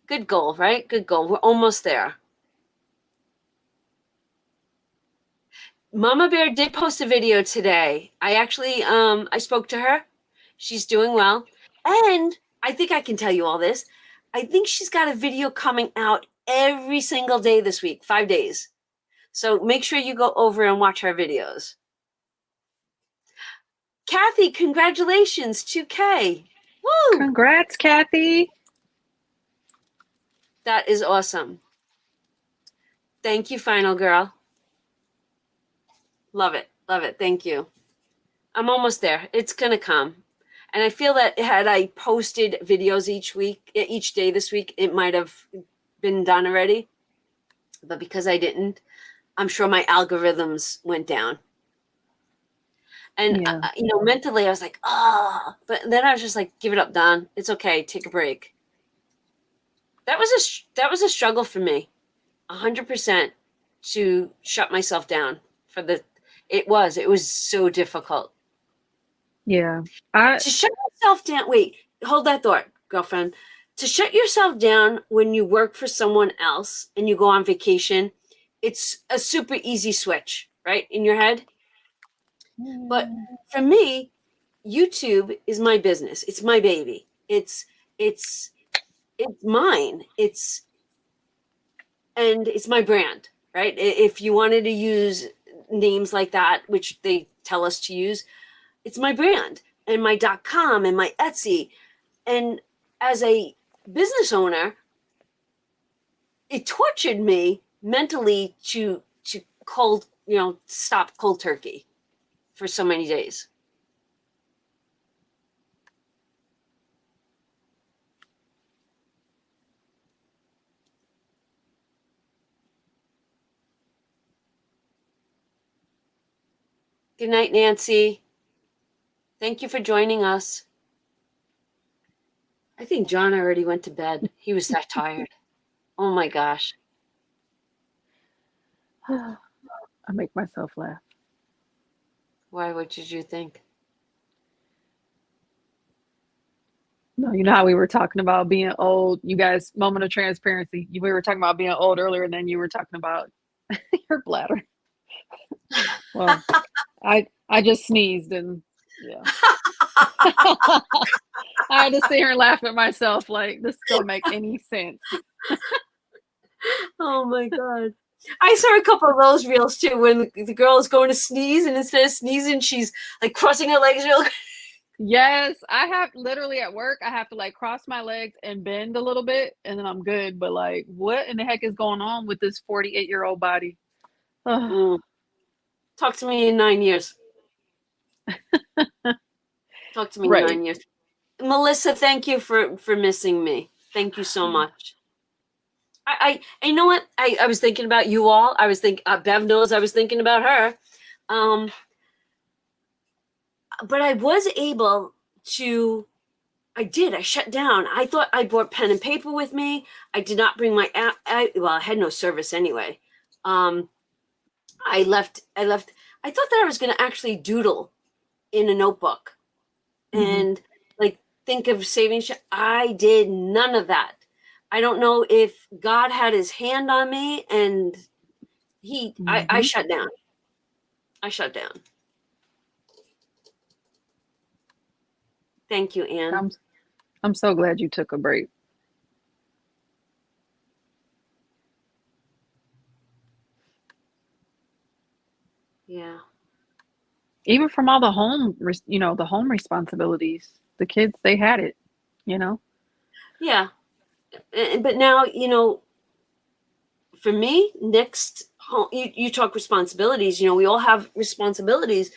Good goal, right? Good goal. We're almost there. Mama Bear did post a video today. I actually I spoke to her. She's doing well. And I think I can tell you all this. I think she's got a video coming out every single day this week, 5 days. So make sure you go over and watch her videos. Kathy, congratulations, 2K. Woo! Congrats, Kathy. That is awesome. Thank you, Final Girl. Love it. Love it. Thank you. I'm almost there. It's going to come. And I feel that had I posted videos each day this week, it might have been done already. But because I didn't, I'm sure my algorithms went down. And, Yeah. mentally I was like, oh, but then I was just like, give it up, Don. It's okay. Take a break. That was a struggle for me, 100% to shut myself down it was so difficult. Yeah. To shut yourself down. Wait, hold that thought, girlfriend. To shut yourself down when you work for someone else and you go on vacation, it's a super easy switch, right? In your head. But for me, YouTube is my business. It's my baby. It's mine. It's my brand, right? If you wanted to use names like that, which they tell us to use, it's my brand and my .com and my Etsy. And as a business owner, it tortured me mentally to stop cold turkey for so many days. Good night, Nancy. Thank you for joining us. I think John already went to bed. He was that tired. Oh my gosh. I make myself laugh. Why? What did you think? No, you know how we were talking about being old? You guys, moment of transparency. We were talking about being old earlier, and then you were talking about your bladder. Well, I just sneezed, and yeah. I had to sit here and laugh at myself like this don't make any sense. Oh my god. I saw a couple of those reels too when the girl is going to sneeze and instead of sneezing, she's like crossing her legs real. Yes, I have literally at work, I have to like cross my legs and bend a little bit and then I'm good. But like, what in the heck is going on with this 48-year-old body? Mm. Talk to me in 9 years. Talk to me in Right. 9 years. Melissa, thank you for missing me. Thank you so much. You know what? I was thinking about you all. I was thinking, Bev knows I was thinking about her. But I was able to, I shut down. I thought I brought pen and paper with me. I did not bring my app. I had no service anyway. I left, I thought that I was going to actually doodle in a notebook and like think of saving. I did none of that. I don't know if God had his hand on me and I shut down. I shut down. Thank you, Anne. I'm so glad you took a break. Yeah. Even from all the home, the home responsibilities, the kids, they had it, you know? Yeah. But now, for me, next, you talk responsibilities, we all have responsibilities.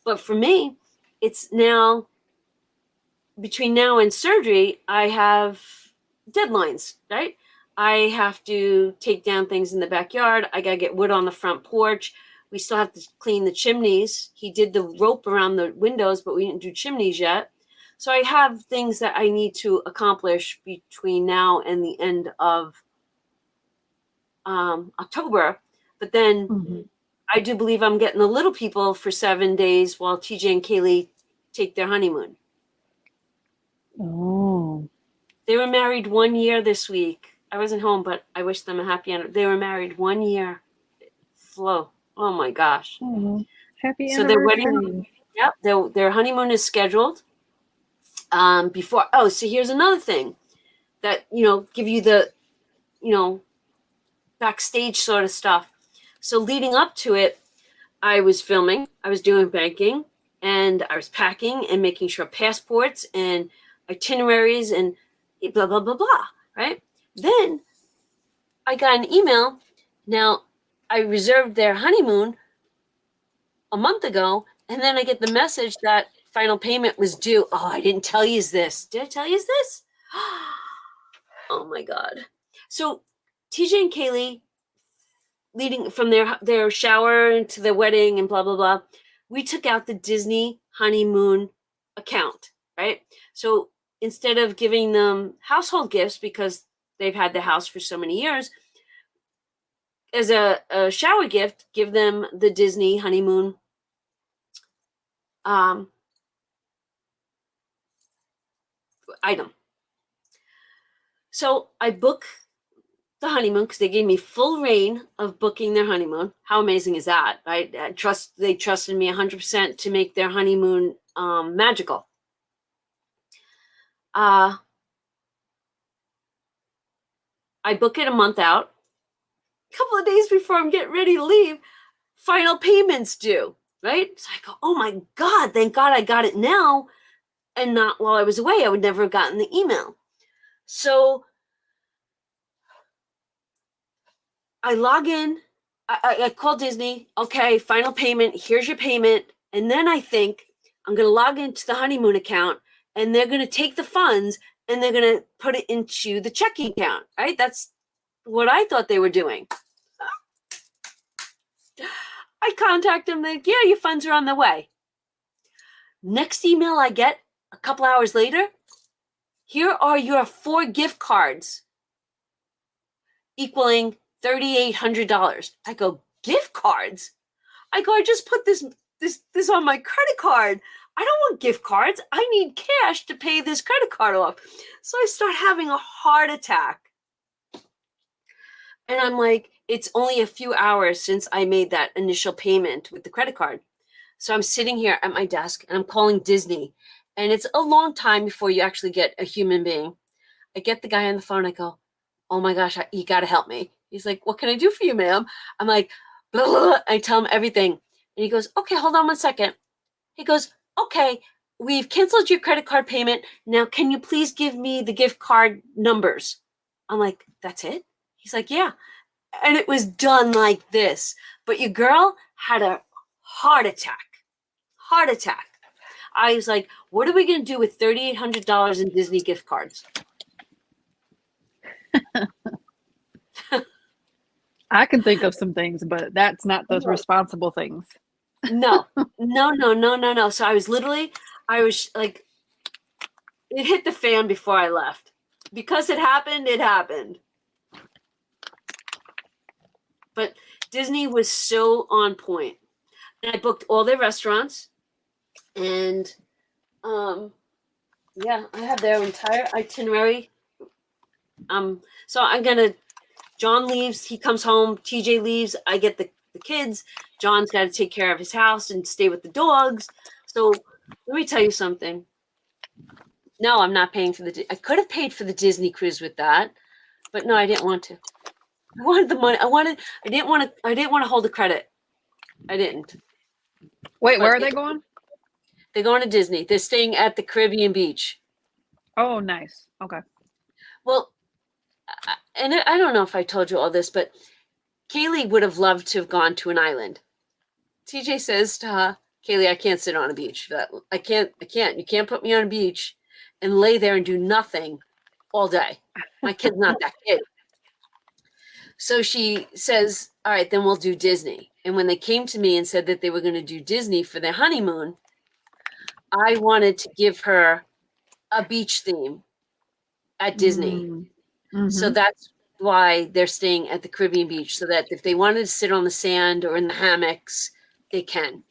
But for me, it's now, between now and surgery, I have deadlines, right? I have to take down things in the backyard. I got to get wood on the front porch. We still have to clean the chimneys. He did the rope around the windows, but we didn't do chimneys yet. So I have things that I need to accomplish between now and the end of October. But then I do believe I'm getting the little people for 7 days while TJ and Kaylee take their honeymoon. Oh. They were married 1 year this week. I wasn't home, but I wish them a happy end. They were married 1 year. Flo. Oh my gosh. Oh, happy So their anniversary. wedding, yep, their honeymoon is scheduled. Before, so here's another thing that, give you the, backstage sort of stuff. So leading up to it, I was filming, I was doing banking, and I was packing and making sure passports and itineraries and blah, blah, blah, blah, right? Then I got an email. Now, I reserved their honeymoon a month ago, and then I get the message that final payment was due. Oh, I didn't tell you this. Did I tell you this? Oh my God. So TJ and Kaylee, leading from their shower into the wedding and blah, blah, blah, we took out the Disney honeymoon account, right? So instead of giving them household gifts because they've had the house for so many years, as a shower gift, give them the Disney honeymoon item. So I book the honeymoon because they gave me full reign of booking their honeymoon. How amazing is that, right? They trusted me 100% to make their honeymoon magical. I book it a month out. A couple of days before I'm getting ready to leave, final payments due, right? So I go, oh my God, thank God I got it now and not while I was away. I would never have gotten the email. So I log in, I call Disney, okay, final payment, here's your payment. And then I think I'm going to log into the honeymoon account and they're going to take the funds and they're going to put it into the checking account, right? That's what I thought they were doing. I contact them, like, yeah, your funds are on the way. Next email I get a couple hours later, here are your 4 gift cards equaling $3,800. I go, gift cards? I go, I just put this on my credit card. I don't want gift cards. I need cash to pay this credit card off. So I start having a heart attack. And I'm like, it's only a few hours since I made that initial payment with the credit card. So I'm sitting here at my desk and I'm calling Disney. And it's a long time before you actually get a human being. I get the guy on the phone. I go, oh my gosh, you got to help me. He's like, what can I do for you, ma'am? I'm like, blah, blah, blah. I tell him everything. And he goes, okay, hold on 1 second. He goes, okay, we've canceled your credit card payment. Now, can you please give me the gift card numbers? I'm like, that's it? He's like, yeah. And it was done like this. But your girl had a heart attack. Heart attack. I was like, what are we going to do with $3,800 in Disney gift cards? I can think of some things, but that's not those responsible things. No. So I was like, it hit the fan before I left. Because it happened, it happened. But Disney was so on point. And I booked all their restaurants. And I have their entire itinerary So I'm gonna. John leaves. He comes home. TJ leaves. I get the kids. John's got to take care of his house and stay with the dogs. So let me tell you something. No, I'm not paying for the. I could have paid for the Disney cruise with that, but no, I didn't want to. I wanted the money. I didn't want to. I didn't want to hold the credit. I didn't. Wait, But where are they going? They're going to Disney. They're staying at the Caribbean beach. Oh, nice. Okay. Well, and I don't know if I told you all this, but Kaylee would have loved to have gone to an island. TJ says to her, Kaylee, I can't sit on a beach. I can't. You can't put me on a beach and lay there and do nothing all day. My kid's not that kid. So she says, all right, then we'll do Disney. And when they came to me and said that they were going to do Disney for their honeymoon, I wanted to give her a beach theme at Disney. Mm-hmm. So that's why they're staying at the Caribbean beach, so that if they wanted to sit on the sand or in the hammocks, they can.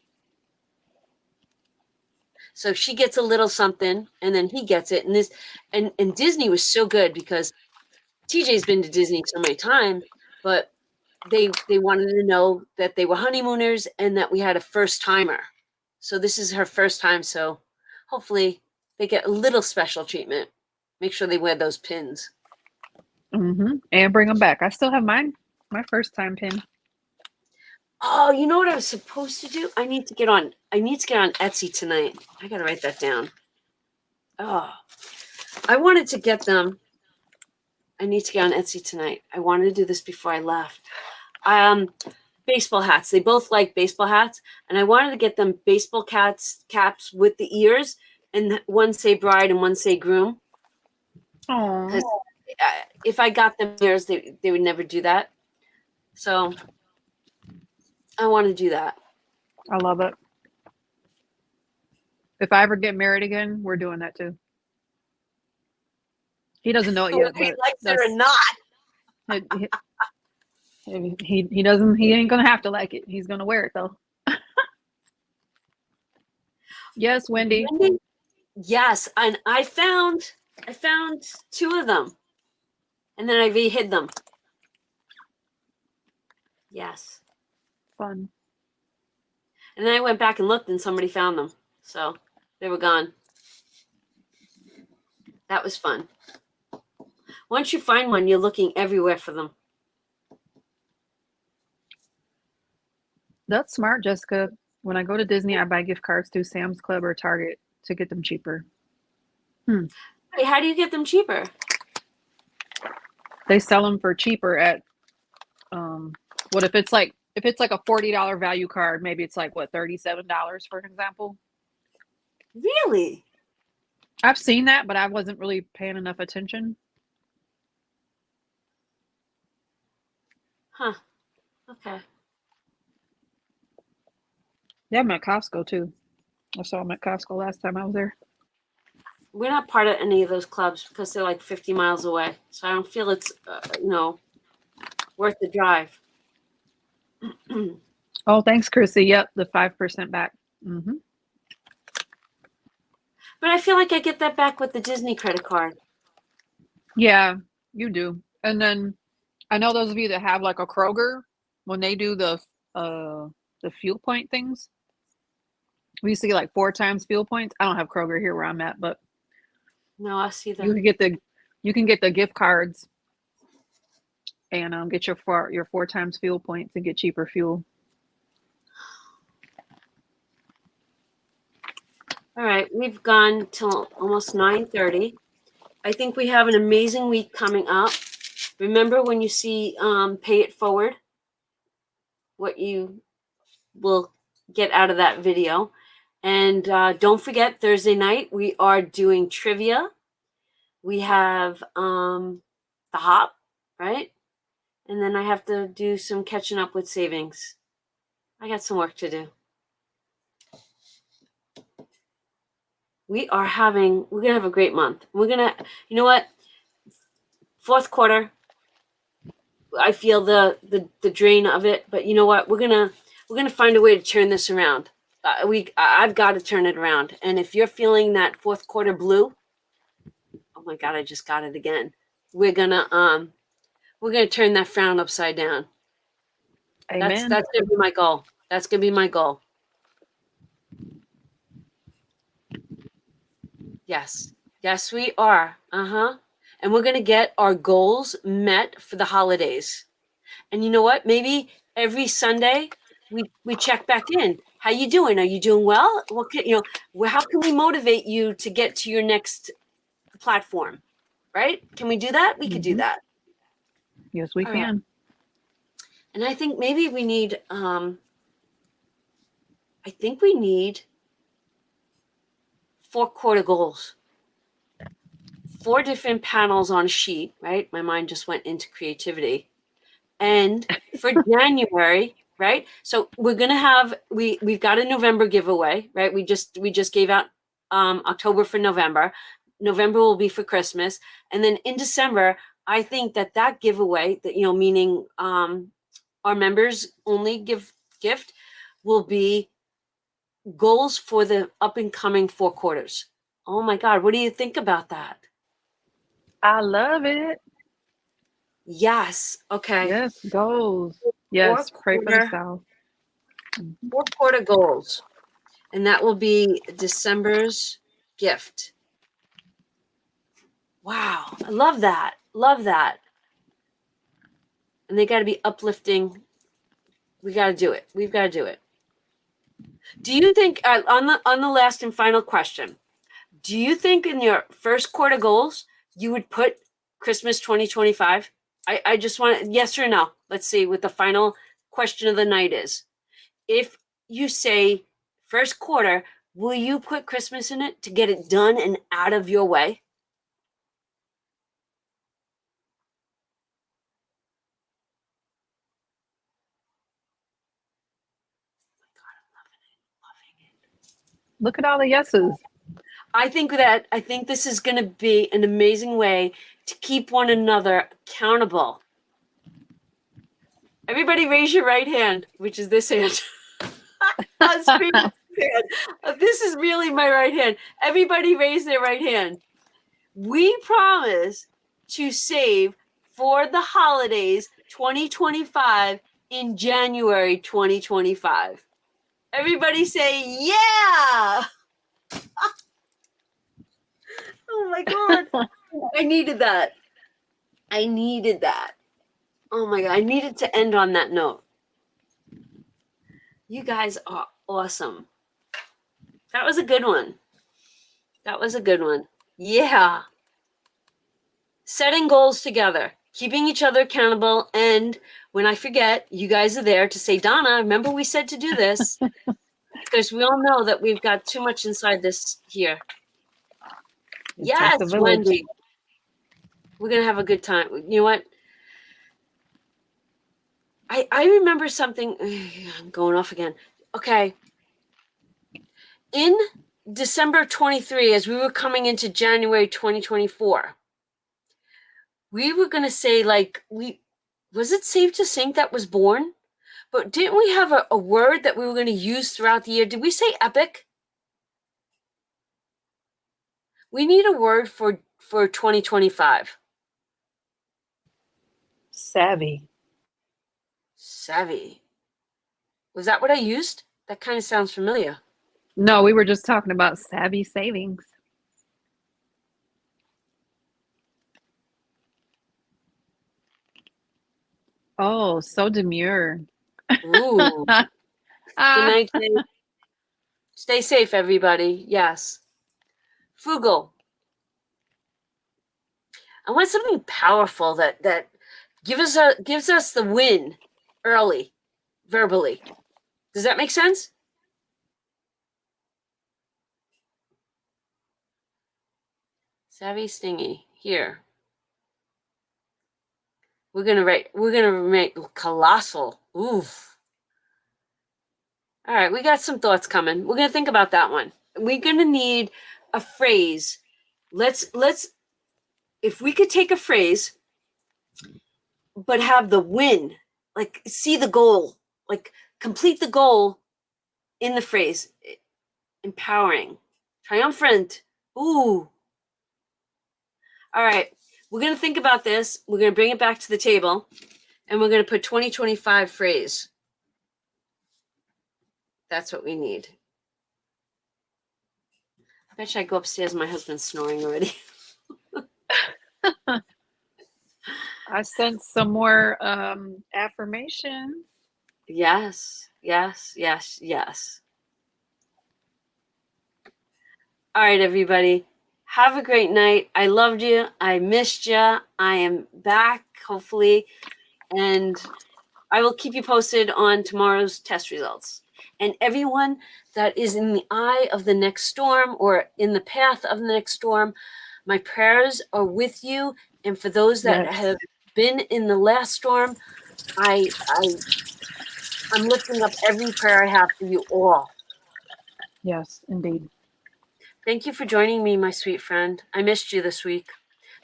So she gets a little something and then he gets it. And Disney was so good because TJ's been to Disney so many times, but they wanted to know that they were honeymooners and that we had a first timer. So this is her first time. So hopefully they get a little special treatment. Make sure they wear those pins. And bring them back. I still have mine. My first time pin. Oh, you know what I was supposed to do? I need to get on Etsy tonight. I gotta write that down. Oh, I wanted to get them. I need to get on Etsy tonight. I wanted to do this before I left. Baseball hats. They both like baseball hats, and I wanted to get them baseball caps with the ears, and one say bride and one say groom. Because if I got them ears, they would never do that. So I want to do that. I love it. If I ever get married again, we're doing that too. He doesn't know it yet. He but likes it or not. He doesn't. He ain't gonna have to like it. He's gonna wear it though. Yes, Wendy. Yes, and I found 2 of them, and then I hid them. Yes. Fun. And then I went back and looked, and somebody found them, so they were gone. That was fun. Once you find one, you're looking everywhere for them. That's smart, Jessica. When I go to Disney, I buy gift cards through Sam's Club or Target to get them cheaper. Hey, how do you get them cheaper? They sell them for cheaper at what if it's like a $40 value card, maybe it's like what, $37 for an example. Really? I've seen that, but I wasn't really paying enough attention. Huh. Okay. Yeah, I'm at Costco too. I saw them at Costco last time I was there. We're not part of any of those clubs because they're like 50 miles away. So I don't feel it's, worth the drive. Oh, thanks, Chrissy. Yep, the 5% back. But I feel like I get that back with the Disney credit card. Yeah, you do. And then I know those of you that have like a Kroger, when they do the fuel point things, we used to get like 4 times fuel points. I don't have Kroger here where I'm at, but No, I see that. You can get the gift cards and get your 4 times fuel points and get cheaper fuel. All right, we've gone till almost 9:30. I think we have an amazing week coming up. Remember when you see Pay It Forward, what you will get out of that video. And don't forget, Thursday night, we are doing trivia. We have the hop, right? And then I have to do some catching up with savings. I got some work to do. We're going to have a great month. We're going to, you know what? Fourth quarter, I feel the drain of it, but you know what? We're going to find a way to turn this around. I've got to turn it around. And if you're feeling that fourth quarter blue, oh my God, I just got it again. we're gonna turn that frown upside down. Amen. That's gonna be my goal. That's gonna be my goal. Yes. Yes, we are. And we're gonna get our goals met for the holidays. And you know what? Maybe every Sunday we check back in. How you doing? Are you doing well? What can, how can we motivate you to get to your next platform? Right? Can we do that? We could do that. Yes, we All right. can. And I think maybe we need I think we need 4-quarter goals. 4 different panels on a sheet, right? My mind just went into creativity. And for January, right? So we're gonna have we've got a November giveaway, right? We just gave out October for November. November will be for Christmas, and then in December, I think that giveaway, that meaning our members only gift, will be goals for the up and coming 4 quarters. Oh my God, what do you think about that? I love it. Yes. Okay. Yes, goals. Four Yes, pray for the quarter South. 4-quarter goals. And that will be December's gift. Wow. I love that. Love that. And they got to be uplifting. We got to do it. We've got to do it. Do you think on the last and final question, do you think in your 1st quarter goals you would put Christmas 2025? I just want yes or no. Let's see what the final question of the night is. If you say 1st quarter, will you put Christmas in it to get it done and out of your way? Look at all the yeses. I think this is going to be an amazing way to keep one another accountable. Everybody raise your right hand, which is this hand. This is really my right hand. Everybody raise their right hand. We promise to save for the holidays 2025 in January 2025. Everybody say, yeah! Oh my God. I needed that. I needed that. Oh my God. I needed to end on that note. You guys are awesome. That was a good one. That was a good one. Yeah. Setting goals together, keeping each other accountable. And when I forget, you guys are there to say, Donna, remember we said to do this? Because we all know that we've got too much inside this here. It Yes, takes a village. Wendy. We're going to have a good time. You know what? I remember something. I'm going off again. Okay. In December 23, as we were coming into January 2024, we were going to say, was it safe to think that was born? But didn't we have a word that we were going to use throughout the year? Did we say epic? We need a word for 2025. Savvy. Savvy. Was that what I used? That kind of sounds familiar. No, we were just talking about savvy savings. Oh, so demure. Ooh. Good night, Dave. Stay safe, everybody. Yes. Frugal. I want something powerful that gives us the win early, verbally. Does that make sense? Savvy, stingy. Here. We're gonna make colossal. Oof. All right, we got some thoughts coming. We're gonna think about that one. We're gonna need a phrase. Let's if we could take a phrase, but have the win, like see the goal, like complete the goal in the phrase. Empowering, triumphant. Ooh. All right. we're going to think about this. We're going to bring it back to the table, and we're going to put 2025 phrase. That's what we need. I bet you I go upstairs. My husband's snoring already. I sense some more affirmations. Yes, yes, yes, yes. All right, everybody. Have a great night. I loved you. I missed you. I am back, hopefully. And I will keep you posted on tomorrow's test results. And everyone that is in the eye of the next storm or in the path of the next storm, my prayers are with you. And for those that Yes. have been in the last storm, I'm lifting up every prayer I have for you all. Yes, indeed. Thank you for joining me, my sweet friend. I missed you this week.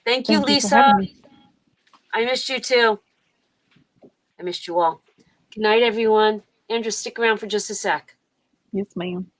Thank you, Thank you for Lisa. having me. I missed you too. I missed you all. Good night, everyone. Andrew, stick around for just a sec. Yes, ma'am.